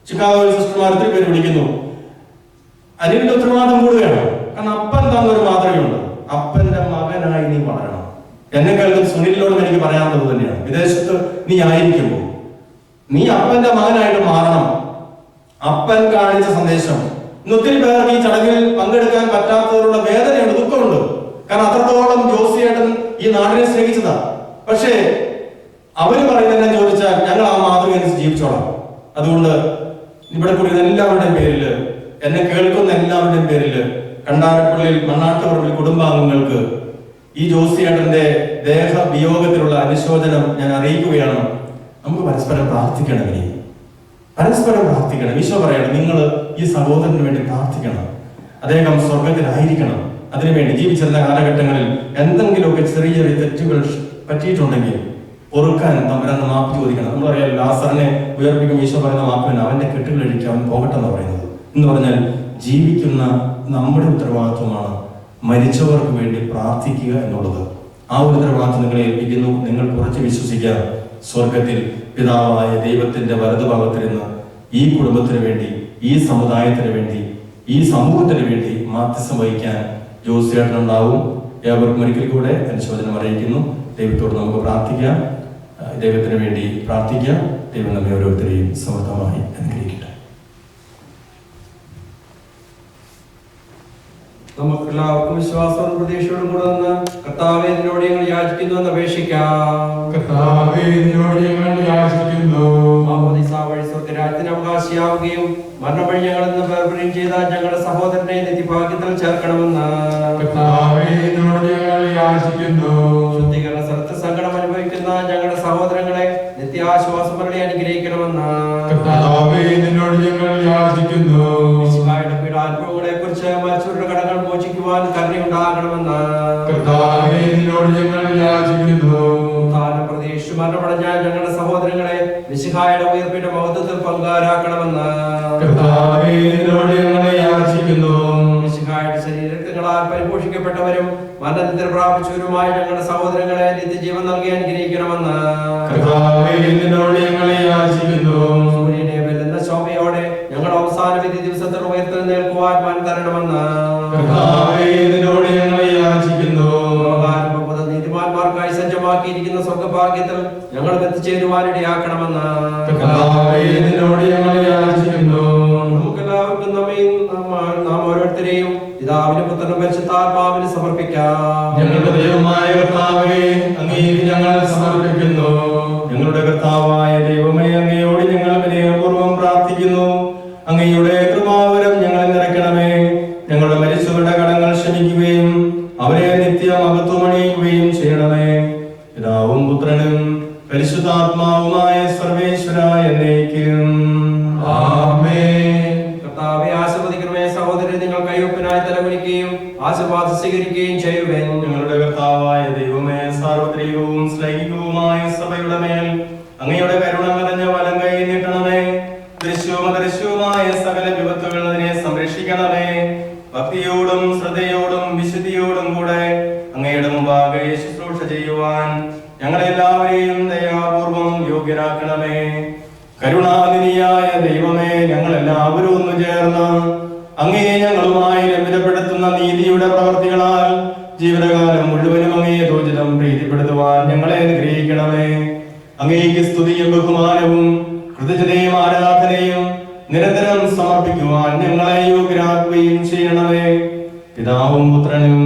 ചിക്കാഗോയിൽ സിസ്റ്റർമാർ ഒത്തിരി പേര് വിളിക്കുന്നു. അനിലിന്റെ ഉത്തരവാദിത്വം കൂടുകയാണ്. കാരണം അപ്പൻ തന്നൊരു മാതൃകയുണ്ട്, അപ്പന്റെ മകനായി നീ വളരണം. എന്നെ കേൾക്കുന്ന സുനിലിനോടും എനിക്ക് പറയാനുള്ളത് തന്നെയാണ്. വിദേശത്ത് നീ ആയിരിക്കുമ്പോൾ നീ അപ്പന്റെ മകനായിട്ട് മാറണം. അപ്പൻ കാണിച്ച സന്ദേശം. ഇന്ന് ഒത്തിരി പേർക്ക് ഈ ചടങ്ങിൽ പങ്കെടുക്കാൻ പറ്റാത്തതിലുള്ള വേദനയുണ്ട്, ദുഃഖമുണ്ട്. കാരണം അത്രത്തോളം ജോസിയേട്ടൻ ഈ നാടിനെ സ്നേഹിച്ചതാ. പക്ഷേ അവര് പറയുന്നതെല്ലാം ചോദിച്ചാൽ ഞങ്ങൾ ആ മാതൃക അനുസരിച്ച് ജീവിച്ചോളാം. അതുകൊണ്ട് ഇവിടെ കൂടി എല്ലാവരുടെയും പേരിൽ, എന്നെ കേൾക്കുന്ന എല്ലാവരുടെയും പേരിൽ, കണ്ടാരപ്പള്ളിയിൽ മണ്ണാട്ടുപറമ്പിൽ കുടുംബാംഗങ്ങൾക്ക് ഈ ജോസിയേട്ടന്റെ ദേഹവിയോഗത്തിലുള്ള അനുശോചനം ഞാൻ അറിയിക്കുകയാണ്. നമുക്ക് പരസ്പരം പ്രാർത്ഥിക്കണം. ഇനി പരസ്പരം പ്രാർത്ഥിക്കണം. ഈശോ പറയണം, നിങ്ങൾ ഈ സഹോദരന് വേണ്ടി പ്രാർത്ഥിക്കണം. അദ്ദേഹം സ്വർഗത്തിലായിരിക്കണം. അതിനുവേണ്ടി ജീവിച്ചിരുന്ന കാലഘട്ടങ്ങളിൽ എന്തെങ്കിലുമൊക്കെ ചെറിയ ചെറിയ തെറ്റുകൾ പറ്റിയിട്ടുണ്ടെങ്കിൽ പൊറുക്കാൻ തമ്പുരാന് മാപ്പ് ചോദിക്കണം. നമ്മൾ പറയാം, ലാസറിനെ ഉയർപ്പിക്കും ഈശോ പറയുന്ന മാപ്പിന് അവന്റെ കെട്ടുകളഴിക്കുക, അവൻ പോകട്ടെ എന്ന് പറയുന്നത്. എന്ന് പറഞ്ഞാൽ ജീവിക്കുന്ന നമ്മുടെ ഉത്തരവാദിത്വമാണ് മരിച്ചവർക്ക് വേണ്ടി പ്രാർത്ഥിക്കുക എന്നുള്ളത്. ആ ഒരു ഉത്തരവാദിത്വം നിങ്ങളെ ഏൽപ്പിക്കുന്നു. നിങ്ങൾ കുറച്ച് വിശ്വസിക്കുക, സ്വർഗത്തിൽ പിതാവായ ദൈവത്തിന്റെ വലതുഭാഗത്തിരുന്ന് ഈ കുടുംബത്തിന് വേണ്ടി, ഈ സമുദായത്തിന് വേണ്ടി, ഈ സമൂഹത്തിന് വേണ്ടി മാധ്യസ്ഥം വഹിക്കാൻ ജോസിയേട്ടനുണ്ടാവും. ഏവർക്കും ഒരിക്കൽ കൂടെ അനുശോചനം അറിയിക്കുന്നു. ദൈവത്തോട് നമുക്ക് പ്രാർത്ഥിക്കാം, ദൈവത്തിന് വേണ്ടി പ്രാർത്ഥിക്കാം. ദൈവം നമ്മെ ഓരോരുത്തരെയും സമൃദ്ധമായി അനുഗ്രഹിക്കട്ടെ. നമുക്കെല്ലാവർക്കും വിശ്വാസവും പ്രതീക്ഷയോടും കൂടെ നിന്ന് കർത്താവേ നിന്നോട് ഞങ്ങൾ യാചിക്കുന്നു എന്ന് അപേക്ഷിക്കാം. കർത്താവേ നിന്നോട് ഞങ്ങൾ യാചിക്കുന്നു. വഴി സ്വർഗ്ഗരാജ്യത്തിന് അവകാശിയാവുകയും മരണം വഴി ഞങ്ങൾ ഇന്ന് വേർപിരിയും ചെയ്ത ഞങ്ങളുടെ സഹോദരനെ നിത്യഭാഗ്യത്തിൽ ചേർക്കണമെന്ന് കർത്താവേ നിന്നോട് ഞങ്ങൾ യാചിക്കുന്നു. ശുദ്ധീകരണ സ്ഥലത്ത് സങ്കടം അനുഭവിക്കുന്ന ഞങ്ങളുടെ സഹോദരങ്ങളെ നിത്യാശ്വാസം വഴി അനുഗ്രഹിക്കണമെന്ന് കർത്താവേ നിന്നോട് ഞങ്ങൾ യാചിക്കുന്നു. പീഡാനുഭവങ്ങളെ കുറിച്ച് മരിച്ചവരുടെ കടങ്ങൾ മോചിക്കുവാൻ കരുണയുണ്ടാകണമെന്ന് കർത്താവേ നിന്നോട് ഞങ്ങൾ യാചിക്കുന്നു. പ്രതീക്ഷിച്ച് മരണമടഞ്ഞ ഞങ്ങളുടെ സഹോദരങ്ങളെ മിശിഹായുടെ ഉയർപ്പിന്റെ മഹത്വത്തിൽ പങ്കാരാക്കണമെന്ന് കർത്താവേ നിന്നോട് ഞങ്ങൾ യാചിക്കുന്നു. മിശിഹായുടെ ശരീരങ്ങളാൽ പരിപോഷിക്കപ്പെട്ടവരും മരണത്തിൽ പ്രാപിച്ചവരുമായ ഞങ്ങളുടെ സഹോദരങ്ങളെ നിത്യജീവൻ നൽകി അനുഗ്രഹിക്കണമെന്ന് കർത്താവേ നിന്നോട് ഞങ്ങൾ യാചിക്കുന്നു. സൂര്യനെ വെല്ലുന്ന ശോഭയോടെ ഞങ്ങൾ അവസാന വിധി ദിവസത്തിൽ ഉയർത്തെഴുന്നേൽക്കുവാൻ വൻ തരണമെന്ന് കർത്താവേ നിന്നോട് ഞങ്ങൾ യാചിക്കുന്നു. നീതിമാന്മാർക്കായി സജ്ജമാക്കിയിരിക്കുന്ന സ്വർഗ്ഗഭാഗ്യത്തിൽ ഞങ്ങൾ എത്തിച്ചേരുവാനിടയാക്കണമെന്ന് കർത്താവേ നിന്നോട് ഞങ്ങൾ യാചിക്കുന്നു. നമുക്കെല്ലാവർക്കും നാം ഓരോരുത്തരെയും പിതാവിനും പുത്രനും പരിശുദ്ധാത്മാവിന് സമർപ്പിക്കാം. ഞങ്ങളുടെ ദൈവമായ കർത്താവേ, അങ്ങേക്ക് ഞങ്ങൾ സമർപ്പിക്കുന്നു. ഞങ്ങളുടെ കർത്താവായ ദൈവമേ, അങ്ങയോട് ഞങ്ങൾ വിനയപൂർവ്വം പ്രാർത്ഥിക്കുന്നു. അങ്ങയുടെ കൃപാവരം ഞങ്ങൾ നിറയ്ക്കണമേ. ഞങ്ങളുടെ മരിച്ചവരുടെ കടങ്ങൾ ക്ഷമിക്കുകയും അവരെ നിത്യമഹത്വമണിയുകയും ചെയ്യണമേ. പിതാവും പുത്രനും പരിശുദ്ധാത്മാവുമായ സർവേശ്വരായ എന്നേക്കും ആമേൻ. കർത്താവേ ആശീർവദിക്കണമേ. സഹോദരൻ നിങ്ങൾ കയ്യൊപ്പിനായി തലകുനിക്കുകയും ആശീർവാദം സ്വീകരിക്കുകയും ചെയ്യുവേൻ. ഞങ്ങളുടെ കർത്താവായ ദൈവമേ, സാർവത്രികവും ശ്ലൈഹികവുമായ സഭയുടെ മേൽ അങ്ങയുടെ കരുണ നിറഞ്ഞ വലം കൈ നീട്ടണമേ. ദൃശ്യവും അദൃശ്യവുമായ സകല വിപത്തുകളിൽ അതിനെ സംരക്ഷിക്കണമേ. ഭക്തിയോടും ശ്രദ്ധയോടും വിശുദ്ധിയോടും കൂടെ അങ്ങയുടെ മുമ്പാകെ ശുശ്രൂഷ ചെയ്യുവാൻ ഞങ്ങളെല്ലാവരെയും ദയാപൂർവം യോഗ്യരാക്കണമേ. കരുണാനിധിയായ ദൈവമേ, ഞങ്ങളെല്ലാവരും ഒന്നു ചേർന്ന് അങ്ങയെ ഞങ്ങളുമായി രമ്യപ്പെടുത്തുന്ന നീതിയുടെ പ്രവർത്തികളാൽ ജീവിതകാലം മുഴുവനും അങ്ങയെ രോചിതം പ്രീതിപ്പെടുത്തുവാൻ ഞങ്ങളെ അനുഗ്രഹിക്കണമേ. അങ്ങേക്ക് സ്തുതിയും ബഹുമാനവും കൃതജ്ഞതയും ആരാധനയും നിരന്തരം സമർപ്പിക്കുവാൻ ഞങ്ങളെ യോഗ്യരാക്കുകയും ചെയ്യണമേ. പിതാവും പുത്രനും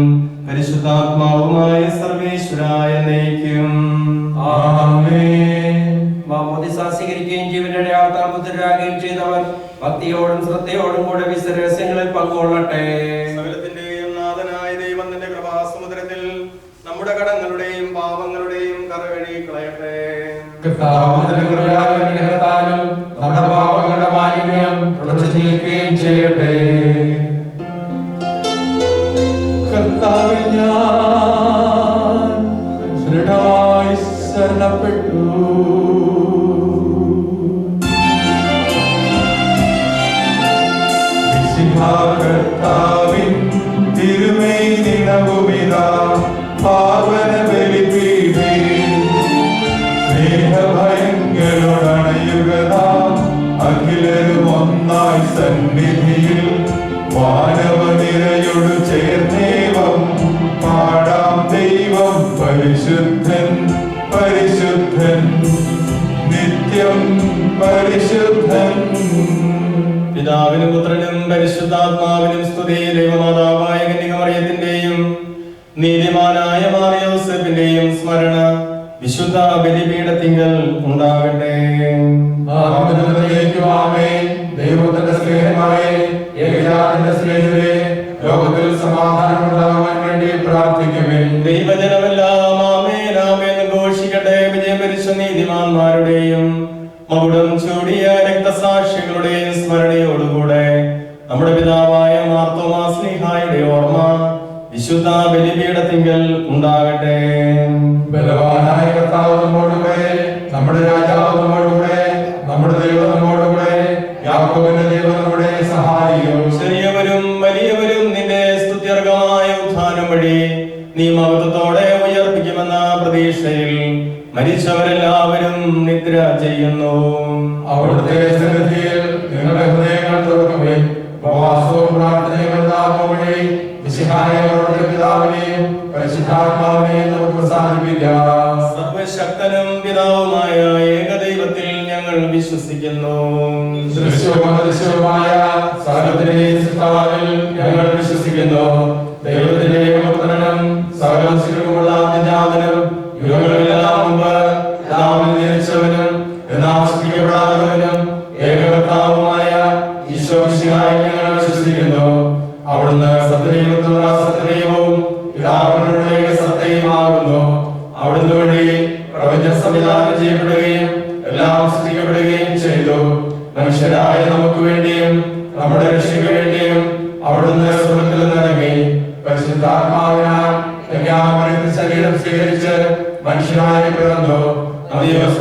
പരിശുദ്ധാത്മാവുമായ സർവേശ്വരായ എന്നേക്കും ആമേൻ. മാമോദിസ സ്വീകരിക്കുകയും ജീവന്റെ അടയാളത്താൽ മുദ്രരാകുകയും ചെയ്തവർ ഭക്തിയോടും ശ്രദ്ധയോടും കൂടെ വിശ്വാസങ്ങളിൽ പങ്കുകൊള്ളട്ടെ. സകലത്തിന്റെയും നാഥനായ ദൈവം തന്റെ കൃപാസമുദ്രത്തിൽ നമ്മുടെ കടങ്ങളുടെയും പാപങ്ങളുടെയും കറകഴി കളയട്ടെ. കർത്താവിനും നമ്മുടെ പാപങ്ങളുടെ മാലിന്യം തുടച്ചു നീക്കുകയും ചെയ്യട്ടെ. കർത്താവിൽ ഞാൻ ദൃഢമായി ശരണപ്പെട്ടു. കർത്താവിൻ തിരുമൈ നിണവുമിതാ പാവന ബലിപീഠേ സ്നേഹഭയങ്കരോടണയുകതാ അഖിലരും ഒന്നായി സന്നിധിയിൽ വാനവ നിരയോട് ചേർന്നേവം പാടാം ദൈവം പരിശുദ്ധൻ പരിശുദ്ധൻ നിത്യം പരിശുദ്ധൻ. പിതാവിനും പുത്രനും പരിശുദ്ധാത്മാവിനും സ്തുതി. ദൈവമാതാവായ കന്യകമറിയത്തിന്റെയും നീതിമാനായ മാറിയോസെഫിന്റെയും സ്മരണ വിശുദ്ധ ബലിപീഠത്തിങ്കൽ ഉണ്ടാകട്ടെ. ദൈവത്തിന്റെ സ്നേഹമായ ഏകജാതന്റെ സ്നേഹിതരെ, ലോകത്തിൽ സമാധാനം ഉണ്ടാകാൻ വേണ്ടി പ്രാർത്ഥിക്കുമേ. ദൈവജനമെല്ലാം ആമേൻ ആമേൻ ഘോഷിക്കട്ടെ. വിജയം വരിച്ച നീതിമാന്മാരുടെയും മകുടം ചൂടിയ രക്തസാക്ഷികളുടെയും സ്മരണയോടുകൂടെ നമ്മുടെ പിതാവായ മാർത്തോമാ സ്ലീഹായുടെ ഓർമ്മ വിശുദ്ധ ബലിപീഠത്തിങ്കൽ ഉണ്ടാകട്ടെ. ബലവാനായ കർത്താവ് നമ്മോടുകൂടെ, നമ്മുടെ രാജാവ് നമ്മോടുകൂടെ, നമ്മുടെ ദൈവം നമ്മോടുകൂടെ, യാക്കോബിന്റെ ദൈവം നമ്മുടെ സഹായിയും. ചെറിയവരും വലിയവരും നിന്റെ സ്തുത്യർഹമായ ഉത്ഥാനം വഴി നീ മഹത്വത്തോടെ ഉയർപ്പിക്കുമെന്ന പ്രതീക്ഷയിൽ മരിച്ചവരെല്ലാവരും നിദ്ര ചെയ്യുന്നു. അവിടുത്തെ സന്നിധിയിൽ നിങ്ങളുടെ ഹൃദയങ്ങൾ തുറക്കുമേ. ഉപവാസവും പ്രാർത്ഥനയും വഴി മിശിഹായുടെ പിതാവിനെയും പരിശുദ്ധാത്മാവിനെയും നമുക്ക് പ്രസാദിപ്പിക്കാം. സർവശക്തനും പിതാവുമായ ഏകദൈവത്തിൽ ഞങ്ങൾ വിശ്വസിക്കുന്നു. ദൃശ്യവും അദൃശ്യവുമായ സകലത്തിന്റെയും സൃഷ്ടാവിൽ ഞങ്ങൾ വിശ്വസിക്കുന്നു. ദൈവത്തിന്റെയും പുത്രനും സകല ശിശുവുമുള്ള അതിജാതനും യുഗങ്ങളിലെല്ലാം മുമ്പ് പിതാവിൽ ജനിച്ചവനും എന്നാൽ സൃഷ്ടിക്കപ്പെടാത്തവനും ഏകകർത്താവുമായ ഈശോ മിശിഹായിൽ ഞങ്ങൾ വിശ്വസിക്കുന്നു. അവിടുന്ന് സത്യദൈവത്തിലുള്ള സത്യദൈവവും പിതാവിനുള്ള സത്യവുമാകുന്നു. അവിടുന്ന് വഴി പ്രപഞ്ചം സംവിധാനം ചെയ്യപ്പെടുകയും എല്ലാം സൃഷ്ടിക്കപ്പെടുകയും ചെയ്തു. മനുഷ്യരായ നമുക്ക് വേണ്ടിയും നമ്മുടെ രക്ഷയ്ക്ക് വേണ്ടിയും അവിടുന്ന് സ്വർഗ്ഗത്തിൽ നിന്നിറങ്ങി പരിശുദ്ധാത്മാവിനാൽ കന്യാമറിയത്തിൽ ശരീരം സ്വീകരിച്ച് മനുഷ്യനായി പിറന്നു.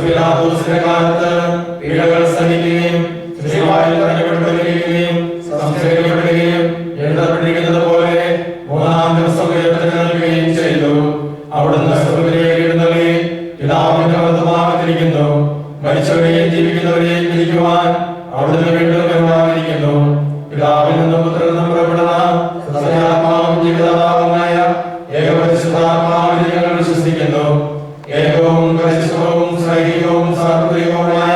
പീലാത്തോസിന്റെ കാലത്ത് പീഡകൾ സഹിക്കുകയും ശ്രീവായിൽ തടയപ്പെടുകയും സംസ്കരിക്കപ്പെടുകയും എഴുതപ്പെട്ടിരിക്കുന്നത് പോലെ മൂന്നാം ദിവസം ഉയർത്തെഴുന്നേൽക്കുകയും ചെയ്തു. അവിടുന്ന് സ്വർഗ്ഗത്തിലേക്ക് എഴുന്നള്ളി പിതാവിന്റെ വലത്തുഭാഗത്തിരിക്കുന്നു. മരിച്ചവരെയും ജീവിക്കുന്നവരെയും വിധിക്കുവാൻ അവിടുന്ന് വീണ്ടും വരുവാനിരിക്കുന്നു. പിതാവിൽ നിന്നും പുത്രനിൽ നിന്നും പുറപ്പെടുന്ന സത്യാത്മാവും ജീവിതാത്മാവുമായ ഏകപരിശുദ്ധാത്മാവിൽ ഞങ്ങൾ വിശ്വസിക്കുന്നു. ഏകവും പരിശുദ്ധവും സൈനികവും സാർവത്രികവുമായ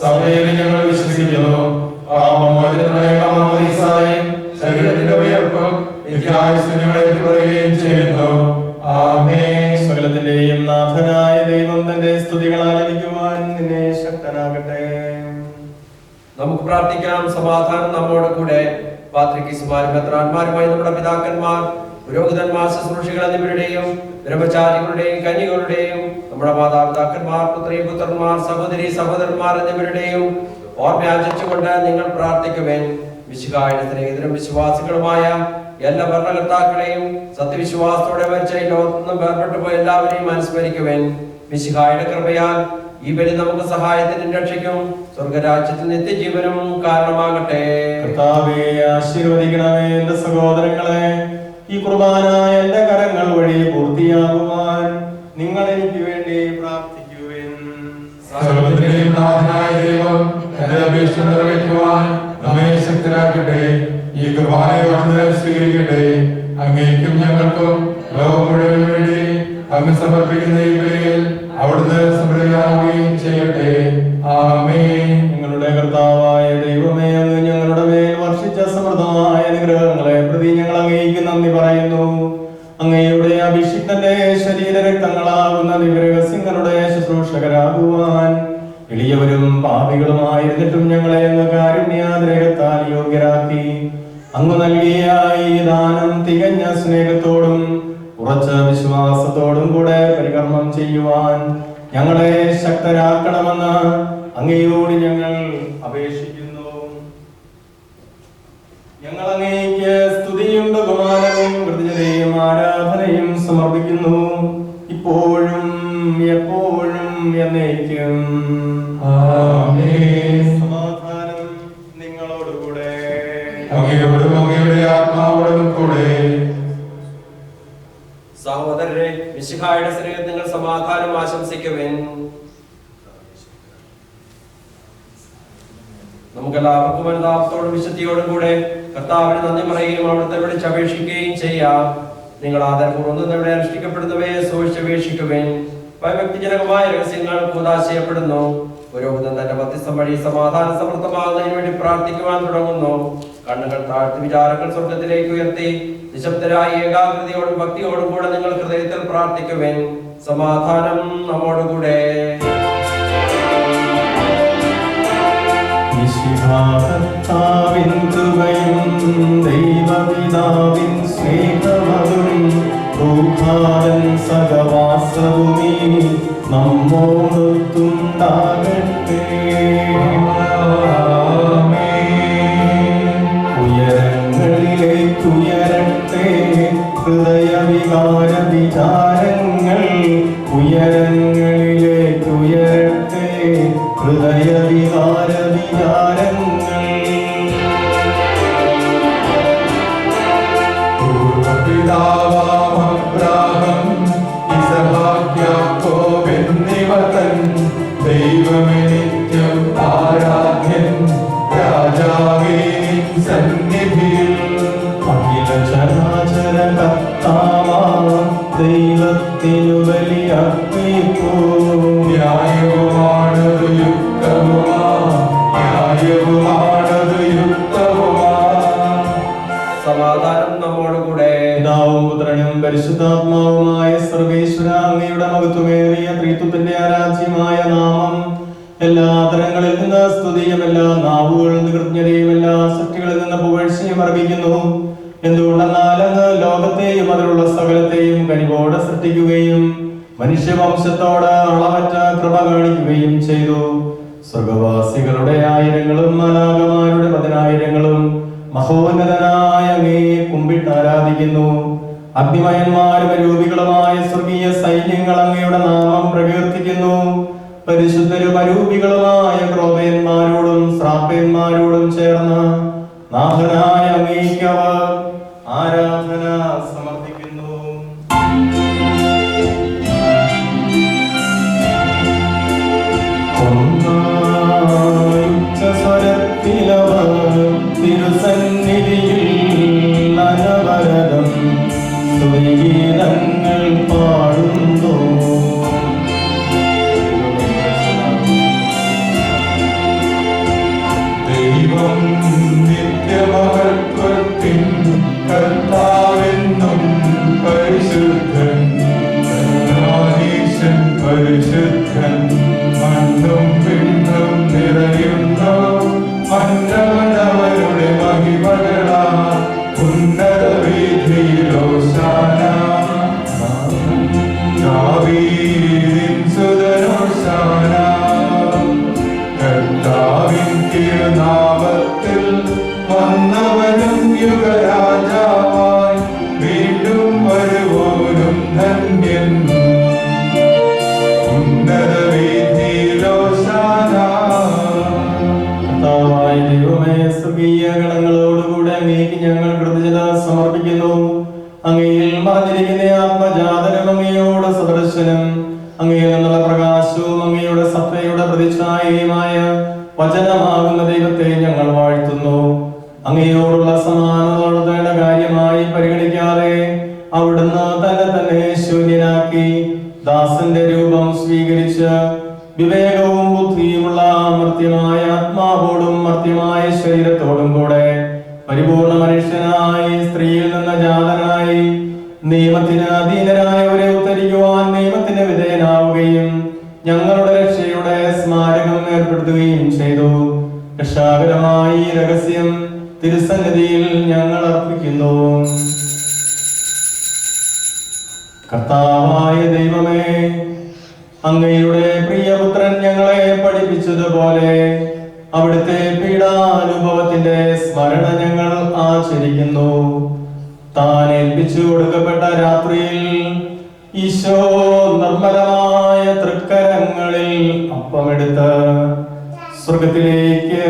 സഭയിൽ ഞങ്ങൾ വിശ്വസിക്കുന്നു. ശരീരത്തിന്റെ ഉയർപ്പും ചെയ്യുന്നു. സകലത്തിന്റെയും നാഥനായ ദൈവം തന്റെ സ്തുതികൾ ആലപിക്കുവാൻ നിന്നെ ശക്തനാകട്ടെ. നമുക്ക് പ്രാർത്ഥിക്കാം. സമാധാനം നമ്മോട് കൂടെ. പാത്രികീസുമാരും മെത്രാന്മാരുമായി നമ്മുടെ പിതാക്കന്മാർ, പുരോഹിതന്മാർ, ശുശ്രൂഷികൾ എന്നിവരുടെയും ബ്രഹ്മചാരികളുടെയും കന്യകളുടെയും നമ്മുടെ മാതാപിതാക്കന്മാർ, പുത്രി പുത്രന്മാർ, സഹോദരി സഹോദരന്മാർ എന്നിവരുടെയും ഓർമ്മയാചരിച്ചുകൊണ്ട് നിങ്ങൾ പ്രാർത്ഥിക്കുവേൻ. മിശിഹായുടെ സ്നേഹിതരും വിശ്വാസികളുമായ എല്ലാ ഭരണകർത്താക്കളെയും സത്യവിശ്വാസത്തോടെ മരിച്ച ഈ ലോകത്തുനിന്നും വേർപെട്ടു പോയ എല്ലാവരെയും അനുസ്മരിക്കുവേൻ. മിശിഹായുടെ കൃപയാൽ ഈ ബലി നമുക്ക് സഹായത്തിനും രക്ഷയ്ക്കും സ്വർഗരാജ്യത്തിൽ നിത്യജീവനും കാരണമാകട്ടെ. കർത്താവേ, ആശീർവദിക്കണമേ എന്റെ സഹോദരങ്ങളെ. ഈ കുർബാന എന്റെ കരങ്ങൾ വഴി പൂർത്തിയാകുവാൻ നിങ്ങൾ എനിക്ക് വേണ്ടി പ്രാർത്ഥിക്കുവിൻ. സർവ്വത്തിന്റെയും നാഥനായ ദൈവം എന്റെ അപേക്ഷ നിറവേറ്റുവാൻ നമ്മെ ശക്തരാക്കട്ടെ. ഈ കുർബാനയെ സ്വീകരിക്കട്ടെ. അങ്ങേക്കും ഞങ്ങൾക്കും ലോകം മുഴുവനും വേണ്ടി അങ്ങ് സമർപ്പിക്കുന്ന ഈ ബലിയിൽ അവിടുന്ന് സമൃദ്ധിയാവുകയും ചെയ്യട്ടെ. ആമേൻ. ഞങ്ങളുടെ കർത്താവായ ദൈവമേ, അങ്ങ് ഞങ്ങളുടെ മേൽ വർഷിച്ച സമൃദ്ധമായ അനുഗ്രഹങ്ങളെ പ്രതി ഞങ്ങൾ അങ്ങേക്ക് നന്ദി പറയുന്നു. അങ്ങയുടെ അഭിഷിക്തന്റെ ശരീരരക്തങ്ങളാകുന്ന ദിവ്യരഹസ്യങ്ങളുടെ ശുശ്രൂഷകരാകുവാൻ എളിയവരും പാപികളുമായിരുന്നിട്ടും ഞങ്ങളെ അങ്ങ് കാരുണ്യാതിരകത്താൽ യോഗ്യരാക്കി. അങ്ങ് നൽകിയ ഈ ദാനം തികഞ്ഞ സ്നേഹത്തോടും ഉറച്ച വിശ്വാസത്തോടും കൂടെ പരികർമ്മം ചെയ്യുവാൻ ഞങ്ങളെ ശക്തരാക്കണമെന്ന് അങ്ങയോട് ഞങ്ങൾ അപേക്ഷിക്കുന്നു. ഞങ്ങൾ അങ്ങേക്ക് സ്തുതിയും ബഹുമാനവും കൃതജ്ഞതയും ആരാധനയും സമർപ്പിക്കുന്നു, ഇപ്പോഴും എപ്പോഴും എന്നേക്കും. സമാധാനം നിങ്ങളോടുകൂടെ. അങ്ങയുടെ ആത്മാവോടും കൂടെ. സഹോദരരെ, മിശിഹായുടെ സ്നേഹത്തിൽ നിങ്ങൾ സമാധാനം ആശംസിക്കുവേൻ. നമുക്കെല്ലാവർക്കും അനുതാപത്തോടും വിശുദ്ധിയോടും കൂടെ കർത്താവിന് നന്ദി പറയുകയും അവിടുത്തെ വിളിച്ചപേക്ഷിക്കുകയും ചെയ്യാം. നിങ്ങൾ ആദരപൂർവ്വം ഇവിടെ അനുഷ്ഠിക്കപ്പെടുന്നവയെ സൂക്ഷിച്ചപേക്ഷിക്കുവേൻ. ഭയഭക്തിജനകമായ രഹസ്യങ്ങൾ കൂദാശയപ്പെടുന്നു. പുരോഹിതൻ തന്റെ മധ്യസ്ഥം വഴി സമാധാന സമൃദ്ധമാകുന്നതിന് വേണ്ടി പ്രാർത്ഥിക്കുവാൻ തുടങ്ങുന്നു. കണ്ണുകൾ താഴ്ത്തി വിചാരങ്ങൾ സ്വർഗത്തിലേക്ക് ഉയർത്തി നിശബ്ദരായ ഏകാഗ്രതയോടും ഭക്തിയോടും കൂടെ നിങ്ങൾ ഹൃദയത്തിൽ പ്രാർത്ഥിക്കുവേൻ. സമാധാനം നമ്മോടുകൂടെ. കർത്താവിൻ കൃപയും ദൈവപിതാവിൻ സ്നേഹമതും റൂഹാൻ സഹവാസവുമീ നമ്മോടൊത്തുണ്ടാകട്ടെ. ഉയരങ്ങളിലേക്കുയരട്ടെ ഹൃദയവികാര വിചാരങ്ങൾ. ഉയരങ്ങളിലേക്കുയരട്ടെ ഹൃദയവികാര വിചാരങ്ങൾ. പൂർവപിതാവാം അബ്രാഹം ഇസഹാക്ക് യാക്കോബ് എന്നിവർ തൻ ദൈവമേ നിത്യം ആരാധ്യൻ രാജാവേ നിൻ സന്നിധിയിൽ. അഖില ചരാചര കർത്താവാം ദൈവത്തിനു ബലിയർപ്പിപ്പൂ. ന്യായവുമാണത് യുക്തവുമാ, ന്യായവുമാണത് യുക്തവുമാ. സമാധാനം നമ്മോടുകൂടെ. പിതാവും പുത്രനും പരിശുദ്ധാത്മാവുമായ സർവേശ്വര അങ്ങയുടെ മഹത്വമേറിയ ത്രിത്വത്തിന്റെ ആരാധ്യമായ നാമം എല്ലാ തരങ്ങളിൽ നിന്ന് സ്തുതിയും എല്ലാ നാവുകളിൽ നിന്ന് കൃതജ്ഞതയും എല്ലാ സൃഷ്ടികളിൽ നിന്ന് പുകഴ്ചയും അർപ്പിക്കുന്നു. എന്തുകൊണ്ടെന്നാൽ അങ്ങ് ലോകത്തെയും അതിലുള്ള സകലത്തെയും കനിവോടെ സൃഷ്ടിക്കുകയും മനുഷ്യവംശത്തോട് അളവറ്റ കൃപ കാണിക്കുകയും ചെയ്തു. സ്വർഗവാസികളുടെ ആയിരങ്ങളും മാലാഖമാരുടെ 10,000ങ്ങളും മഹോന്നതനായ അങ്ങയെ കുമ്പിട്ട് ആരാധിക്കുന്നു. അഗ്നിമയന്മാരും അരൂപികളുമായ സ്വർഗീയ സൈന്യങ്ങൾ അങ്ങയുടെ നാമം പ്രകീർത്തിക്കുന്നു. പരിശുദ്ധരും അരൂപികളുമായ ക്രോധയന്മാരോടും ശ്രാപ്പന്മാരോടും ചേർന്ന് നാഥനായ അങ്ങേക്ക് അവർ ആരാധന സമർപ്പിക്കുന്നു. സ്വരത്തിലവർ തിരുസന്നിധിയിൽ അനവരതം സ്തുതിഗീതങ്ങൾ പാടുന്നു. ദൈവം നിത്യമഹത്വത്തിൻ കർത്താവെന്നും പരിശുദ്ധൻ, കരുണാധീശൻ പരിശുദ്ധൻ. മണ്ണും പിണ്ടും നിറയുന്നു മന്നവനവരുടെ മഹിമകളാ. ഉന്നത വീഥിയിലോശാന, ദാവീദിൻ സുതനോശാന. കർത്താവിൻ തിരുനാമത്തിൽ വന്നവനും യുഗരാജാവായി വീണ്ടും വരുവോനും ധന്യൻ. ഉന്നത വീഥിയിലോശാന. കർത്താവായ ദൈവമേ, സ്വർഗീയ ഗണങ്ങളോടുകൂടെ അങ്ങേക്ക് ഞങ്ങൾ കൃതജ്ഞത സമർപ്പിക്കുന്നു. അങ്ങയിൽ മറഞ്ഞിരിക്കുന്ന ആത്മജാതനും അങ്ങയോട് സദർശനം, അങ്ങയിൽ നിന്നുള്ള പ്രകാശവും അങ്ങയുടെ സത്തയുടെ പ്രതിച്ഛായയുമായ വചനമാകുന്ന ദൈവത്തെ ഞങ്ങൾ വാഴ്ത്തുന്നു. അങ്ങയോടുള്ള സമാനത നടത്തേണ്ട കാര്യമായി പരിഗണിക്കാതെ അവിടുന്ന് തന്നെ ശൂന്യനാക്കി ദാസന്റെ രൂപം സ്വീകരിച്ച് വിവേകവും ബുദ്ധിയുമുള്ള മർത്യമായ ആത്മാവോടും മർത്യമായ ശരീരത്തോടും കൂടെ പരിപൂർണ മനുഷ്യനായി സ്ത്രീയിൽ നിന്ന് ജാതനായി നിയമത്തിന് അധീനരായവരെ ഉദ്ധരിക്കുവാൻ നിയമത്തിന് വിധേയനാവുകയും ഞങ്ങളുടെ രക്ഷയുടെ സ്മാരകം ഏർപ്പെടുത്തുകയും ചെയ്തു. രക്ഷാകരമായി രഹസ്യം തിരുസന്നിധിയിൽ ഞങ്ങൾ അർപ്പിക്കുന്നു. കർത്താവായ ദൈവമേ, അങ്ങയുടെ പ്രിയപുത്രൻ ഞങ്ങളെ പഠിപ്പിച്ചതുപോലെ അവിടുത്തെ പീഡാനുഭവത്തിന്റെ സ്മരണ ഞങ്ങൾ ആചരിക്കുന്നു. താൻ ഏൽപ്പിച്ചു കൊടുക്കപ്പെട്ട രാത്രിയിൽ ഈശോ നിർമ്മലമായ തൃക്കരങ്ങളിൽ അപ്പമെടുത്ത് സ്വർഗത്തിലേക്ക്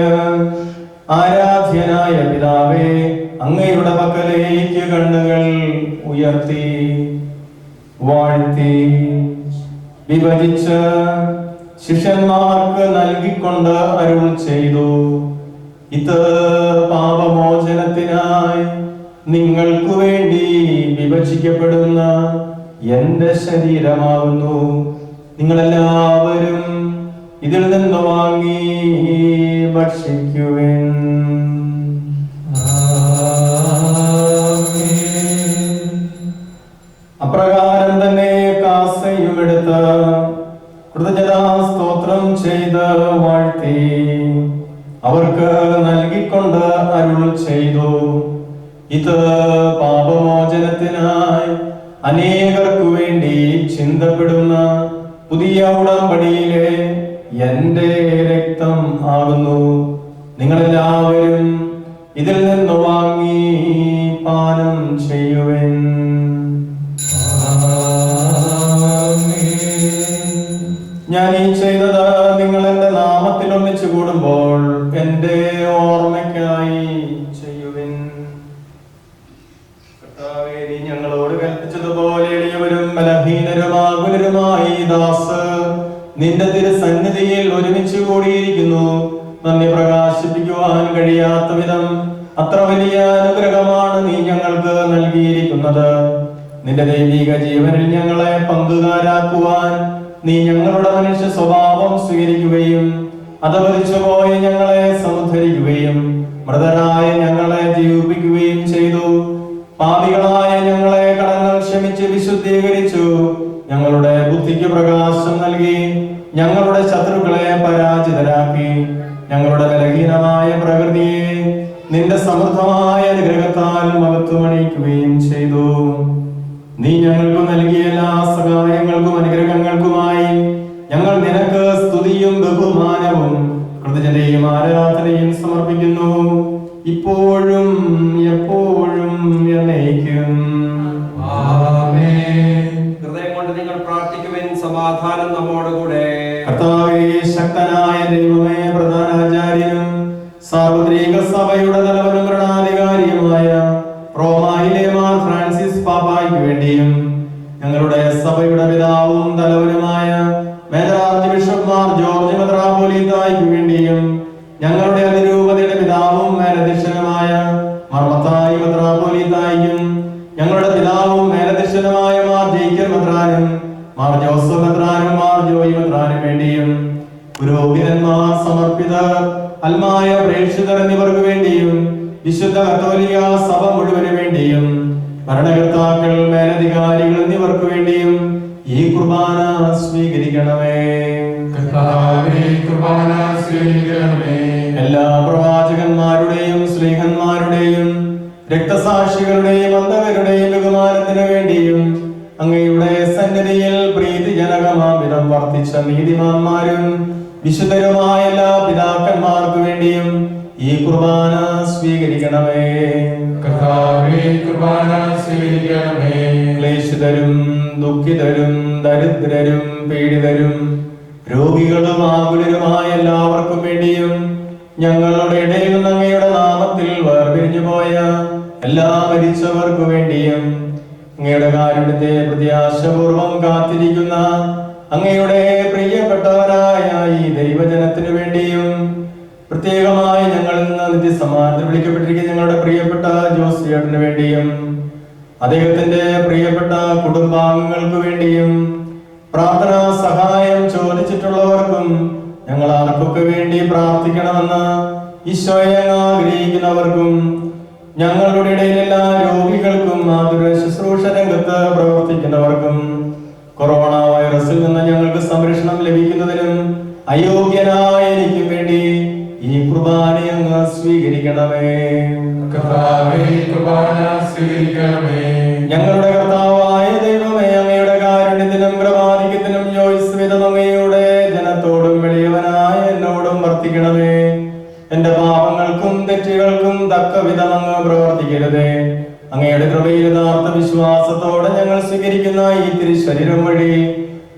ആരാധ്യനായ പിതാവേ, അങ്ങയുടെ പക്കലേക്ക് കണ്ണുകൾ ഉയർത്തി വാഴ്ത്തി വിഭജിച്ച് ശിഷ്യന്മാർക്ക് നൽകിക്കൊണ്ട് അരുൾ ചെയ്തു: ഇത് പാപമോചനത്തിനായി നിങ്ങൾക്ക് വേണ്ടി വിഭജിക്കപ്പെടുന്ന എന്റെ ശരീരമാകുന്നു. നിങ്ങളെല്ലാവരും ഇതിൽ നിന്ന് വാങ്ങി ഭക്ഷിക്കുവിൻ. എടുത്ത് കൃതജ്ഞതാ സ്തോത്രം ചെയ്ത് വാഴ്ത്തി അവർക്ക് നൽകിക്കൊണ്ട് അരുൾ ചെയ്തു, ഇത് പാപമോചനത്തിനായി അനേകർക്കു വേണ്ടി ചിന്തപ്പെടുന്ന പുതിയ ഉടമ്പടിയിലെ എന്റെ രക്തം ആകുന്നു. നിങ്ങളെല്ലാവരും ഇതിൽ നിന്ന് വാങ്ങി പാനം ചെയ്യുവിൻ. ഞാൻ ഈ ചെയ്തത് നിങ്ങൾ എന്റെ നാമത്തിൽ ഒന്നിച്ചു കൂടുമ്പോൾ എന്റെ ഓർമ്മയ്ക്കായി ചെയ്യുവിൻ. കർത്താവേ, നീ ഞങ്ങളോട് കൽപ്പിച്ചതുപോലെ എളിയവരും ബലഹീനരും ആകുലരുമായി ദാസ് നിന്റെ തിരുസന്നിധിയിൽ ഒരുമിച്ച് കൂടിയിരിക്കുന്നു. നന്ദി പ്രകാശിപ്പിക്കുവാൻ കഴിയാത്ത വിധം അത്ര വലിയ അനുഗ്രഹമാണ് നീ ഞങ്ങൾക്ക് നൽകിയിരിക്കുന്നത്. നിന്റെ ദൈവിക ജീവനിൽ ഞങ്ങളെ പങ്കുകാരാക്കുവാൻ നീ ഞങ്ങളുടെ മനുഷ്യ സ്വഭാവം സ്വീകരിക്കുകയും അധപതിച്ചു പോയ ഞങ്ങളെ സമുദ്ധരിക്കുകയും മൃതരായ ഞങ്ങളെ ജീവിപ്പിക്കുകയും ചെയ്തു. പാപികളായ ഞങ്ങളെ കടങ്ങൾ ക്ഷമിച്ച് വിശുദ്ധീകരിച്ചു. ഞങ്ങളുടെ ബുദ്ധിക്ക് പ്രകാശം നൽകി ഞങ്ങളുടെ ശത്രുക്കളെ പരാജിതരാക്കി. ഞങ്ങളുടെ ബലഹീനമായ പ്രകൃതിയെ നിന്റെ സമൃദ്ധമായ അനുഗ്രഹത്താൽ മഹത്വമണിയിക്കുകയും ചെയ്തു. നീ ഞങ്ങൾക്ക് നൽകിയ എല്ലാ സഹായങ്ങൾക്കും അനുഗ്രഹങ്ങൾക്കുമായി ഞങ്ങൾ നിനക്ക് സ്തുതിയും ബഹുമാനവും കൃതജ്ഞതയും ആരാധനയും സമർപ്പിക്കുന്നു, ഇപ്പോഴും എപ്പോഴും എന്നേക്കും. ഹൃദയം കൊണ്ട് നിങ്ങൾ പ്രാർത്ഥിക്കുവിൻ. സമാധാനം നമ്മോടുകൂടെ. കർത്താവേ, ശക്തനായ ദൈവമേ, പ്രധാനാചാര്യനും സാർവത്രിക സഭയുടെ തലവനും ഭരണാധികാരിയുമായ റോമായിലെ മാർ ഫ്രാൻസിസ് പാപ്പായ്ക്ക് വേണ്ടിയും ഞങ്ങളുടെ സഭയുടെ പിതാവും തലവനുമായ major archbishop Mar George മെത്രാപ്പോലീത്തായ്ക്ക് വേണ്ടിയും ഞങ്ങളുടെ അതിരൂപതയുടെ പിതാവും മേലധ്യക്ഷനുമായ മാർ മത്തായി മെത്രാപ്പോലീത്തായ്ക്കും ഞങ്ങളുടെ പിതാവും മേലധ്യക്ഷനുമായ മാർ ജേക്കബ് മെത്രാനും മാർ ജോസഫ് മെത്രാനും മാർ ജോയി മെത്രാനും വേണ്ടിയും പുരോഹിതന്മാർ, സമർപ്പിതർ, അൽമായ പ്രേക്ഷിതർ എന്നിവർക്ക് വേണ്ടിയും വിശുദ്ധ കത്തോലിക്ക സഭ മുഴുവന് വേണ്ടിയും ഭരണകർത്താക്കൾ, മേലധികാരികൾ എന്നിവർക്ക് വേണ്ടിയും ഈ കുർബാന സ്വീകരിക്കണമേ. എല്ലാ പ്രവാചകന്മാരുടെയും സ്ലീഹന്മാരുടെയും രക്തസാക്ഷികളുടെയും അന്ധകരുടെയും ബഹുമാനത്തിന് വേണ്ടിയും അങ്ങയുടെ സന്നിധിയിൽ പ്രീതിജനകമാവിധം വർദ്ധിച്ച നീതിമാന്മാരും വിശുദ്ധരുമായ എല്ലാ പിതാക്കന്മാർക്ക് വേണ്ടിയും ഈ കുർബാന സ്വീകരിക്കണമേ. ക്ലേശിതരും ദുഃഖിതരും ദരിദ്രരും പീഡിതരും രോഗികളും ആകുലരുമായ എല്ലാവർക്കും വേണ്ടിയും ഞങ്ങളുടെ ഇടയിൽ നിന്ന് അങ്ങയുടെ നാമത്തിൽ വേർപിരിഞ്ഞു പോയ എല്ലാ മരിച്ചവർക്കു വേണ്ടിയും അങ്ങയുടെ കാരുണ്യത്തെ പ്രത്യാശപൂർവം കാത്തിരിക്കുന്ന അങ്ങയുടെ പ്രിയപ്പെട്ടവരായ ഈ ദൈവജനത്തിനു വേണ്ടിയും പ്രത്യേകമായി ഞങ്ങളിൽ നിന്ന് നിത്യസമാനത്തിൽ വിളിക്കപ്പെട്ടിരിക്കുന്ന ഞങ്ങളുടെ പ്രിയപ്പെട്ട ജോസിയേട്ടന് വേണ്ടിയും അദ്ദേഹത്തിന്റെ പ്രിയപ്പെട്ട കുടുംബാംഗങ്ങൾക്ക് വേണ്ടിയും പ്രാർത്ഥനാ സഹായം ചോദിച്ചിട്ടുള്ളവർക്കും ഞങ്ങൾ ആർക്കൊക്കെ വേണ്ടി പ്രാർത്ഥിക്കണമെന്ന് ഈശോയെ ആഗ്രഹിക്കുന്നവർക്കും ഞങ്ങളുടെ ഇടയിലെല്ലാ രോഗികൾക്കും ആതുര ശുശ്രൂഷ രംഗത്ത് പ്രവർത്തിക്കുന്നവർക്കും കൊറോണ വൈറസിൽ നിന്ന് ഞങ്ങൾക്ക് സംരക്ഷണം ലഭിക്കുന്നതിനും അയോഗ്യനായ എനിക്കും വേണ്ടി ഈ കുർബാന അങ്ങ് സ്വീകരിക്കണമേ. ഞങ്ങളുടെ കർത്താവായ ദൈവമേ, അങ്ങയുടെ കാരുണ്യത്തിനും പ്രവാദിക്കത്തിനും യോജിസ്വിധം അങ്ങയുടെ ജനത്തോടും എളിയവനായ എന്നോടും വർത്തിക്കണമേ. എന്റെ പാപങ്ങൾക്കും തെറ്റുകൾക്കും തക്ക വിധം അങ്ങ് പ്രവർത്തിക്കരുതേ. അങ്ങയുടെ കൃപയിൽ യഥാർത്ഥ വിശ്വാസത്തോടെ ഞങ്ങൾ സ്വീകരിക്കുന്ന ഈ തിരുശരീരം വഴി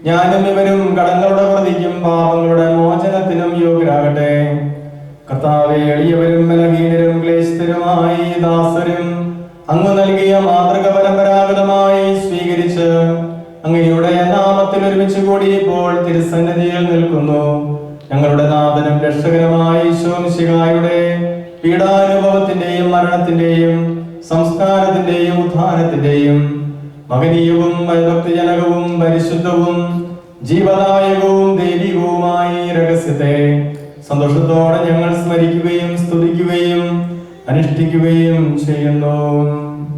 ഞാനും ഇവരും കടങ്ങളുടെ പ്രതിക്കും പാപങ്ങളുടെ മോചനത്തിനും യോഗ്യരാകട്ടെ. കർത്താവേ, എളിയവരും ബലഹീനരും ക്ലേശിതരുമായി ദാസരും അങ്ങ് നൽകിയ മാതൃക പരമ്പരാഗതമായി സ്വീകരിച്ച് അങ്ങയുടെ നാമത്തിൽ ഒരുമിച്ച് കൂടി ഇപ്പോൾ തിരുസന്നിധിയിൽ നിൽക്കുന്നു. ഞങ്ങളുടെ നാഥനും രക്ഷകനുമായ ഈശോ മിശിഹായുടെ പീഡാനുഭവത്തിന്റെയും മരണത്തിന്റെയും സംസ്കാരത്തിന്റെയും ഉത്ഥാനത്തിന്റെയും മഹനീയവും ഭക്തിജനകവും പരിശുദ്ധവും ജീവദായകവും ദൈവികവുമായി രഹസ്യത്തെ സന്തോഷത്തോടെ ഞങ്ങൾ സ്മരിക്കുകയും സ്തുതിക്കുകയും അനുഷ്ഠിക്കുകയും ചെയ്യുന്നു.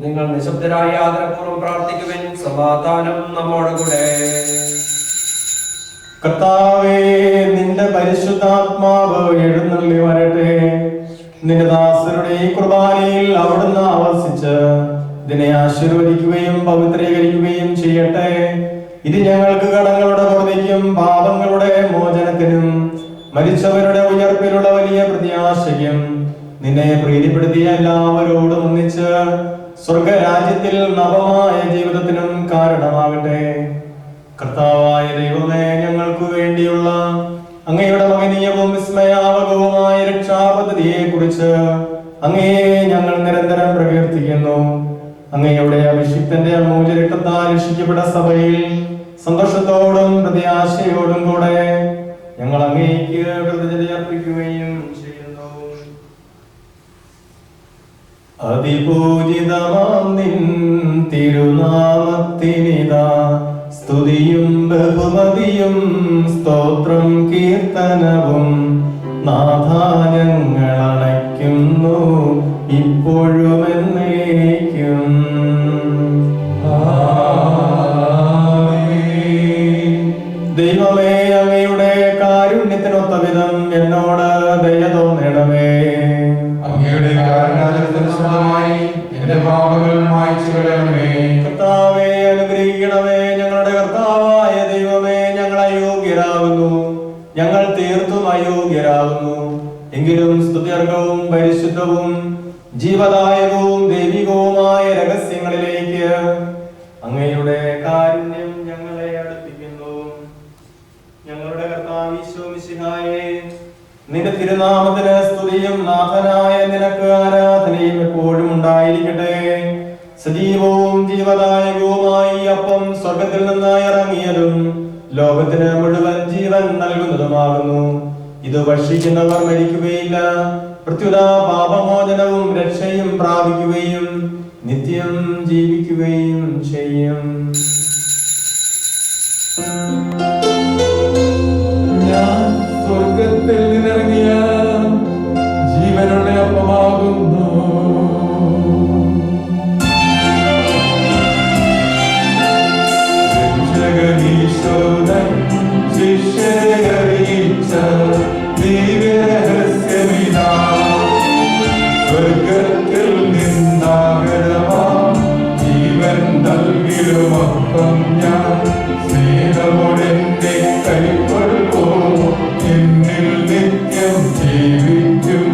നിങ്ങൾ നിശബ്ദരായി ആദരപൂർവ്വം പ്രാർത്ഥിക്കുവിൻ. സമാധാനം നമ്മോടുകൂടെ. നിന്റെ ദാസരുടെ ഈ കുർബാനയിൽ അവിടുന്ന് ആവസിച്ച് ഇതിനെ ആശീർവദിക്കുകയും പവിത്രീകരിക്കുകയും ചെയ്യട്ടെ. ഇത് ഞങ്ങൾക്ക് കടങ്ങളുടെ പൊറുതിക്കും പാപങ്ങളുടെ മോചനത്തിനും മരിച്ചവരുടെ ഉയർപ്പിലുള്ള വലിയ പ്രത്യാശയ്ക്കും നിന്നെ പ്രീതിപ്പെടുത്തിയ എല്ലാവരോടും ഒന്നിച്ച് സ്വർഗരാജ്യത്തിൽ നവമായ ജീവിതത്തിനും കാരണമാകട്ടെ. കർത്താവായ ദൈവമേ, ഞങ്ങൾക്ക് വേണ്ടിയുള്ള അങ്ങയുടെ മഹനീയവും വിസ്മയാവകവുമായ രക്ഷാപദ്ധതിയെ കുറിച്ച് അങ്ങയെ ഞങ്ങൾ നിരന്തരം പ്രകീർത്തിക്കുന്നു. അങ്ങയുടെ അഭിഷിക്തന്റെ അമൂല്യ രക്തത്താൽ രക്ഷിക്കപ്പെട്ട സഭയിൽ സന്തോഷത്തോടും പ്രത്യാശയോടും കൂടെ ഞങ്ങൾ അങ്ങേക്ക് കൃതജ്ഞത അർപ്പിക്കുകയും ചെയ്യുന്നു. അതിപൂജിതമാം നിൻ തിരുനാമത്തിനിതാ സ്തുതിയും ബഹുമതിയും സ്തോത്രം കീർത്തനവും നാഥാ ഞങ്ങൾ അണയ്ക്കുന്നു ഇപ്പോഴും എന്നേക്കും. ദൈവമേ, അങ്ങയുടെ കാരുണ്യത്തിനൊത്ത വിധം എന്നോട് ദയ തോന്നണമേ. അങ്ങയുടെ കാരുണ്യത്തിന് സ്വന്തമായി എന്റെ പാപങ്ങൾ മായ്ച്ചു കളയണമേ. കർത്താവേ, അനുഗ്രഹിക്കണമേ. ഞങ്ങളുടെ കർത്താവായ ദൈവമേ, ഞങ്ങൾ അയോഗ്യരാകുന്നു, ഞങ്ങൾ തീർത്തും അയോഗ്യരാകുന്നു. എങ്കിലും സ്തുത്യർഹവും പരിശുദ്ധവും ജീവദായകവും ദൈവികവുമായ രഹസ്യങ്ങളിലേക്ക് അങ്ങയുടെ കാരുണ്യം ഞങ്ങളെ അടുപ്പിക്കുന്നു. ഞങ്ങളുടെ കർത്താവ് ഈശോ മിശിഹായേ, നിന്റെ തിരുനാമത്തിന് സ്തുതിയും നാഥനായ നിനക്ക് ആരാധനയും എപ്പോഴും ഉണ്ടായിരിക്കട്ടെ. സജീവവും ജീവദായകവുമായി അപ്പം സ്വർഗത്തിൽ നിന്ന് ഇറങ്ങിയതും ലോകത്തിന് മുഴുവൻ ജീവൻ നൽകുന്നതുമാകുന്നു. ഇത് ഭക്ഷിക്കുന്നവർ മരിക്കുകയില്ല, പ്രത്യുത പാപമോചനവും രക്ഷയും പ്രാപിക്കുകയും നിത്യം ജീവിക്കുകയും ചെയ്യും. ഞാൻ സ്വർഗത്തിൽ നിന്നിറങ്ങിയ ജീവനുള്ള അപ്പമാകുന്നു. രക്ഷകനീശോദൻ ശിഷ്യരെ അറിയിച്ച ദിവ്യരഹസ്യമിതാ, സ്വർഗത്തിൽ നിന്നാഗതമാം ജീവൻ നൽകിടുമപ്പം ഞാൻ സ്നേഹമോടെന്റെ കൈക്കൊള്ളൂ. എന്നിൽ നിത്യം ജീവിക്കും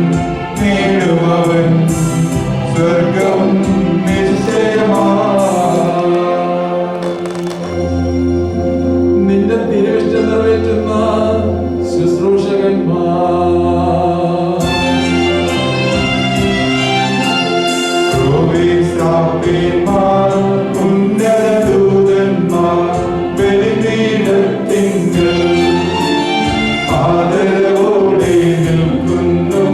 നേടുമവൻ സ്വർഗം നിശ്ചയമാ. നിന്റെ തിരുവിഷ്ടം നിറവേറ്റുന്ന ശുശ്രൂഷകന്മാർ, ഉന്നതദൂതന്മാർ ബലിപീഠത്തിങ്കൽ ആദരവോടെ നിൽക്കുന്നു.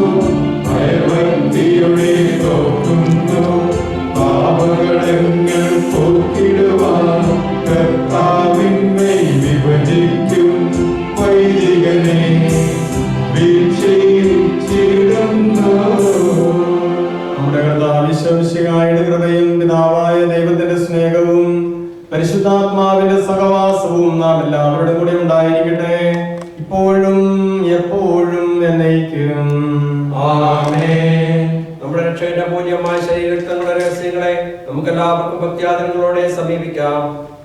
ഭയഭക്തിയോടെ നോക്കുന്നു. പാപങ്ങളെങ്കിൽ പോക്കിടുവാൻ കർത്താവിന്മേൽ വിഭജിക്കും വൈദികനെ വീക്ഷിച്ചിടുന്നു. നമ്മുടെ കർത്താവ് ഈശോ മിശിഹായുടെ കൃപയും പിതാവായ ദൈവത്തിന്റെ സ്നേഹവും പരിശുദ്ധാത്മാവിന്റെ സഹവാസവും നാം എല്ലാവരുടെ കൂടെ ഉണ്ടായിരിക്കട്ടെ, ഇപ്പോഴും എപ്പോഴും എന്നേക്കും. ആമേൻ. നമ്മുടെ രക്ഷയുടെ പൂജ്യമായ ശരീരങ്ങളുടെ രഹസ്യങ്ങളെ നമുക്കെല്ലാവർക്കും ഭക്തിയാദരങ്ങളോടെ സമീപിക്കാം.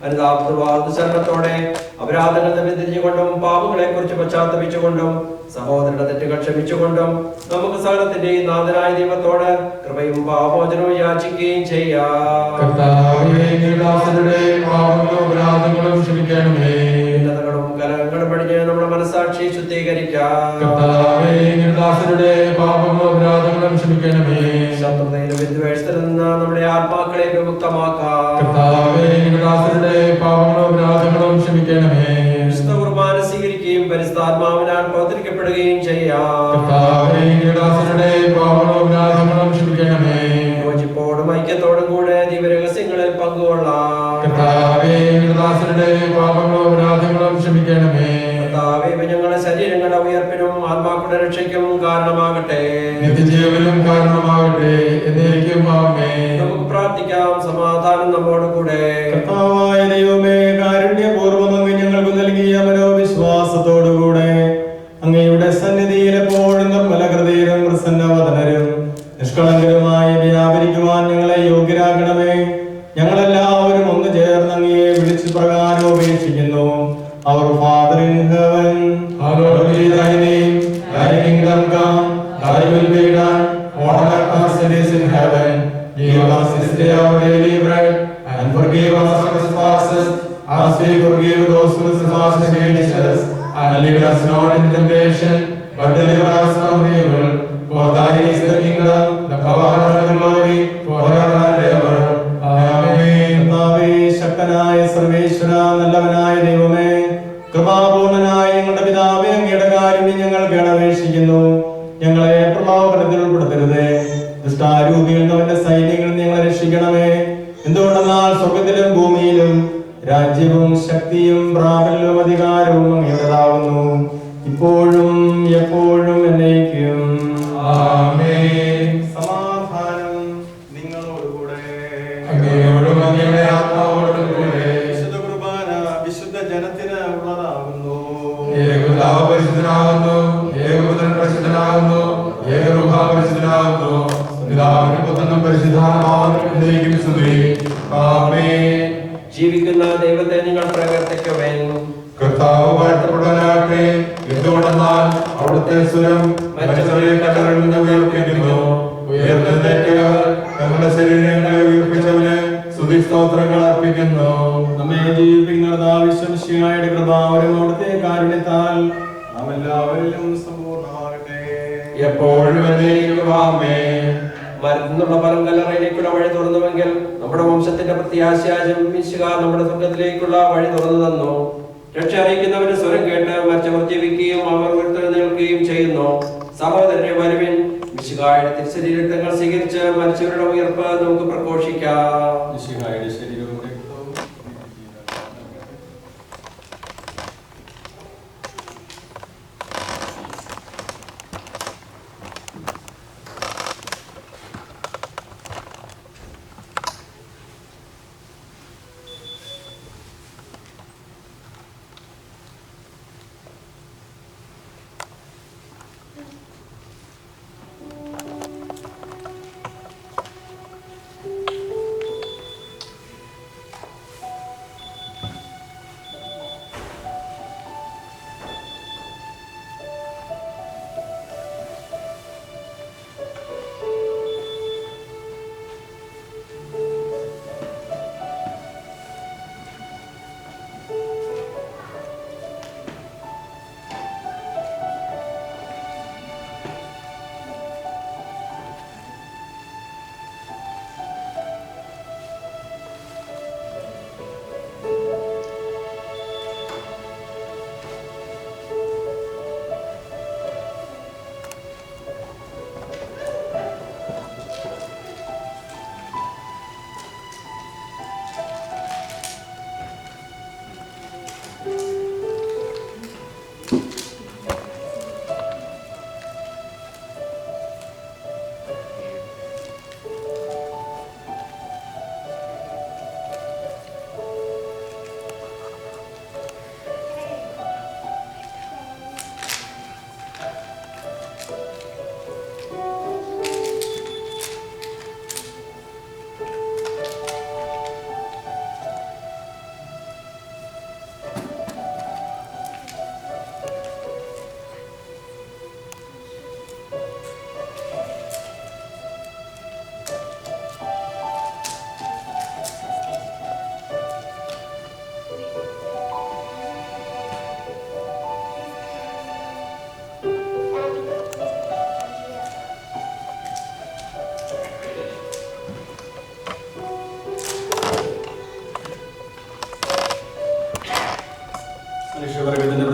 അനുതാപൂർവാർദ്ധശരണത്തോടെ അപരാധങ്ങൾ തമ്മിൽ തിരിഞ്ഞുകൊണ്ടും പാപങ്ങളെ കുറിച്ച് പശ്ചാത്തപിച്ചുകൊണ്ടും സഹോദരന്റെ തെറ്റുകൾ ക്ഷമിച്ചുകൊണ്ടും നമുക്ക് സകലത്തിന്റെ നാഥനായ ദൈവത്തോട് കൃപയും പാപമോചനവും യാചിക്കുകയും ചെയ്യാം. കലഹങ്ങളും പടിഞ്ഞ് നമ്മുടെ മനസാക്ഷി ശുദ്ധീകരിക്കാം. ശത്രുതയിലും വിദ്വേഷത്തിൽ നിന്ന് നമ്മുടെ ആത്മാക്കളെ വിമുക്തമാക്കാം. വിശുദ്ധ കുർബാന സ്വീകരിക്കുകയും പരിശുദ്ധാത്മാവിനാൽ പ്രവർത്തിക്കപ്പെടുകയും ചെയ്യാം. യോജിപ്പോടും ഐക്യത്തോടും കൂടെ ദിവ്യരഹസ്യങ്ങളിൽ പങ്കുകൊള്ളാം. ഞങ്ങളുടെ ശരീരങ്ങളുടെ ഉയർപ്പിനും ആത്മാക്കളുടെ രക്ഷയ്ക്കും കാരണമാകട്ടെ. നിത്യജീവനും കാരണമാകട്ടെ. നമുക്ക് പ്രാർത്ഥിക്കാം. സമാധാനം നമ്മോട് കൂടെ. കർത്താവായ ദൈവമേ, കാരുണ്യപൂർവ്വം അങ്ങ് ഞങ്ങൾക്ക് നൽകിയ മനോവിശ്വാസത്തോടുകൂടെ അങ്ങയുടെ സന്നിധിയിൽ എപ്പോഴും നിർമ്മല ഹൃദയരും പ്രസന്നവദനരും അപേക്ഷിക്കുന്നു. Our Father in heaven, hallowed be thy name. Thy kingdom come, thy will be done, on earth as it is in heaven. Give us this day our daily bread, and forgive us our trespasses, as we forgive those who trespass against us. And lead us not into temptation, but deliver us from evil. For thine is the kingdom, the power, and the glory, forever and ever. Amen. കർത്താവേ, ശക്തനായ സർവേശ്വര, നല്ലവനായ ദൈവമേ, കൃപാപൂർണനായ ഞങ്ങളുടെ പിതാവേ, അങ്ങയുടെ കാരുണ്യം ഞങ്ങൾക്ക് അപേക്ഷിക്കുന്നു. ഞങ്ങളെ പ്രലോഭനത്തിൽ ഉൾപ്പെടുത്തരുതേ, ദുഷ്ടാരൂപിയിൽ നിന്നവന്റെ സൈന്യങ്ങളിൽ ഞങ്ങളെ രക്ഷിക്കണമേ. എന്തുകൊണ്ടെന്നാൽ സ്വർഗത്തിലും ഭൂമിയിലും രാജ്യവും ശക്തിയും പ്രാബല്യവും അധികാരവും അങ്ങയുടേതാവുന്നു, ഇപ്പോഴും എപ്പോഴും എന്നേക്കും. ആമേൻ. സമാധാനം നിങ്ങളോടുകൂടെ. അങ്ങയോടും അങ്ങയുടെ ആത്മാവോടും കൂടെ. വിശുദ്ധ കുർബാന വിശുദ്ധ ജനത്തിന് ഉള്ളതാകുന്നു. ഏകപിതാവ് പരിശുദ്ധനാകുന്നു, ഏകപുത്രൻ പരിശുദ്ധനാകുന്നു, ഏകരൂഹ പരിശുദ്ധനാകുന്നു, പിതാവിനും പുത്രനും പരിശുദ്ധാത്മാവിനും സ്തുതി. ആമേൻ. ജീവിക്കുന്ന ദൈവത്തെ നിങ്ങൾ പ്രകീർത്തിക്കുവിൻ. കർത്താവ് വാഴ്ത്തപ്പെടുവാനാകട്ടെ. എന്തുകൊണ്ടെന്നാൽ അവിടുത്തെ സ്വരം മരിച്ചവരെ കല്ലറയിൽ നിന്ന് ഉയർപ്പിക്കുന്നു. ഉയർന്നെഴുന്നേറ്റവർ തങ്ങളുടെ ശരീരങ്ങളെ ഉയർപ്പിച്ചവന് സ്തുതി സ്തോത്രങ്ങൾ അർപ്പിക്കുന്നു. നമ്മെ ജീവിപ്പിക്കുന്ന വിശ്വസിയായുടെ കൃപാവരും അവിടുത്തെ കാരുണ്യത്താൽ നാം എല്ലാവരിലും സമ്പൂർണ്ണമാകട്ടെ. എപ്പോഴും മരുന്നുള്ള ഫലം കല്ലറയിലേക്കുള്ള വഴി തുറന്നുവെങ്കിൽ നമ്മുടെ വംശത്തിന്റെ പ്രത്യാശയാജം മിശിഹ നമ്മുടെ സ്വർഗത്തിലേക്കുള്ള വഴി തുറന്നു തന്നു. രക്ഷ അറിയിക്കുന്നവന്റെ സ്വരം കേട്ട് മരിച്ചവർ ജീവിക്കുകയും അവർ ഉയർത്തെഴുന്നേൽക്കുകയും ചെയ്യുന്നു. സഹോദരരെ വരുവിൻ, മിശിഹായുടെ തിരുശരീരങ്ങൾ സ്വീകരിച്ച് മരിച്ചവരുടെ ഉയർപ്പ് നമുക്ക് പ്രഘോഷിക്കാം. മിശിഹായുടെ ശരീരവും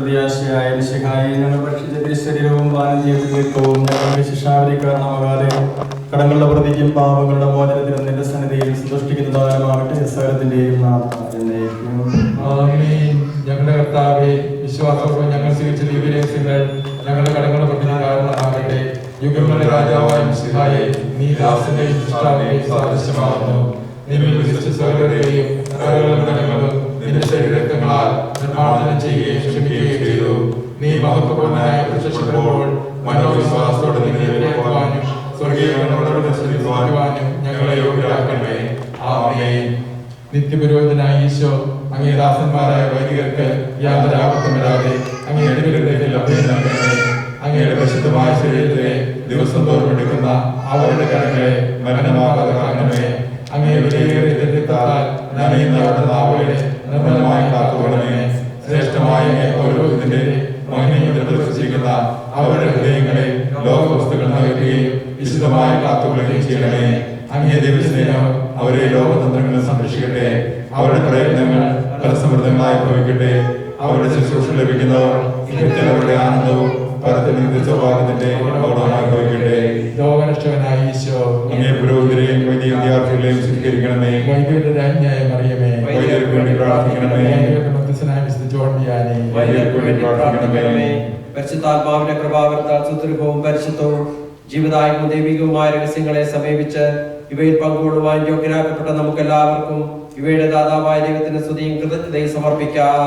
പ്രത്യാശയായ മിശിഹായെ ഞങ്ങൾ ഭക്ഷിച്ച ശരീരവും പാനം ചെയ്യപ്പെട്ടവും ഞങ്ങളുടെ ശിക്ഷാവിധി കാരണമാകാതെ കടങ്ങളുടെ പ്രതിക്കും പാപങ്ങളുടെ മോചനത്തിനും നിന്റെ സന്നിധിയിൽ സന്തുഷ്ടിക്കുന്ന ദാനമാകട്ടെ. സകലത്തിന്റെയും ഞങ്ങളുടെ കർത്താവെ, വിശ്വാസപൂർവ്വം ഞങ്ങൾ സ്വീകരിച്ച ദിവ്യരഹസ്യങ്ങൾ ഞങ്ങളുടെ കടങ്ങളുടെ പ്രതിക്ക് കാരണമാകട്ടെ. യുഗങ്ങളുടെ രാജാവായ മിശിഹായെ, നീ ദാസന്റെയും സൃഷ്ടാവിന്റെയും സാദൃശ്യമാകുന്നു. നിന്നിൽ വിശ്വസിച്ച സകലരെയും കടങ്ങളും നിന്റെ ശരീരങ്ങളാൽ നിർമ്മാർജ്ജനം ചെയ്യുകയും ക്ഷമിക്കുകയും ചെയ്തു. നീ മഹത്വപൂർണ്ണനായ പ്രത്യക്ഷപ്പെടുമ്പോൾ മനോവിശ്വാസത്തോടെ നിന്നെ വിലക്കുവാനും സ്വർഗീയ ഞങ്ങളെ യോഗ്യരാക്കണമേ. ആമേൻ. നിത്യപുരോഹിതനായ ഈശോ അങ്ങേ ദാസന്മാരായ വൈദികർക്ക് യാതൊരു ആപത്തും വരാതെ അങ്ങയുടെ വിരുദ്ധത്തിൽ അഭയം നൽകണമേ. അങ്ങയുടെ പരിശുദ്ധമായ ശരീരത്തിലെ ദിവസം തോറും എടുക്കുന്ന അവരുടെ കരങ്ങളെ മരണമാകാതെ കാണണമേ. അങ്ങേ വിലയേറിയ രക്തത്താൽ നനയുന്ന അവരുടെ നാവുകളെ നിർമ്മലമായി കാത്തുകൊള്ളണമേ. ശ്രേഷ്ഠമായ പൗരോഹിത്യത്തിന്റെ മഹിമയിൽ പ്രദർശിച്ചിരിക്കുന്ന അവരുടെ ഹൃദയങ്ങളെ ലോകവസ്തുക്കൾ നൽകുകയും വിശുദ്ധമായി കാത്തുകൊള്ളുകയും ചെയ്യണമേ. അങ്ങേ ദൈവസ്നേഹം അവരെ ലോകതന്ത്രങ്ങളിൽ സംരക്ഷിക്കട്ടെ. അവരുടെ പ്രയത്നങ്ങൾ ഫലസമൃദ്ധമായി ഭവിക്കട്ടെ. അവരുടെ ശുശ്രൂഷ ലഭിക്കുന്നവർ ഇഹത്തിൽ അവരുടെ ആനന്ദവും പരത്തിൽ സ്വഭാവത്തിന്റെ ഗൗരവമായി ഭവിക്കട്ടെ. ലോകരക്ഷകനായ ഈശോ അങ്ങേ പുരോഹിതരെയും വൈദിക വിദ്യാർത്ഥികളെയും സ്വീകരിക്കണമേ. വൈദികരുടെ രാജ്ഞിയായ മറിയമേ, വൈദികർക്ക് വേണ്ടി പ്രാർത്ഥിക്കണമേ. മധ്യസ്ഥനായ വിശുദ്ധ ജോൺ ഡിയാനി, വൈദികർക്ക് വേണ്ടി പ്രാർത്ഥിക്കണമേ. പരിശുദ്ധാത്മാവിന്റെ കൃപാവരത്താൽ സുദൃഢവും പരിശുദ്ധവും ജീവദായകവും ദൈവികവുമായ രഹസ്യങ്ങളെ സമീപിച്ച് ഇവയിൽ പങ്കുകൊള്ളുവാൻ യോഗ്യരാക്കപ്പെട്ട നമുക്കെല്ലാവർക്കും ഇവയുടെ ദാതാവായ ദൈവത്തിന് സ്തുതിയും കൃതജ്ഞതയും സമർപ്പിക്കാം.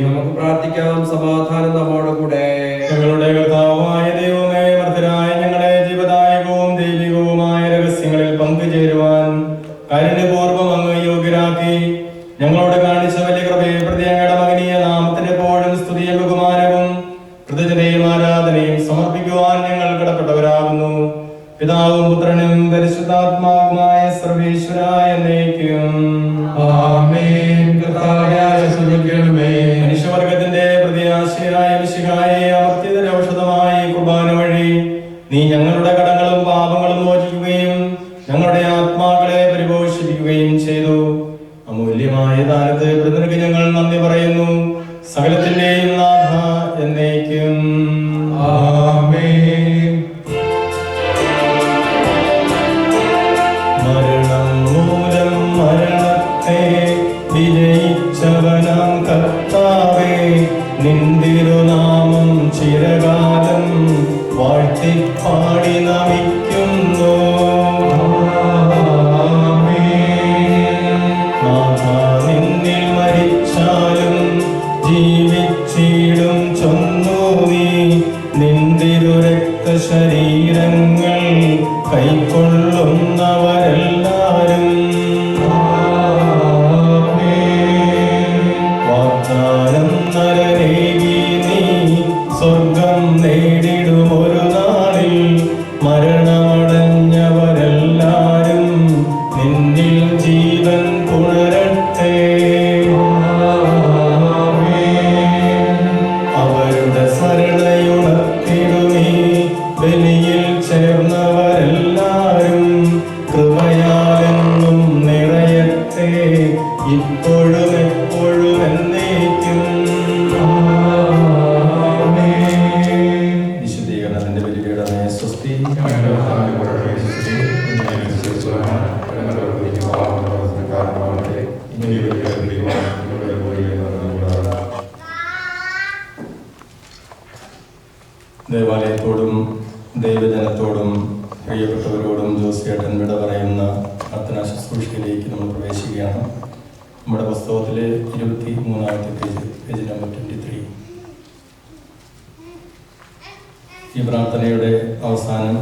നമുക്ക് പ്രാർത്ഥിക്കാം. സമാധാനം നമ്മോടുകൂടെ. ഞങ്ങളുടെ കർത്താവായ ദൈവമേ, മർത്യരായ ഞങ്ങളെ ജീവദായകവും ദൈവികവുമായ രഹസ്യങ്ങളിൽ പങ്കുചേരുവാൻ കാരുണ്യപൂർവ്വം അങ്ങ് യോഗ്യരാക്കി. ഞങ്ങളോട് കാണിച്ച വലിയ കൃപയെ പ്രതി അങ്ങയുടെ മകനീയ നാമത്തിന് എപ്പോഴും സ്തുതിയും ബഹുമാനവും കൃതജ്ഞതയും ആരാധനയും സമർപ്പിക്കുവാൻ ഞങ്ങൾ കടപ്പെട്ടവരാകുന്നു. പിതാവും പുത്രനും പരിശുദ്ധാത്മാവുമായ സർവേശ്വരായ എന്നേക്കും ആമേൻ. കർത്താവേ ആശീർവദിക്കണമേ. മനുഷ്യവർഗത്തിന്റെ പ്രതിയാശയായ മിശിഹായെ അമർത്യതര ഔഷധമായി കുർബാന വഴി നീ ഞങ്ങളുടെ കടങ്ങളും പാപങ്ങളും മോചിക്കുകയും ഞങ്ങളുടെ ആത്മാക്കളെ പരിപോഷിപ്പിക്കുകയും ചെയ്തു. അമൂല്യമായ ദാനത്തെ പ്രതിനിധിക്ക് ഞങ്ങൾ നന്ദി പറയുന്നു. സകലത്തിന്റെയും നാഥ എന്നേക്കും ആമേൻ. മരണം മൂലം മരണത്തെ വിജയിച്ചവനാം കർത്താവേ, നിന്തിരുനാമം ചിരകാലം വാഴ്ത്തിപ്പാടി നമിക്കുന്നു. നിന്നിൽ മരിച്ചാലും ജീവിച്ചിടും ചൊന്നു നീ, നിന്തിരു രക്തശരീരങ്ങൾ കൈക്കൊള്ളുന്നവരെല്ലാരും വാഗ്ദാനം നരനേകി നീ സ്വർഗം നേടിടുമൊരു നാളിൽ. മരണമടഞ്ഞവരെല്ലാരും നിന്നിൽ ജീവൻ പുണരട്ടെ. അവരുടെ സ്മരണയുണർത്തിടുമീ ബലിയിൽ ചേർന്നവരെല്ലാരും കൃപയാലെന്നും നിറയട്ടെ, ഇപ്പോഴും എപ്പോഴും എന്നേക്കും. വിശുദ്ധീകരണത്തിന്റെ ബലിയുടെ സ്വസ്തി. ദേവാലയത്തോടും ദൈവജനത്തോടും പ്രിയപ്പെട്ടവരോടും ജോസിയേട്ടൻ വിട പറയുന്ന പ്രാർത്ഥനാ ശുശ്രൂഷയിലേക്ക് നമ്മൾ പ്രവേശിക്കുകയാണ്. നമ്മുടെ പുസ്തകത്തിലെ 23-ാമത്തെ പേജ് നമ്പർ 23. ഈ പ്രാർത്ഥനയുടെ അവസാനം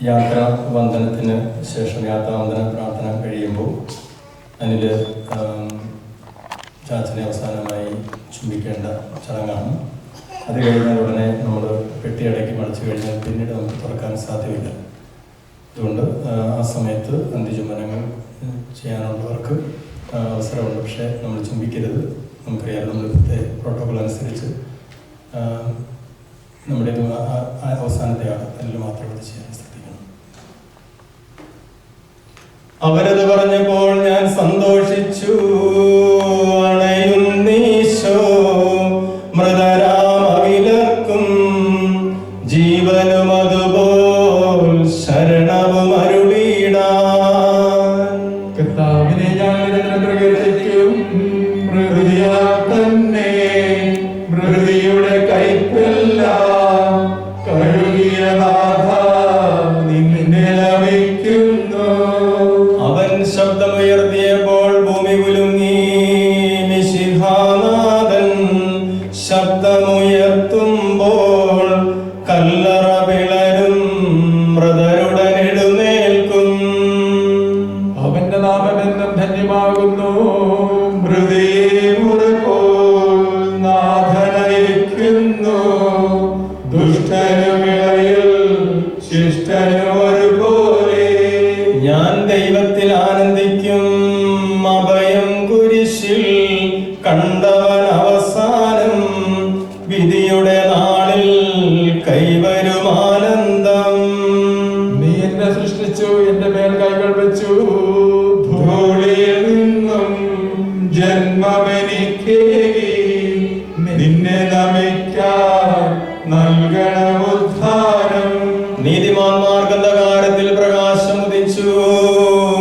യാത്രാവന്ദനത്തിന് ശേഷം യാത്രാവന്ദന പ്രാർത്ഥന കഴിയുമ്പോൾ അതിൽ ചാച്ചനെ അവസാനമായി ചുംബിക്കേണ്ട ചടങ്ങാണ്. അത് കഴിഞ്ഞാൽ ഉടനെ നമ്മൾ പെട്ടിയടക്കി മടച്ചു കഴിഞ്ഞാൽ പിന്നീട് നമുക്ക് തുറക്കാൻ സാധ്യമല്ല. അതുകൊണ്ട് ആ സമയത്ത് അന്ത്യചുംബനങ്ങൾ ചെയ്യാനുള്ളവർക്ക് അവസരമുണ്ട്. പക്ഷേ നമ്മൾ ചുംബിക്കരുത്. നമുക്കറിയാം, നമ്മൾ ഇപ്പോഴത്തെ പ്രോട്ടോകോൾ അനുസരിച്ച് നമ്മുടെ അവസാനത്തെ ആഘത്തിൽ മാത്രം അത് ചെയ്യാൻ ശ്രദ്ധിക്കണം. അവരത് പറഞ്ഞപ്പോൾ ഞാൻ സന്തോഷിച്ചു. അണയുന്നീശോ മൃതരാമവിലർക്കും ജീവനും അതുപോൽ ശരണവും അരുളിയിടാൻ. കർത്താവിനെ ഞാൻ നിരന്തരം പ്രകീർത്തിക്കും. മൃതിയാൽ തന്നെ മൃതിയുടെ കൈപ്പെല്ലാം കഴുകിയ നാഥ നിന്നെ നമിക്കുന്നു. അവൻ ശബ്ദമുയർത്തിയപ്പോൾ ഭൂമി കുലുങ്ങി. മിശിഹാനാഥൻ ശബ്ദമുയർത്തുമ്പോൾ കല്ലറ പിളരും, മൃതരുടൻ എഴുന്നേൽക്കും. ധന്യമാകുന്നു. മൃതേമുറപോൽ നാഥനയിക്കുന്നു, ദുഷ്ടനുമിളയിൽ ശിഷ്ടനും ഒരുപോലെ. ഞാൻ ദൈവത്തിൽ ആനന്ദിക്കും, അഭയം കുരിശിൽ കണ്ടവൻ അവസാനം, വിധിയുടെ നാളിൽ കൈവരും ആനന്ദം. നീ എന്നെ സൃഷ്ടിച്ചു, എന്റെ മേൽ കൈകൾ വെച്ചു, ധൂളിയിൽ നിന്നും ജന്മമെനിക്കേകി, നിന്നെ നമിക്കാൻ നൽകണം ഉദ്ധാനം. നീതിമാന്മാർക്ക് അന്ധകാരത്തിൽ പ്രകാശമുദിച്ചു,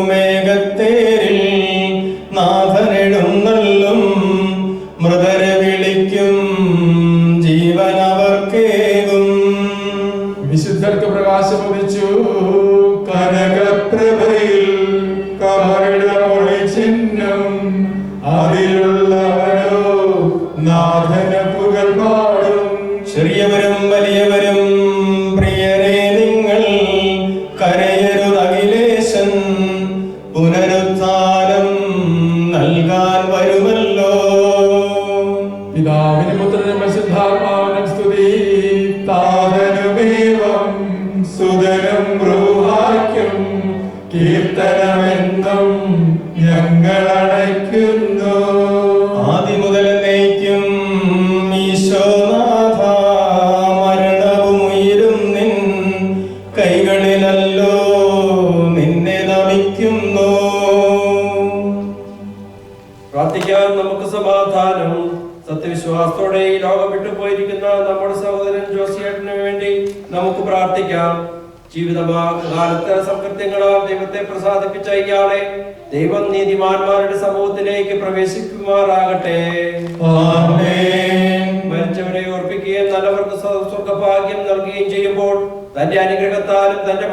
മേഘത്തേരിൽ നാഥനെഴുന്നള്ളും, മൃതരെ വിളിക്കും, ജീവൻ അവർക്കേകും. വിശുദ്ധർക്ക് പ്രകാശമുദിച്ചു, കനകപ്രഭയിൽ കബറിട മൊഴി ചിഹ്നം, അതിലുള്ളവരോ നാഥന പുകൾ പാടും. ചെറിയവരും വലിയവരും പ്രിയരെ നിങ്ങൾ കരയരുതഖിലേശൻ, പുനരുത്ഥാനം നൽകാൻ വരുമല്ലോ. പിതാവിനും പുത്രനും പരിശുദ്ധാത്മാവിനും സ്തുതി. താതനുമേവം സുതനും റൂഹായ്ക്കും കീർത്തനമെന്നും ഞങ്ങളടയ്ക്കുന്നു. ആദ്യം മുതൽ എന്നേക്കും ഈശോനാഥ, മരണവും ഉയിരും നിൻ കൈകളിലല്ലോ, നിന്നെ നമിക്കുന്നു. പ്രാർത്ഥിക്കാൻ നമുക്ക് സമാധാനം. സത്യവിശ്വാസത്തോടെ ഈ ലോകം വിട്ടുപോയിരിക്കുന്ന നമ്മുടെ സഹോദരൻ ജോസിയേട്ടന് വേണ്ടി നമുക്ക് പ്രാർത്ഥിക്കാം. ജീവിതകാലത്ത് സൽകൃത്യങ്ങളാൽ ദൈവത്തെ പ്രസാദിപ്പിച്ച ഇയാളെ ദൈവം നീതിമാന്മാരുടെ സമൂഹത്തിലേക്ക് പ്രവേശിക്കുമാറാകട്ടെ. മരിച്ചവരെ ഓർപ്പിക്കുകയും നല്ലവർക്ക് സ്വർഗഭാഗ്യം നൽകുകയും ചെയ്യുമ്പോൾ തന്റെ അനുഗ്രഹത്താലും തന്റെ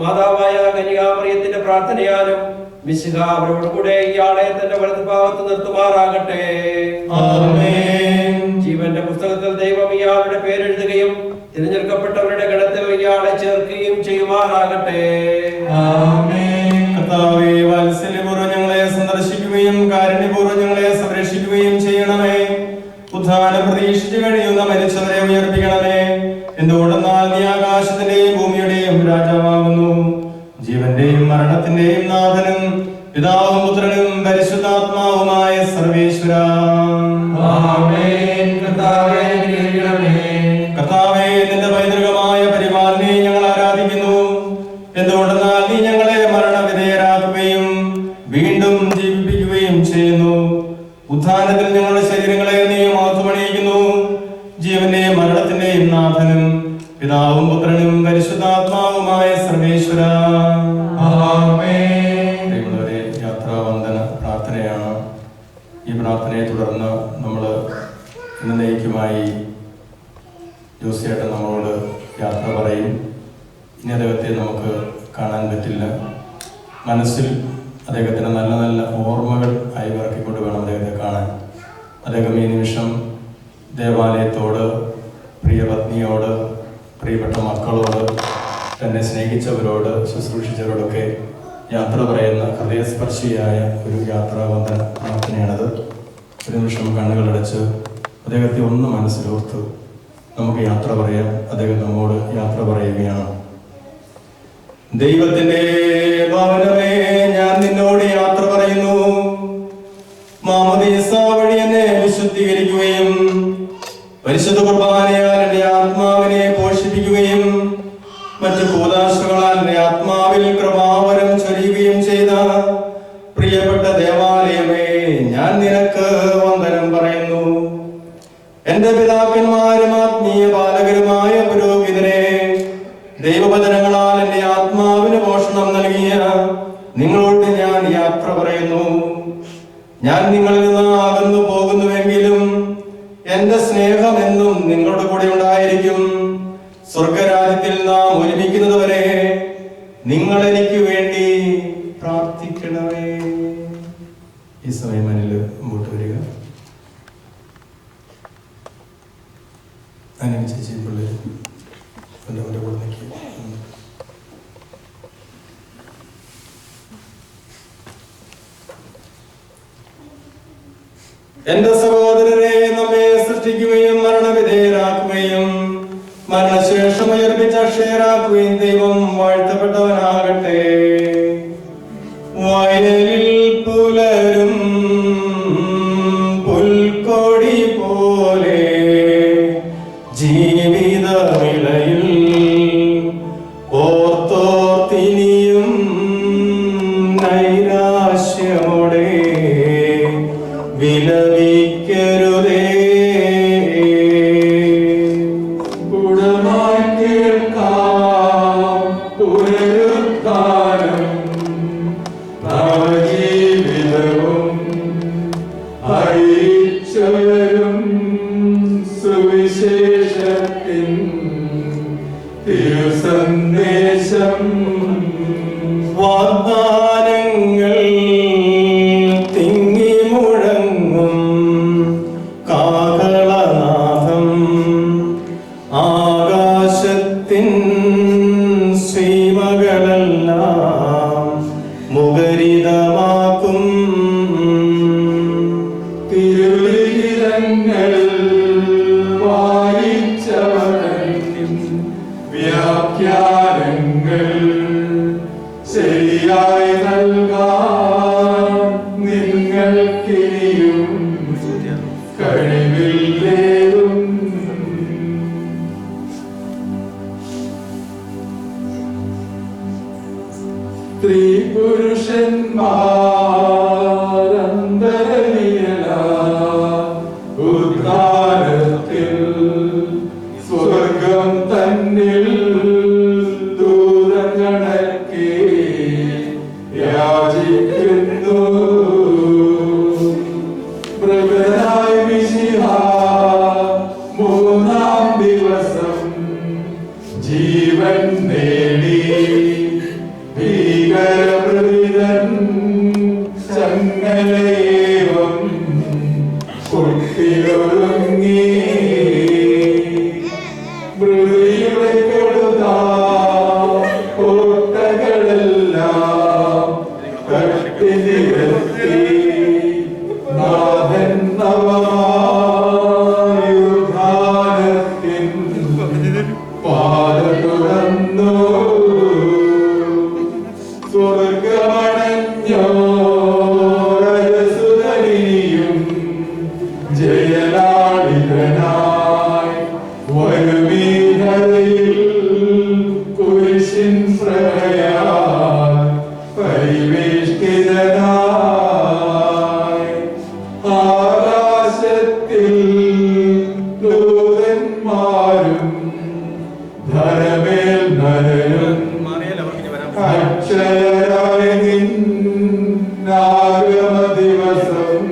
മാതാവായ കന്യകാമറിയത്തിന്റെ പ്രാർത്ഥനയാലും മിശിഹ അവരോടുകൂടെ ഇയാളെ തന്റെ വലതുഭാഗത്ത് നിർത്തുമാറാകട്ടെ. ജീവന്റെ പുസ്തകത്തിൽ ദൈവം ഇയാളുടെ പേരെഴുതുകയും തിരഞ്ഞെടുക്കപ്പെട്ടവരുടെ ഗണത്തിൽ ഇയാളെ ചേർക്കുകയും ചെയ്യുമാറാകട്ടെ. കർത്താവേ, വാത്സല്യപൂർവ്വം ഞങ്ങളെ സന്ദർശിക്കുകയും കാരുണ്യപൂർവ്വം ഞങ്ങളെ സംരക്ഷിക്കുകയും ചെയ്യണമേ. ഉദ്ധാനം പ്രതീക്ഷിച്ചു കഴിയുന്ന മരിച്ചവരെ ഉയർപ്പിക്കണമേ. എന്തുകൊണ്ടെന്നാൽ നീ ആകാശത്തിന്റെയും ഭൂമിയുടെയും രാജാവാകുന്നു, ജീവന്റെയും മരണത്തിന്റെയും നാഥനും പിതാവും പുത്രനും പരിശുദ്ധാത്മാവുമായ സർവേശ്വര. കർത്താവേ, നിന്റെ പൈതൃകമായ പരിപാലനയെ ഞങ്ങൾ ആരാധിക്കുന്നു. എന്തുകൊണ്ടെന്നാൽ നീ ഞങ്ങളെ മരണവിധേയരാക്കുകയും വീണ്ടും ജീവിപ്പിക്കുകയും ചെയ്യുന്നു. ഉത്ഥാനത്തിൽ ഞങ്ങളുടെ ശരീരങ്ങളെ നീ മഹത്വമണിയിക്കുന്നു. ജീവന്റെയും മരണത്തിന്റെയും നാഥനും പിതാവും പുത്രനും പരിശുദ്ധാത്മാവുമായ സർവേശ്വര. ദൈവങ്ങളെ, യാത്രാവന്ദന പ്രാർത്ഥനയാണ്. ഈ പ്രാർത്ഥനയെ തുടർന്ന് നമ്മൾ എന്നേക്കുമായി ജോസിയേട്ടൻ നമ്മളോട് യാത്ര പറയും. ഇനി അദ്ദേഹത്തെ നമുക്ക് കാണാൻ പറ്റില്ല. മനസ്സിൽ അദ്ദേഹത്തിന് നല്ല നല്ല ഓർമ്മകൾ അയവിറക്കിക്കൊണ്ട് വേണം അദ്ദേഹത്തെ കാണാൻ. അദ്ദേഹം ഈ നിമിഷം ദേവാലയത്തോട്, പ്രിയപത്നിയോട്, പ്രിയപ്പെട്ട മക്കളോട്, തന്നെ സ്നേഹിച്ചവരോട്, ശുശ്രൂഷിച്ചവരോടൊക്കെ യാത്ര പറയുന്ന ഹൃദയസ്പർശിയായ ഒരു യാത്രാവന്ദന പ്രാർത്ഥനയാണത്. ഒരു നിമിഷം കണ്ണുകളടച്ച് അദ്ദേഹത്തെ ഒന്ന് മനസ്സിലോർത്ത് നമുക്ക് യാത്ര പറയാം. അദ്ദേഹം നമ്മോട് യാത്ര പറയുകയാണ്. ദൈവത്തിന്റെ ഭവനമേ, ഞാൻ നിന്നോട് യാത്ര പറയുന്നു. മാമോദീസ വഴി എന്നെ വിശുദ്ധീകരിക്കുകയും പരിശുദ്ധ കുർബാനയാൽ എന്റെ ആത്മാവിനെ പോഷിപ്പിക്കുകയും മറ്റു കൂദാശകളാൽ എന്റെ ആത്മാവിൽ കൃപാവരം ചൊരിയുകയും ചെയ്ത പ്രിയപ്പെട്ട ദേവാലയമേ, ഞാൻ നിനക്ക് വന്ദനം പറയുന്നു. എന്റെ പിതാക്കന്മാരും ആത്മീയ പാലകരുമായ പുരോഹിതരെ, ദൈവവചനങ്ങളാൽ എന്റെ ആത്മാവിന് പോഷണം നൽകിയ നിങ്ങളോട് ഞാൻ യാത്ര പറയുന്നു. ഞാൻ നിങ്ങളിൽ നിന്ന് അകന്നു പോകുന്നുവെങ്കിലും എന്റെ സ്നേഹം എന്നും നിങ്ങളുടെ കൂടെ ഉണ്ടായിരിക്കും. സ്വർഗരാജ്യത്തിൽ നാം ഒരുമിക്കുന്നത് വരെ നിങ്ങൾ എനിക്ക് വേണ്ടി പ്രാർത്ഥിക്കണമേ. ഈ സമയം അനിൽ മുമ്പോട്ട് വരിക. അനിൽ ചേച്ചി പിള്ളേർ അവൻ്റെ കൂടെ നിൽക്കുക. എന്റെ സഹോദരരെ, നമ്മെ സൃഷ്ടിക്കുകയും മരണവിധേയരാക്കുകയും മരണശേഷം ഉയർപ്പിച്ച അക്ഷയരാക്കുകയും ദൈവം വാഴ്ത്തപ്പെട്ടവനാകട്ടെ. വയലിൽ പുലരും പുൽക്കൊടി പോലെ ജീവിതവിളയിൽ ഓർത്തോർത്തിനിയും നൈരാശ്യമോടെ വിലപിക്കരുതേ. ഗുണമായി കേൾക്കാം പുനരുദ്ധാനം, നവജീവിതവും അറിയിച്ചവരും സുവിശേഷത്തിൻ തിരുസന്ദേശം. വാഗ്ദാനങ്ങൾ തിങ്ങി മുഴങ്ങും കാഹളനാദം ആകാശത്തിൻ സീമകളെല്ലാം മുഖരിതമാക്കും. തിരുലിഖിതങ്ങൾ വായിച്ചവൻ വ്യാഖ്യാനങ്ങൾ ശരിയായി നൽകാൻ നിങ്ങൾക്കിനിയും കഴിവില്ലേതും. സ്ത്രീ പുരുഷന്മാരന്തരനിയല ഉദ്ധാരത്തിൽ സ്വർഗം തന്നിൽ ദൂതഗണക്കെ യാചിക്കുന്നു. മൃഗനായി മിശിഹ മൂന്നാം ദിവസം ജീവൻ നേടി ഭീകരമൃതൻ ചങ്ങലയേവം കുട്ടിയൊരുങ്ങി. മൃതിയുടെ കെടുതാ കോട്ടകളെല്ലാം തട്ടി നിരത്തി നാഥൻ നവമായുദ്ധാനത്തിൻ പാത തുറന്നു. സ്വർഗമണഞ്ഞോരസുതനിയും ജയലാളിതനായി വരുമീഹതയിൽ കുരിശിൻ പ്രഭയാൽ പരിവേഷ്ടിതനായി. ആകാശത്തിൽ ദൂതന്മാരും ധരമേൽ നരനും അക്ഷയരായി നിന്നാഗമ ദിവസം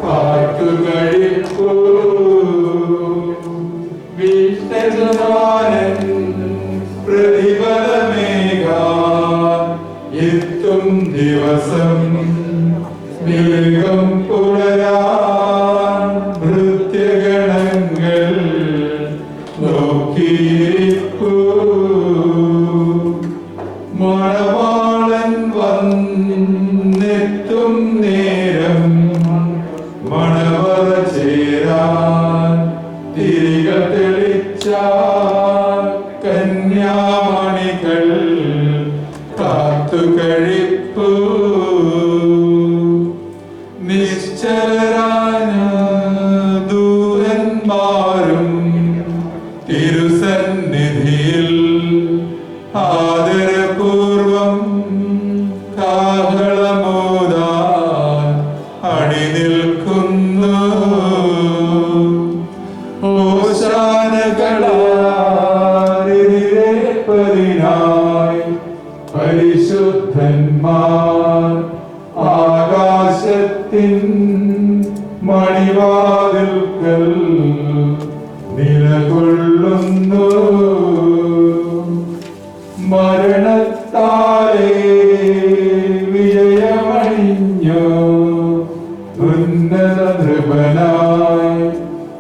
പാട്ടുകഴിപ്പൂ. വിഷ്ണുജമാനൻ പ്രതിഫലമേകാൻ എത്തും ദിവസം വേഗം പുലരാൻ ഭൃത്യഗണങ്ങൾ നോക്കിയിരിപ്പൂ. മണവാളൻ വന്നെത്തും നേരം മണവറ ചേരാൻ തിരികൾ തെളിച്ച കന്യാമണികൾ കാത്തുകഴിപ്പൂ. നിശ്ചലരാന ദൂതന്മാരും തിരുസന്നിധിയിൽ ആദരപൂർവം കാഹളമോദാൻ അണിനിൽക്കുന്നു. ഓശാനകളായി പരിശുദ്ധന്മാർ ആകാശത്തിൻ മണിവാതിൽക്കൽ നിലകൊള്ളുന്നു. മരണത്താലേ വിജയമണിഞ്ഞു ഉന്നത നൃപനായി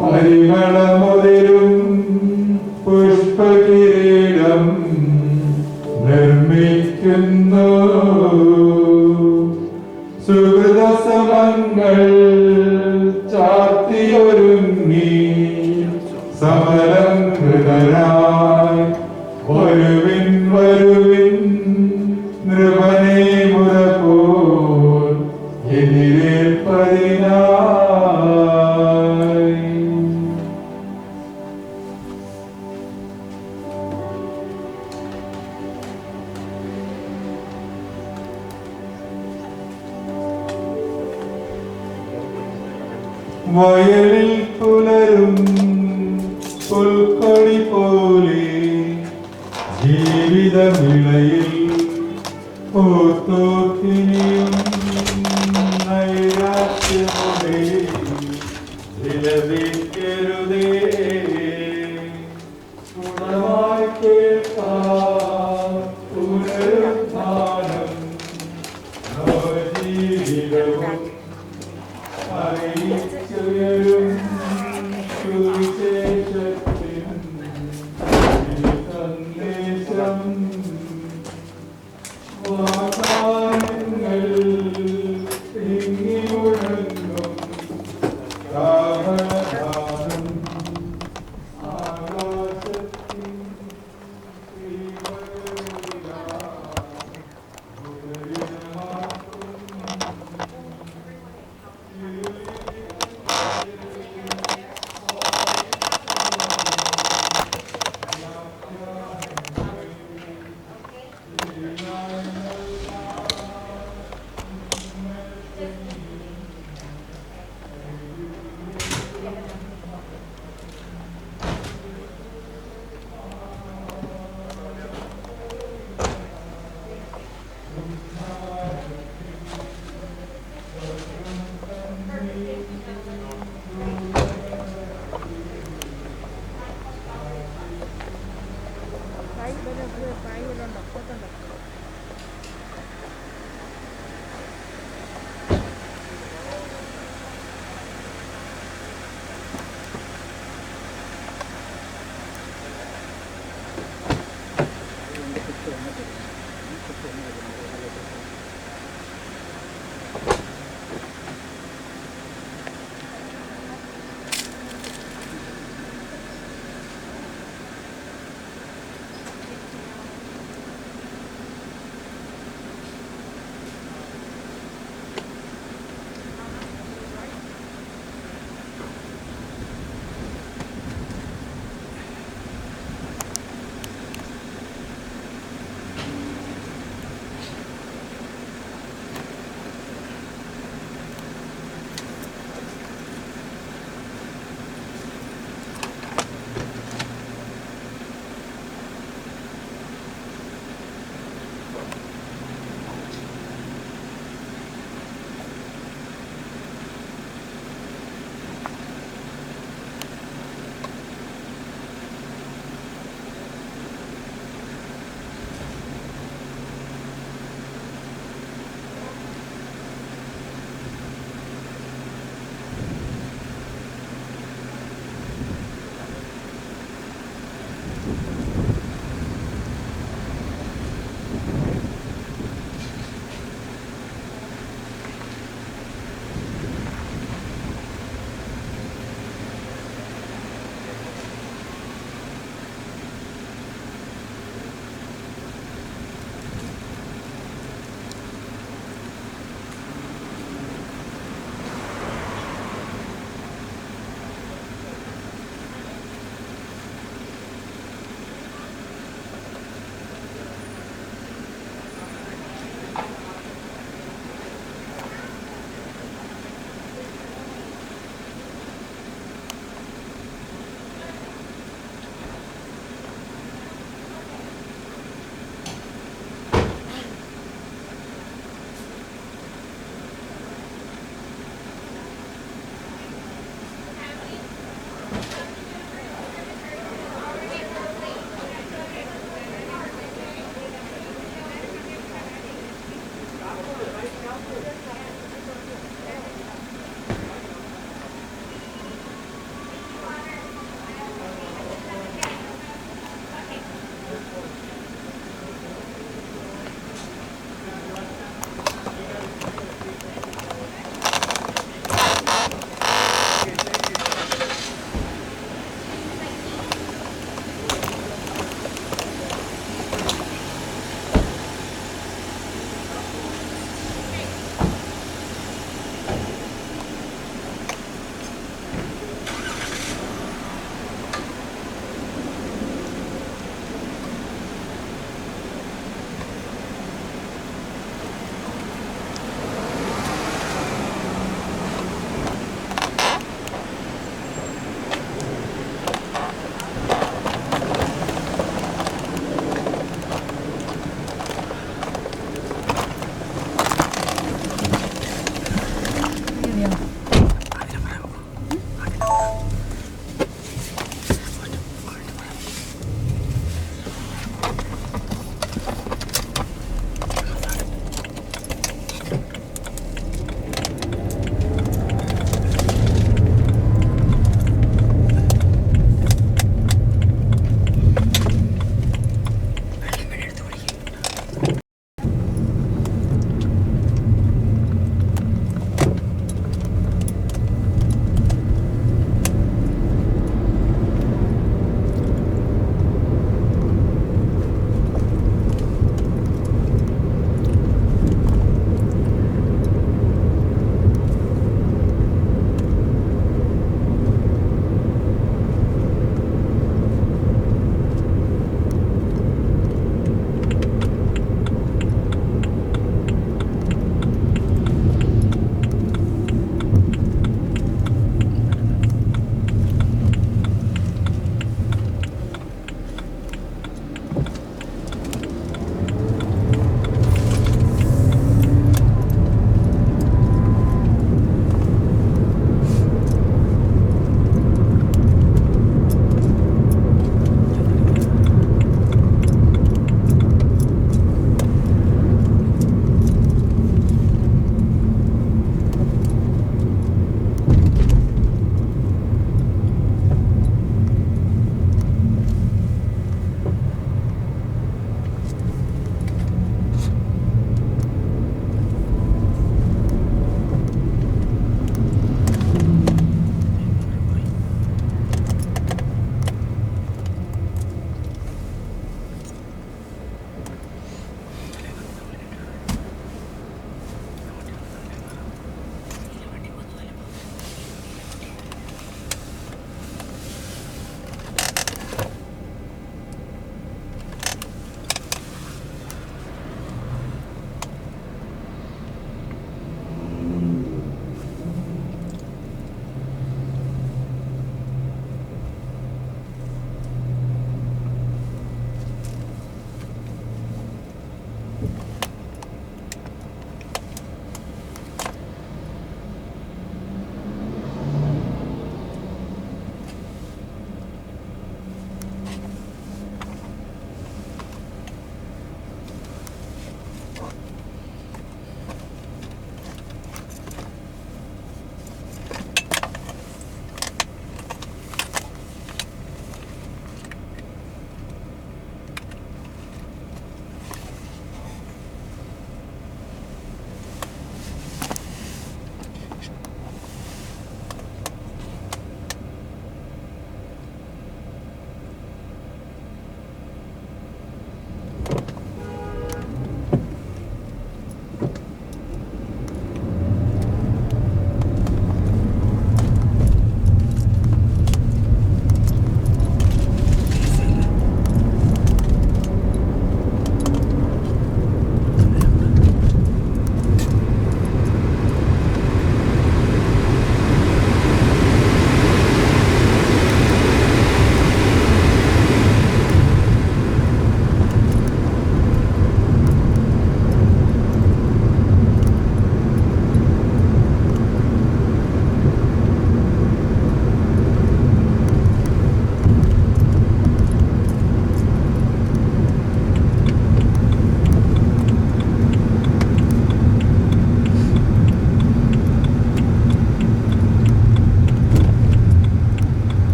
പരിമളമുതിരും പുഷ്പകിരീടം നിർമ്മിക്കുന്നു. സുഹൃതസമങ്ങൾ കേൾപ്പതിനായി. വയലിൽ പുലരും പുൽക്കൊടി പോലെ ജീവിതമിളയിൽ പൂത്തോക്കിനിയും നൈരാശ്യമോടെ വിലപിക്കരുതേ. ഗുണമായി കേൾക്കാം പുനരുദ്ധാനം നവജീവിതവും അറിയിച്ചുയരും സുവിശേഷത്തിൻ സന്ദേശം വാഗ്ദാനങ്ങൾ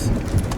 Amen.